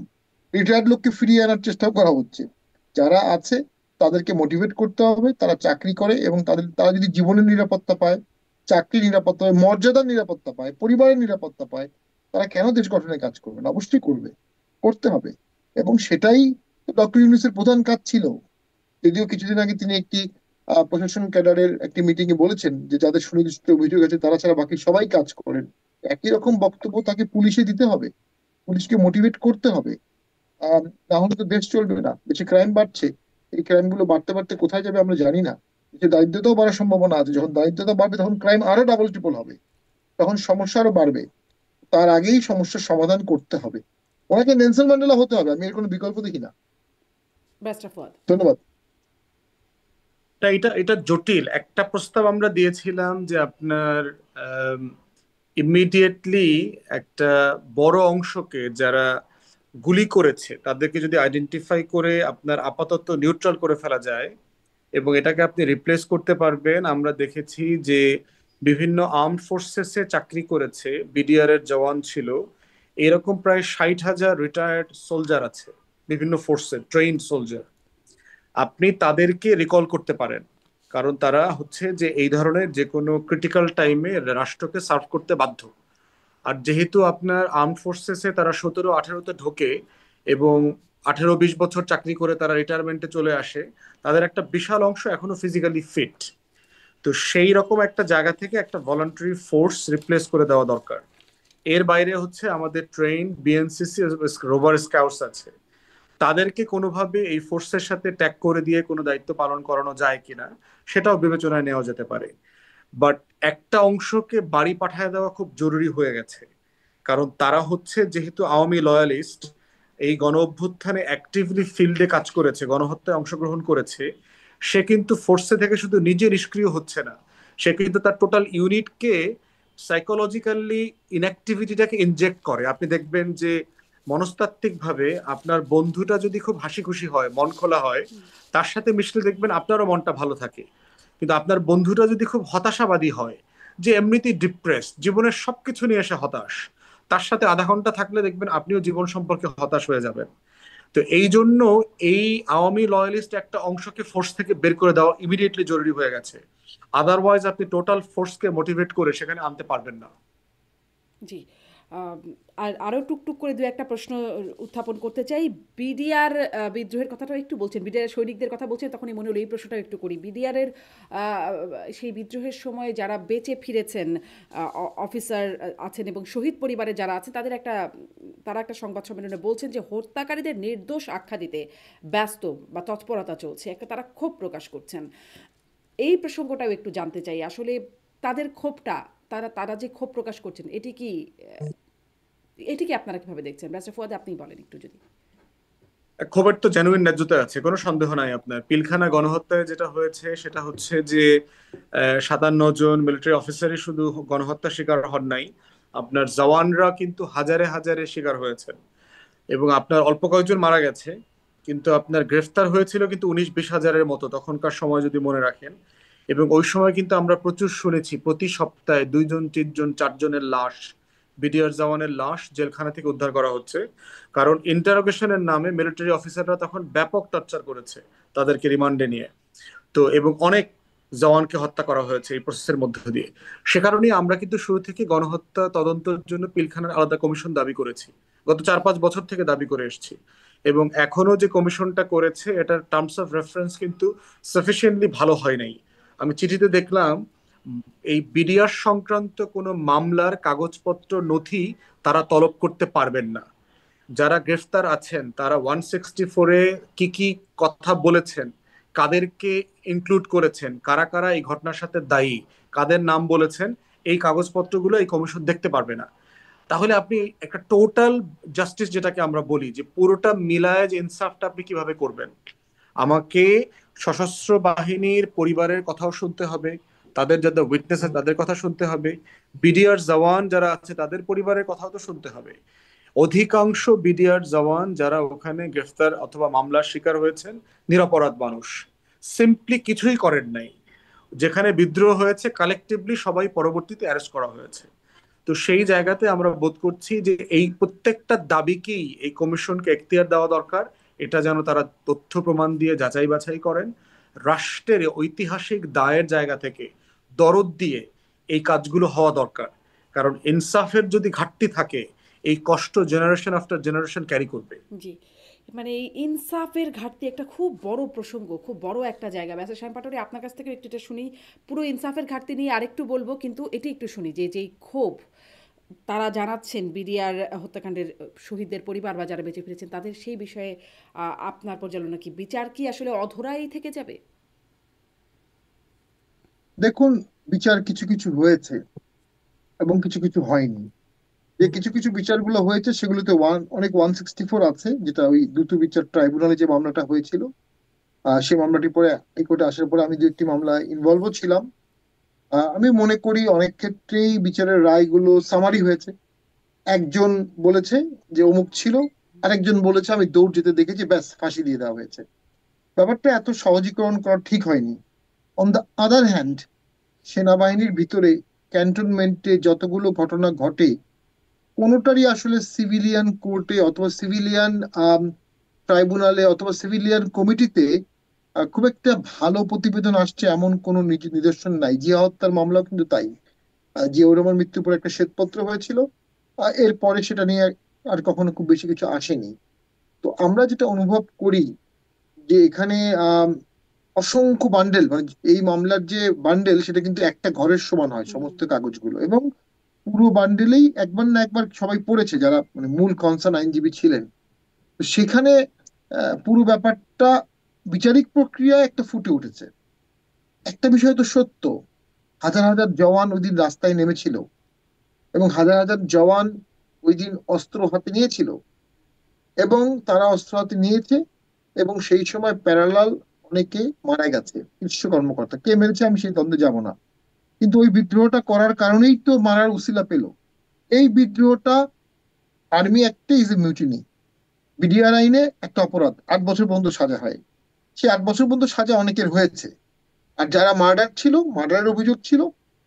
রিটায়ার্ড লোককে ফিরিয়ে আনার চেষ্টাও করা হচ্ছে। যারা আছে তাদেরকে মোটিভেট করতে হবে, তারা চাকরি করে এবং তারা যদি জীবনের নিরাপত্তা পায়, চাকরির নিরাপত্তা পায়, মর্যাদার নিরাপত্তা পায়, পরিবারের নিরাপত্তা পায়, তারা কেন দেশ গঠনে কাজ করবে না? অবশ্যই করবে, করতে হবে। এবং সেটাই ডক্টর ইউনূসের প্রধান কাজ ছিল। যদিও কিছুদিন আগে তিনি একটি প্রশাসন ক্যাডারের একটি মিটিং এ বলেছেন যে যাদের সুনির্দিষ্ট অভিযোগ আছে তারা ছাড়া বাকি সবাই কাজ করেন। একই রকম বক্তব্য তাকে পুলিশে দিতে হবে, পুলিশকে মোটিভেট করতে হবে। না হলে তো দেশ চলবে না। দেশে ক্রাইম বাড়ছে, এই ক্রাইম গুলো বাড়তে বাড়তে কোথায় যাবে আমরা জানি না। দেশে দারিদ্রতাও বাড়ার সম্ভাবনা আছে, যখন দারিদ্রতা বাড়বে তখন ক্রাইম আরো ডাবল ট্রিপল হবে, তখন সমস্যা আরো বাড়বে। তার আগেই সমস্যার সমাধান করতে হবে। ওনাকে নেলসন ম্যান্ডেলা হতে হবে, আমি এর কোনো বিকল্প দেখি না। ব্যারিস্টার ফুয়াদ। ধন্যবাদ। এটা এটা জটিল একটা প্রস্তাব আমরা দিয়েছিলাম যে আপনার ইমিডিয়েটলি একটা বড় অংশকে যারা গুলি করেছে তাদেরকে যদি আইডেন্টিফাই করে আপনার আপাতত নিউট্রাল করে ফেলা যায় এবং এটাকে আপনি রিপ্লেস করতে পারবেন। আমরা দেখেছি যে বিভিন্ন আর্মড ফোর্সেসে চাকরি করেছে, বিডিআর এর জওয়ান ছিল, এরকম প্রায় 60,000 রিটায়ার্ড সোলজার আছে বিভিন্ন ফোর্সের, ট্রেইনড সোলজার। আপনি তাদেরকে রিকল করতে পারেন, কারণ তারা হচ্ছে যে এই ধরনের যে কোনো ক্রিটিক্যাল টাইমে রাষ্ট্রকে সার্ভ করতে বাধ্য। আর যেহেতু আপনার আর্মড ফোর্সেসে তারা 17-18-তে ঢোকে এবং 18-20 বছর চাকরি করে তারা রিটায়ারমেন্টে চলে আসে, তাদের একটা বিশাল অংশ এখনো ফিজিক্যালি ফিট। তো সেই রকম একটা জায়গা থেকে একটা ভলান্টারি ফোর্স রিপ্লেস করে দেওয়া দরকার। এর বাইরে হচ্ছে আমাদের ট্রেন বিএনসিসি রোভার স্কাউটস আছে, তাদেরকে কোনোভাবে এই ফোর্সের সাথে ট্যাগ করে দিয়ে কোনো দায়িত্ব পালন করানো যায় কিনা সেটাও বিবেচনায় নেওয়া যেতে পারে। বাট একটা অংশকে বাড়ি পাঠায় দেওয়া খুব জরুরি হয়ে গেছে, কারণ তারা হচ্ছে যেহেতু আওয়ামী লয়ালিস্ট, এই গণ অভ্যুত্থানে অ্যাক্টিভলি ফিল্ডে কাজ করেছে, গণহত্যায় অংশগ্রহণ করেছে, সে কিন্তু ফোর্সে থেকে শুধু নিজে নিষ্ক্রিয় হচ্ছে না, সে কিন্তু তার টোটাল ইউনিটকে সাইকোলজিক্যালি ইনঅ্যাক্টিভিটিটাকে ইনজেক্ট করে। আপনি দেখবেন যে মনস্তাত্ত্বিক ভাবে আপনার বন্ধুটা যদি খুব হাসি খুশি হয়, মন খোলা হয়, তার সাথে মিশলে দেখবেন আপনারও মনটা ভালো থাকে। কিন্তু আপনার বন্ধুটা যদি খুব হতাশাবাদী হয়, যে এমনিতেই ডিপ্রেস, জীবনের সবকিছু নিয়ে এসে হতাশ, তার সাথে আধা ঘন্টা থাকলে দেখবেন আপনিও জীবন সম্পর্কে হতাশ হয়ে যাবেন। তো এই জন্য এই আওয়ামী লয়ালিস্ট একটা অংশকে ফোর্স থেকে বের করে দেওয়া ইমিডিয়েটলি জরুরি হয়ে গেছে। আদারওয়াইজ আপনি টোটাল ফোর্সকে মোটিভেট করে সেখানে আনতে পারবেন না। জি। আর আরও টুকটুক করে দু একটা প্রশ্ন উত্থাপন করতে চাই। বিডিআর বিদ্রোহের কথাটাও একটু বলছেন, বিডিআর সৈনিকদের কথা বলছেন, তখনই মনে হলো এই প্রশ্নটাও একটু করি। বিডিআরের সেই বিদ্রোহের সময় যারা বেঁচে ফিরেছেন অফিসার আছেন এবং শহীদ পরিবারে যারা আছেন তারা একটা সংবাদ সম্মেলনে বলছেন যে হত্যাকারীদের নির্দোষ আখ্যা দিতে ব্যস্ত বা তৎপরতা চলছে, তারা ক্ষোভ প্রকাশ করছেন। এই প্রসঙ্গটাও একটু জানতে চাই, আসলে তাদের ক্ষোভটা, তারা যে ক্ষোভ প্রকাশ করছেন, এটি কি আপনারা কিভাবে দেখছেন? ব্যারিস্টার ফুয়াদ, আপনি বলেন একটু যদি। খবর তো জেনুইন ন্যায্যতা আছে, কোনো সন্দেহ নাই। আপনার পিলখানা গণহত্যায় যেটা হয়েছে সেটা হচ্ছে যে 57 জন মিলিটারি অফিসারই শুধু গণহত্যার শিকার হন নাই, আপনার জওয়ানরা কিন্তু হাজারে হাজারে শিকার হয়েছেন এবং আপনার অল্প কয়েকজন মারা গেছে, কিন্তু আপনার গ্রেফতার হয়েছিল কিন্তু 19-20 হাজারের মতো তখনকার সময় যদি মনে রাখেন। এবং ওই সময় কিন্তু আমরা প্রচুর শুনেছি প্রতি সপ্তাহে 2 জন 3 জন 4 জনের লাশ, বিডিআর জওয়ানের লাশ জেলখানা থেকে উদ্ধার করা হচ্ছে, কারণ ইন্টারোগেশনের নামে মিলিটারি অফিসাররা তখন ব্যাপক টর্চার করেছে তাদেরকে রিমান্ডে নিয়ে। তো এবং অনেক জওয়ানকে হত্যা করা হয়েছে এই প্রসেসের মধ্য দিয়ে। সে কারণেই আমরা কিন্তু শুরু থেকে গণহত্যা তদন্তের জন্য পিলখানার আলাদা কমিশন দাবি করেছি, গত 4-5 বছর থেকে দাবি করে এসেছি। এবং এখনো যে কমিশনটা করেছে এটার টার্মস অফ রেফারেন্স কিন্তু সাফিসিয়েন্টলি ভালো হয় নাই। আমি চিঠিতে দেখলাম এই বিডিআর সংক্রান্ত কোনো মামলার কাগজপত্র নথি তারা তলব করতে পারবেন না। যারা গ্রেফতার আছেন তারা 164-এ কি কি কথা বলেছেন, কাদেরকে ইনক্লুড করেছেন, কারা কারা এই ঘটনার সাথে দায়ী, কাদের নাম বলেছেন, এই কাগজপত্রগুলো এই কমিশন দেখতে পারবে না। তাহলে আপনি একটা টোটাল জাস্টিস যেটাকে আমরা বলি যে পুরোটা মিলায় যে ইনসাফটা আপনি কিভাবে করবেন? আমাকে সশস্ত্র বাহিনীর পরিবারের কথাও শুনতে হবে, তাদের যাদের উইটনেস আছে তাদের কথা শুনতে হবে, বিডিআর জওয়ান যারা আছে তাদের পরিবারের কথাও তো শুনতে হবে। অধিকাংশ বিডিআর জওয়ান যারা ওখানে গ্রেফতার অথবা মামলার শিকার হয়েছেন নিরপরাধ মানুষ, সিম্পলি কিছুই করেন নাই। যেখানে বিদ্রোহ হয়েছে কালেকটিভলি সবাই পরবর্তীতে অ্যারেস্ট করা হয়েছে। তো সেই জায়গাতে আমরা বোধ করছি যে এই প্রত্যেকটা দাবিকেই এই কমিশনকে এখতিয়ার দেওয়া দরকার, এটা যেন তারা তথ্য প্রমাণ দিয়ে যাচাই বাছাই করেন, রাষ্ট্রের ঐতিহাসিক দায়ের জায়গা থেকে দরদ দিয়ে এই কাজগুলো হওয়া দরকার। কারণ ইনসাফের যদি ঘাটতি থাকে, এই কষ্ট জেনারেশন আফটার জেনারেশন ক্যারি করবে। জি, মানে এই ইনসাফের ঘাটতি একটা খুব বড় প্রসঙ্গ, খুব বড় একটা জায়গা। ব্যাস শামীম পাটোয়ারি, আপনার কাছ থেকে একটু এটা শুনি। পুরো ইনসাফের ঘাটতি নিয়ে আরেকটু বলবো, কিন্তু এটি একটু শুনি যে যেই ক্ষোভ তারা জানাচ্ছেন বিডিআর হত্যাকাণ্ডের শহীদদের পরিবার বা যারা বেঁচে ফিরেছেন তাদের, সেই বিষয়ে আপনার পর্যালোচনা কি? বিচার কি আসলে অধরাই থেকে যাবে? দেখুন, বিচার কিছু কিছু হয়েছে এবং কিছু কিছু হয়নি। যে কিছু কিছু বিচারগুলো হয়েছে সেগুলোতে অনেক 164 আছে, যেটা ওই দ্রুত বিচার ট্রাইব্যুনালে যে মামলাটা হয়েছিল, সেই মামলাটি পরে হাইকোর্টে আসার পরে আমি দু একটি মামলা ইনভলভও ছিলাম। আমি মনে করি অনেক ক্ষেত্রেই বিচারের রায়গুলো সামারি হয়েছে। একজন বলেছে যে অমুক ছিল, আরেকজন বলেছে আমি দৌড় যেতে দেখেছি, ব্যাস ফাঁসি দিয়ে দেওয়া হয়েছে। ব্যাপারটা এত সহজীকরণ করা ঠিক হয়নি। অন দ্য আদার হ্যান্ড, সেনাবাহিনীর ভিতরে ক্যান্টনমেন্টে যতগুলো ঘটনা ঘটে, কোনোটারই আসলে সিভিলিয়ান কোর্টে অথবা সিভিলিয়ান ট্রাইব্যুনালে অথবা সিভিলিয়ান কমিটিতে খুব একটা ভালো প্রতিবেদন আসছে এমন কোনো নিদর্শন নাই। জিয়া হত্যার মামলাও কিন্তু তাই। জিয়াউর রহমান মৃত্যুর পর একটা শ্বেতপত্র হয়েছিল, এরপরে সেটা নিয়ে আর কখনো খুব বেশি কিছু আসেনি। তো আমরা যেটা অনুভব করি যে এখানে অসংখ্য বান্ডেল, মানে এই মামলার যে বান্ডেল সেটা কিন্তু একটা ঘরের সমান হয় হুম, সমস্ত কাগজগুলো, এবং পুরো বান্ডেলেই একবার না একবার সবাই পড়েছে যারা মানে মূল কনসার্ন আইনজীবী ছিলেন। তো সেখানে পুরো ব্যাপারটা বিচারিক প্রক্রিয়ায় একটা ফুটে উঠেছে। একটা বিষয় তো সত্য, হাজার হাজার জওয়ান ওই দিন রাস্তায় নেমেছিল এবং হাজার হাজার জওয়ান ওই দিন অস্ত্র হাতে নিয়েছিল, এবং তারা অস্ত্র হাতে নিয়েছে, এবং সেই সময় প্যারালাল অনেকে মারা গেছে। শীর্ষ কর্মকর্তা কে মেরেছে আমি সেই দ্বন্দ্বে যাব না, কিন্তু ওই বিদ্রোহটা করার কারণেই তো মারার উসিলা পেল। এই বিদ্রোহটা আর্মি অ্যাক্টে ইজ এ মিউটিনি। বিডিআর আইনে একটা অপরাধ 8 বছর পর্যন্ত সাজা হয়। সে 8 বছর পর্যন্ত সাজা অনেকের হয়েছে। আর যারা মার্ডার ছিল, মার্ডারের অভিযোগ ছিল,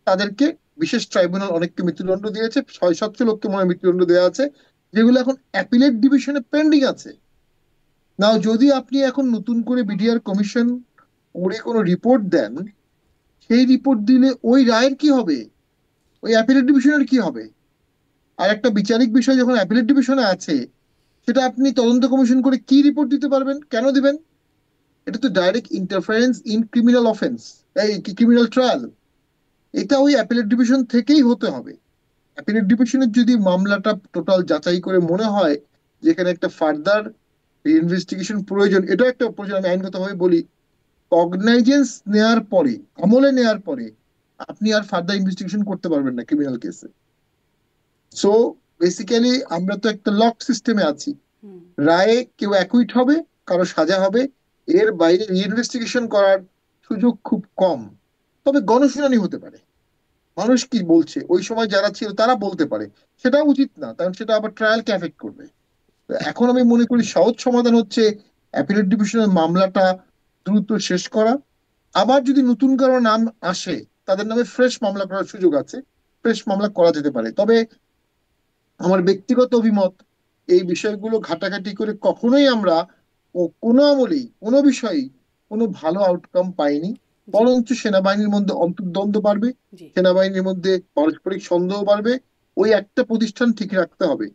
তাদেরকে বিশেষ ট্রাইব্যুনাল অনেককে মৃত্যুদণ্ড দিয়েছে, 600-700 লোককে মনে হয় মৃত্যুদণ্ড দেওয়া আছে, যেগুলো এখন অ্যাপিলেট ডিভিশনে পেন্ডিং আছে। নাও যদি আপনি এখন নতুন করে বিডিআর কমিশন করে কোনো রিপোর্ট দেন, সেই রিপোর্ট দিলে ওই রায়ের কি হবে, ওই অ্যাপিলেট ডিভিশনের কি হবে? আর একটা বিচারিক বিষয় যখন অ্যাপিলেট ডিভিশনে আছে, সেটা আপনি তদন্ত কমিশন করে কি রিপোর্ট দিতে পারবেন, কেন দিবেন? এটা তো direct interference in criminal offence, এই ক্রিমিনাল ট্রায়াল। এটা ওই অ্যাপিলেট ডিভিশন থেকেই হতে হবে। অ্যাপিলেট ডিভিশনের যদি মামলাটা টোটাল যাচাই করে মনে হয় যেখানে একটা ফার্দার ইনভেস্টিগেশন প্রয়োজন, এটা একটা প্রয়োজন, আমি আইনগতভাবে বলি, কগনাইজেন্স নেয়ার পরে, আমলে নেয়ার পরে আপনি আর ফার্দার ইনভেস্টিগেশন করতে পারবেন না ক্রিমিনাল কেসে। সো বেসিক্যালি আমরা তো একটা লক সিস্টেমে আছি। হুম, রায়ে কেউ অ্যাকুইট হবে, কারো সাজা হবে, এর বাইরে ইনভেস্টিগেশন করার সুযোগ খুব কম। তবে গণশুনানি হতে পারে, মানুষ কি বলছে ওই সময় যারা ছিল তারা বলতে পারে, সেটা উচিত না, কারণ সেটা আবার ট্রায়ালকে এফেক্ট করবে। তো এখন আমি মনে করি সহজ সমাধান হচ্ছে অ্যাপিলেট ডিভিশনের মামলাটা দ্রুত শেষ করা। আবার যদি নতুন কারো নাম আসে, তাদের নামে ফ্রেশ মামলা করার সুযোগ আছে, ফ্রেশ মামলা করা যেতে পারে। তবে আমার ব্যক্তিগত অভিমত, এই বিষয়গুলো ঘাটাঘাটি করে কখনোই আমরা কোনো আমলেই কোনো বিষয়েই কোনো ভালো আউটকাম পাইনি। জি, বরঞ্চ সেনাবাহিনীর মধ্যে অন্তর্দ্বন্দ্ব বাড়বে, জি। সেনাবাহিনীর মধ্যে পারস্পরিক সন্দেহ বাড়বে। ওই একটা প্রতিষ্ঠান ঠিক রাখতে হবে,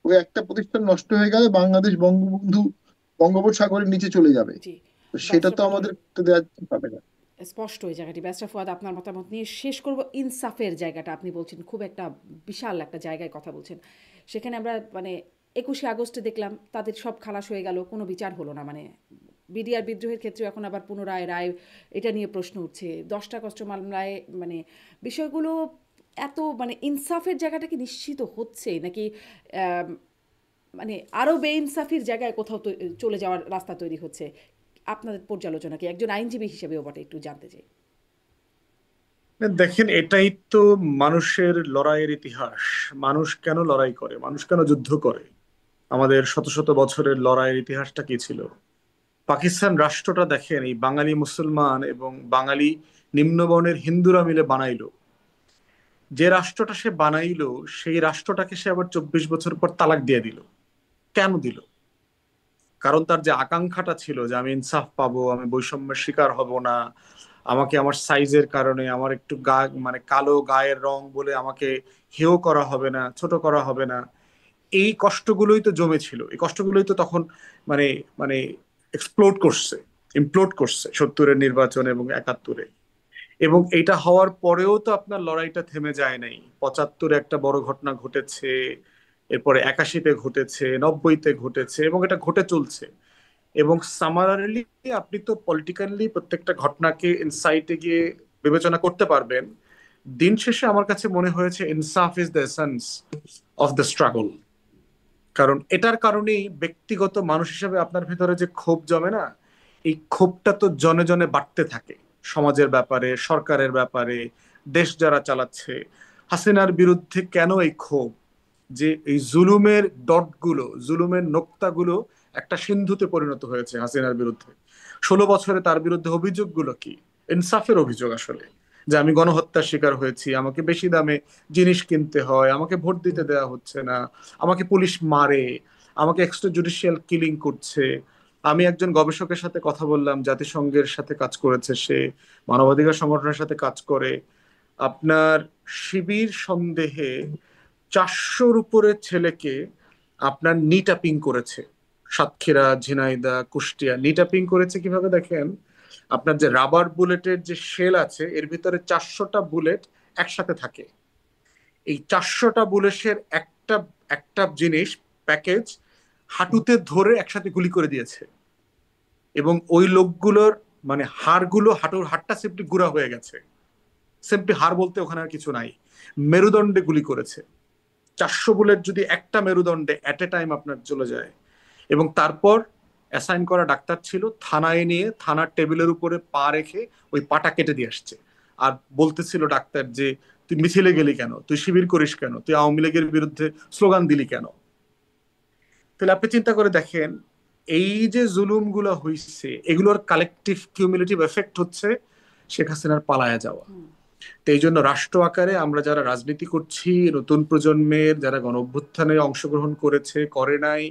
ওই একটা প্রতিষ্ঠান নষ্ট হয়ে গেলে বাংলাদেশ বঙ্গোপসাগরের নিচে চলে যাবে। জি, তো সেটা ব্যারিস্টার তো পাটোয়ারি, আমাদের তো দেওয়া যাবে না। স্পষ্ট এই জায়গাটি। ব্যারিস্টার ফুয়াদ, আপনার মতামত নিয়ে শেষ করব। ইনসাফের জায়গাটা আপনি বলছেন খুব একটা বিশাল একটা জায়গায় কথা বলছেন। সেখানে আমরা মানে 21শে আগস্টে দেখলাম তাদের সব খালাস হয়ে গেল, কোনো বিচার হলো না। মানে বিডিআর বিদ্রোহের ক্ষেত্রে এখন আবার পুনরায় রায়, এটা নিয়ে প্রশ্ন উঠছে। 10টা কষ্ট মামলায় মানে বিষয়গুলো এত মানে ইনসাফের জায়গাটা কি নিশ্চিত হচ্ছে নাকি আম, মানে আরও বেইনসাফির জায়গায় কোথাও চলে যাওয়ার রাস্তা তৈরি হচ্ছে? আপনাদের পর্যালোচনা কি, একজন আইনজীবী হিসেবেও বটে, একটু জানতে চাই। দেখেন, এটাই তো মানুষের লড়াইয়ের ইতিহাস। মানুষ কেন লড়াই করে, মানুষ কেন যুদ্ধ করে? আমাদের শত শত বছরের লড়াইয়ের ইতিহাসটা কি ছিল? পাকিস্তান রাষ্ট্রটা দেখেন, এই বাঙালি মুসলমান এবং বাঙালি নিম্নবর্ণের হিন্দুরা মিলে বানাইলো। যে রাষ্ট্রটা সে বানাইলো, সেই রাষ্ট্রটাকে সে আবার 24 বছর পর তালাক দিয়ে দিল। কেন দিল? কারণ তার যে আকাঙ্ক্ষাটা ছিল যে আমি ইনসাফ পাবো, আমি বৈষম্যের শিকার হব না, আমাকে আমার সাইজের কারণে, আমার একটু মানে কালো গায়ের রং বলে আমাকে হেয় করা হবে না, ছোট করা হবে না। এই কষ্টগুলোই তো জমেছিল, এই কষ্টগুলোই তো তখন মানে মানে এক্সপ্লোড করছে, ইমপ্লোড করছে 70-এর নির্বাচন এবং 71-এ। এবং এটা হওয়ার পরেও তো আপনার লড়াইটা থেমে যায় নাই। 75-এ একটা বড় ঘটনা ঘটেছে, এরপরে 81-তে ঘটেছে, 90-তে ঘটেছে, এবং এটা ঘটে চলছে। এবং সামারালি আপনি তো পলিটিক্যালি প্রত্যেকটা ঘটনাকে ইনসাইটে গিয়ে বিবেচনা করতে পারবেন। দিন শেষে আমার কাছে মনে হয়েছে ইনসাফ is the essence of the struggle. কারণ এটার কারণেই ব্যক্তিগত মানুষ হিসেবে আপনার ভেতরে যে ক্ষোভ জমে না, এই ক্ষোভটা তো জনে জনে বাড়তে থাকে, সমাজের ব্যাপারে, সরকারের ব্যাপারে, দেশ যারা চালাচ্ছে। হাসিনার বিরুদ্ধে কেন এই ক্ষোভ? যে এই জুলুমের ডটগুলো, জুলুমের নোক্তাগুলো একটা সিন্ধুতে পরিণত হয়েছে হাসিনার বিরুদ্ধে। 16 বছরে তার বিরুদ্ধে অভিযোগগুলো কি? ইনসাফের অভিযোগ আসলে, যে আমি গণহত্যার শিকার হয়েছি, আমাকে বেশি দামে জিনিস কিনতে হয়, আমাকে ভোট দিতে দেওয়া হচ্ছে না, আমাকে পুলিশ মারে, আমাকে এক্সট্রা জুডিশিয়াল কিলিং করছে। আমি একজন গবেষকের সাথে কথা বললাম, জাতিসংঘের সাথে কাজ করেছে সে, মানবাধিকার সংগঠনের সাথে কাজ করে। আপনার শিবির সন্দেহে 400-র উপরে ছেলেকে আপনার নিটাপিং করেছে। সাতক্ষীরা, ঝিনাইদহ, কুষ্টিয়া নিটাপিং করেছে কিভাবে দেখেন? আপনার যে রাবার বুলেটের যে শেল আছে, এর ভিতরে 400টা বুলেট একসাথে থাকে। এই 400টা বুলেটের একটা একটা জিনিস, প্যাকেজ, হাঁটুতে ধরে একসাথে গুলি করে দিয়েছে। এবং ওই লোকগুলোর মানে হাড়গুলো, হাড়টা সিম্পলি গুঁড়া হয়ে গেছে। সিম্পলি হাড় বলতে ওখানে আর কিছু নাই। মেরুদণ্ডে গুলি করেছে। 400 বুলেট যদি একটা মেরুদণ্ডে এট এ টাইম আপনার চলে যায়। এবং তারপর অ্যাসাইন করা ডাক্তার ছিল, থানায় নিয়ে থানার টেবিলের উপরে পা রেখে ওই পাটা কেটে দিয়ে আসছে। আর বলতেছিল ডাক্তার যে তুই মিছিলে গেলি কেন, তুই শিবির করিস কেন, তুই আওয়ামী লীগের বিরুদ্ধে স্লোগান দিলি কেন? তাহলে আপনি চিন্তা করে দেখেন, এই যে জুলুমগুলো হইছে, এগুলোর কালেকটিভ কিউমুলেটিভ এফেক্ট হচ্ছে শেখ হাসিনার পালায়া যাওয়া। তো এই জন্য রাষ্ট্র আকারে আমরা যারা রাজনীতি করছি, নতুন প্রজন্মের যারা গণ অভ্যুত্থানে অংশগ্রহণ করেছে, করে নাই,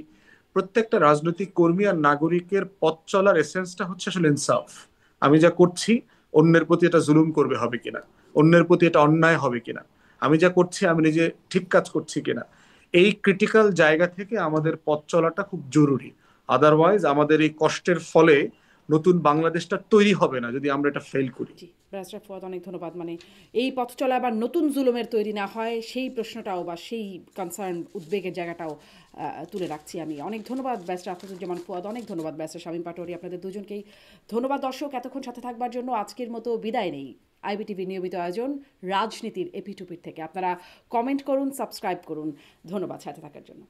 প্রত্যেকটা রাজনৈতিক কর্মী আর নাগরিকের পথ চলার এসেন্সটা হচ্ছে আসলে ইনসাফ। আমি যা করছি অন্যের প্রতি এটা জুলুম করবে হবে কিনা, অন্যের প্রতি এটা অন্যায় হবে কিনা, আমি যা করছি আমি নিজে ঠিক কাজ করছি কিনা। এই ক্রিটিক্যাল জায়গা থেকে আমাদের পথ চলাটা খুব জরুরি। আদারওয়াইজ আমাদের এই কষ্টের ফলে নতুন বাংলাদেশটা তৈরি হবে না যদি আমরা এটা ফেল করি। জি, ব্যারিস্টার ফুয়াদ, অনেক ধন্যবাদ। মানে এই পথ চলা আবার নতুন জুলুমের তৈরি না হয়, সেই প্রশ্নটাও বা সেই কনসার্ন, উদ্বেগের জায়গাটাও তুলে রাখছি আমি। অনেক ধন্যবাদ ব্যারিস্টার আফরোজুজ্জামান ফুয়াদ, অনেক ধন্যবাদ ব্যারিস্টার শামীম পাটোয়ারি, আপনাদের দুজনকেই ধন্যবাদ। দর্শক, এতক্ষণ সাথে থাকবার জন্য আজকের মতো বিদায় নেই। আইবিটিভি নিয়মিত আয়োজন রাজনীতির এপিটুপির থেকে। আপনারা কমেন্ট করুন, সাবস্ক্রাইব করুন। ধন্যবাদ সাথে থাকার জন্য।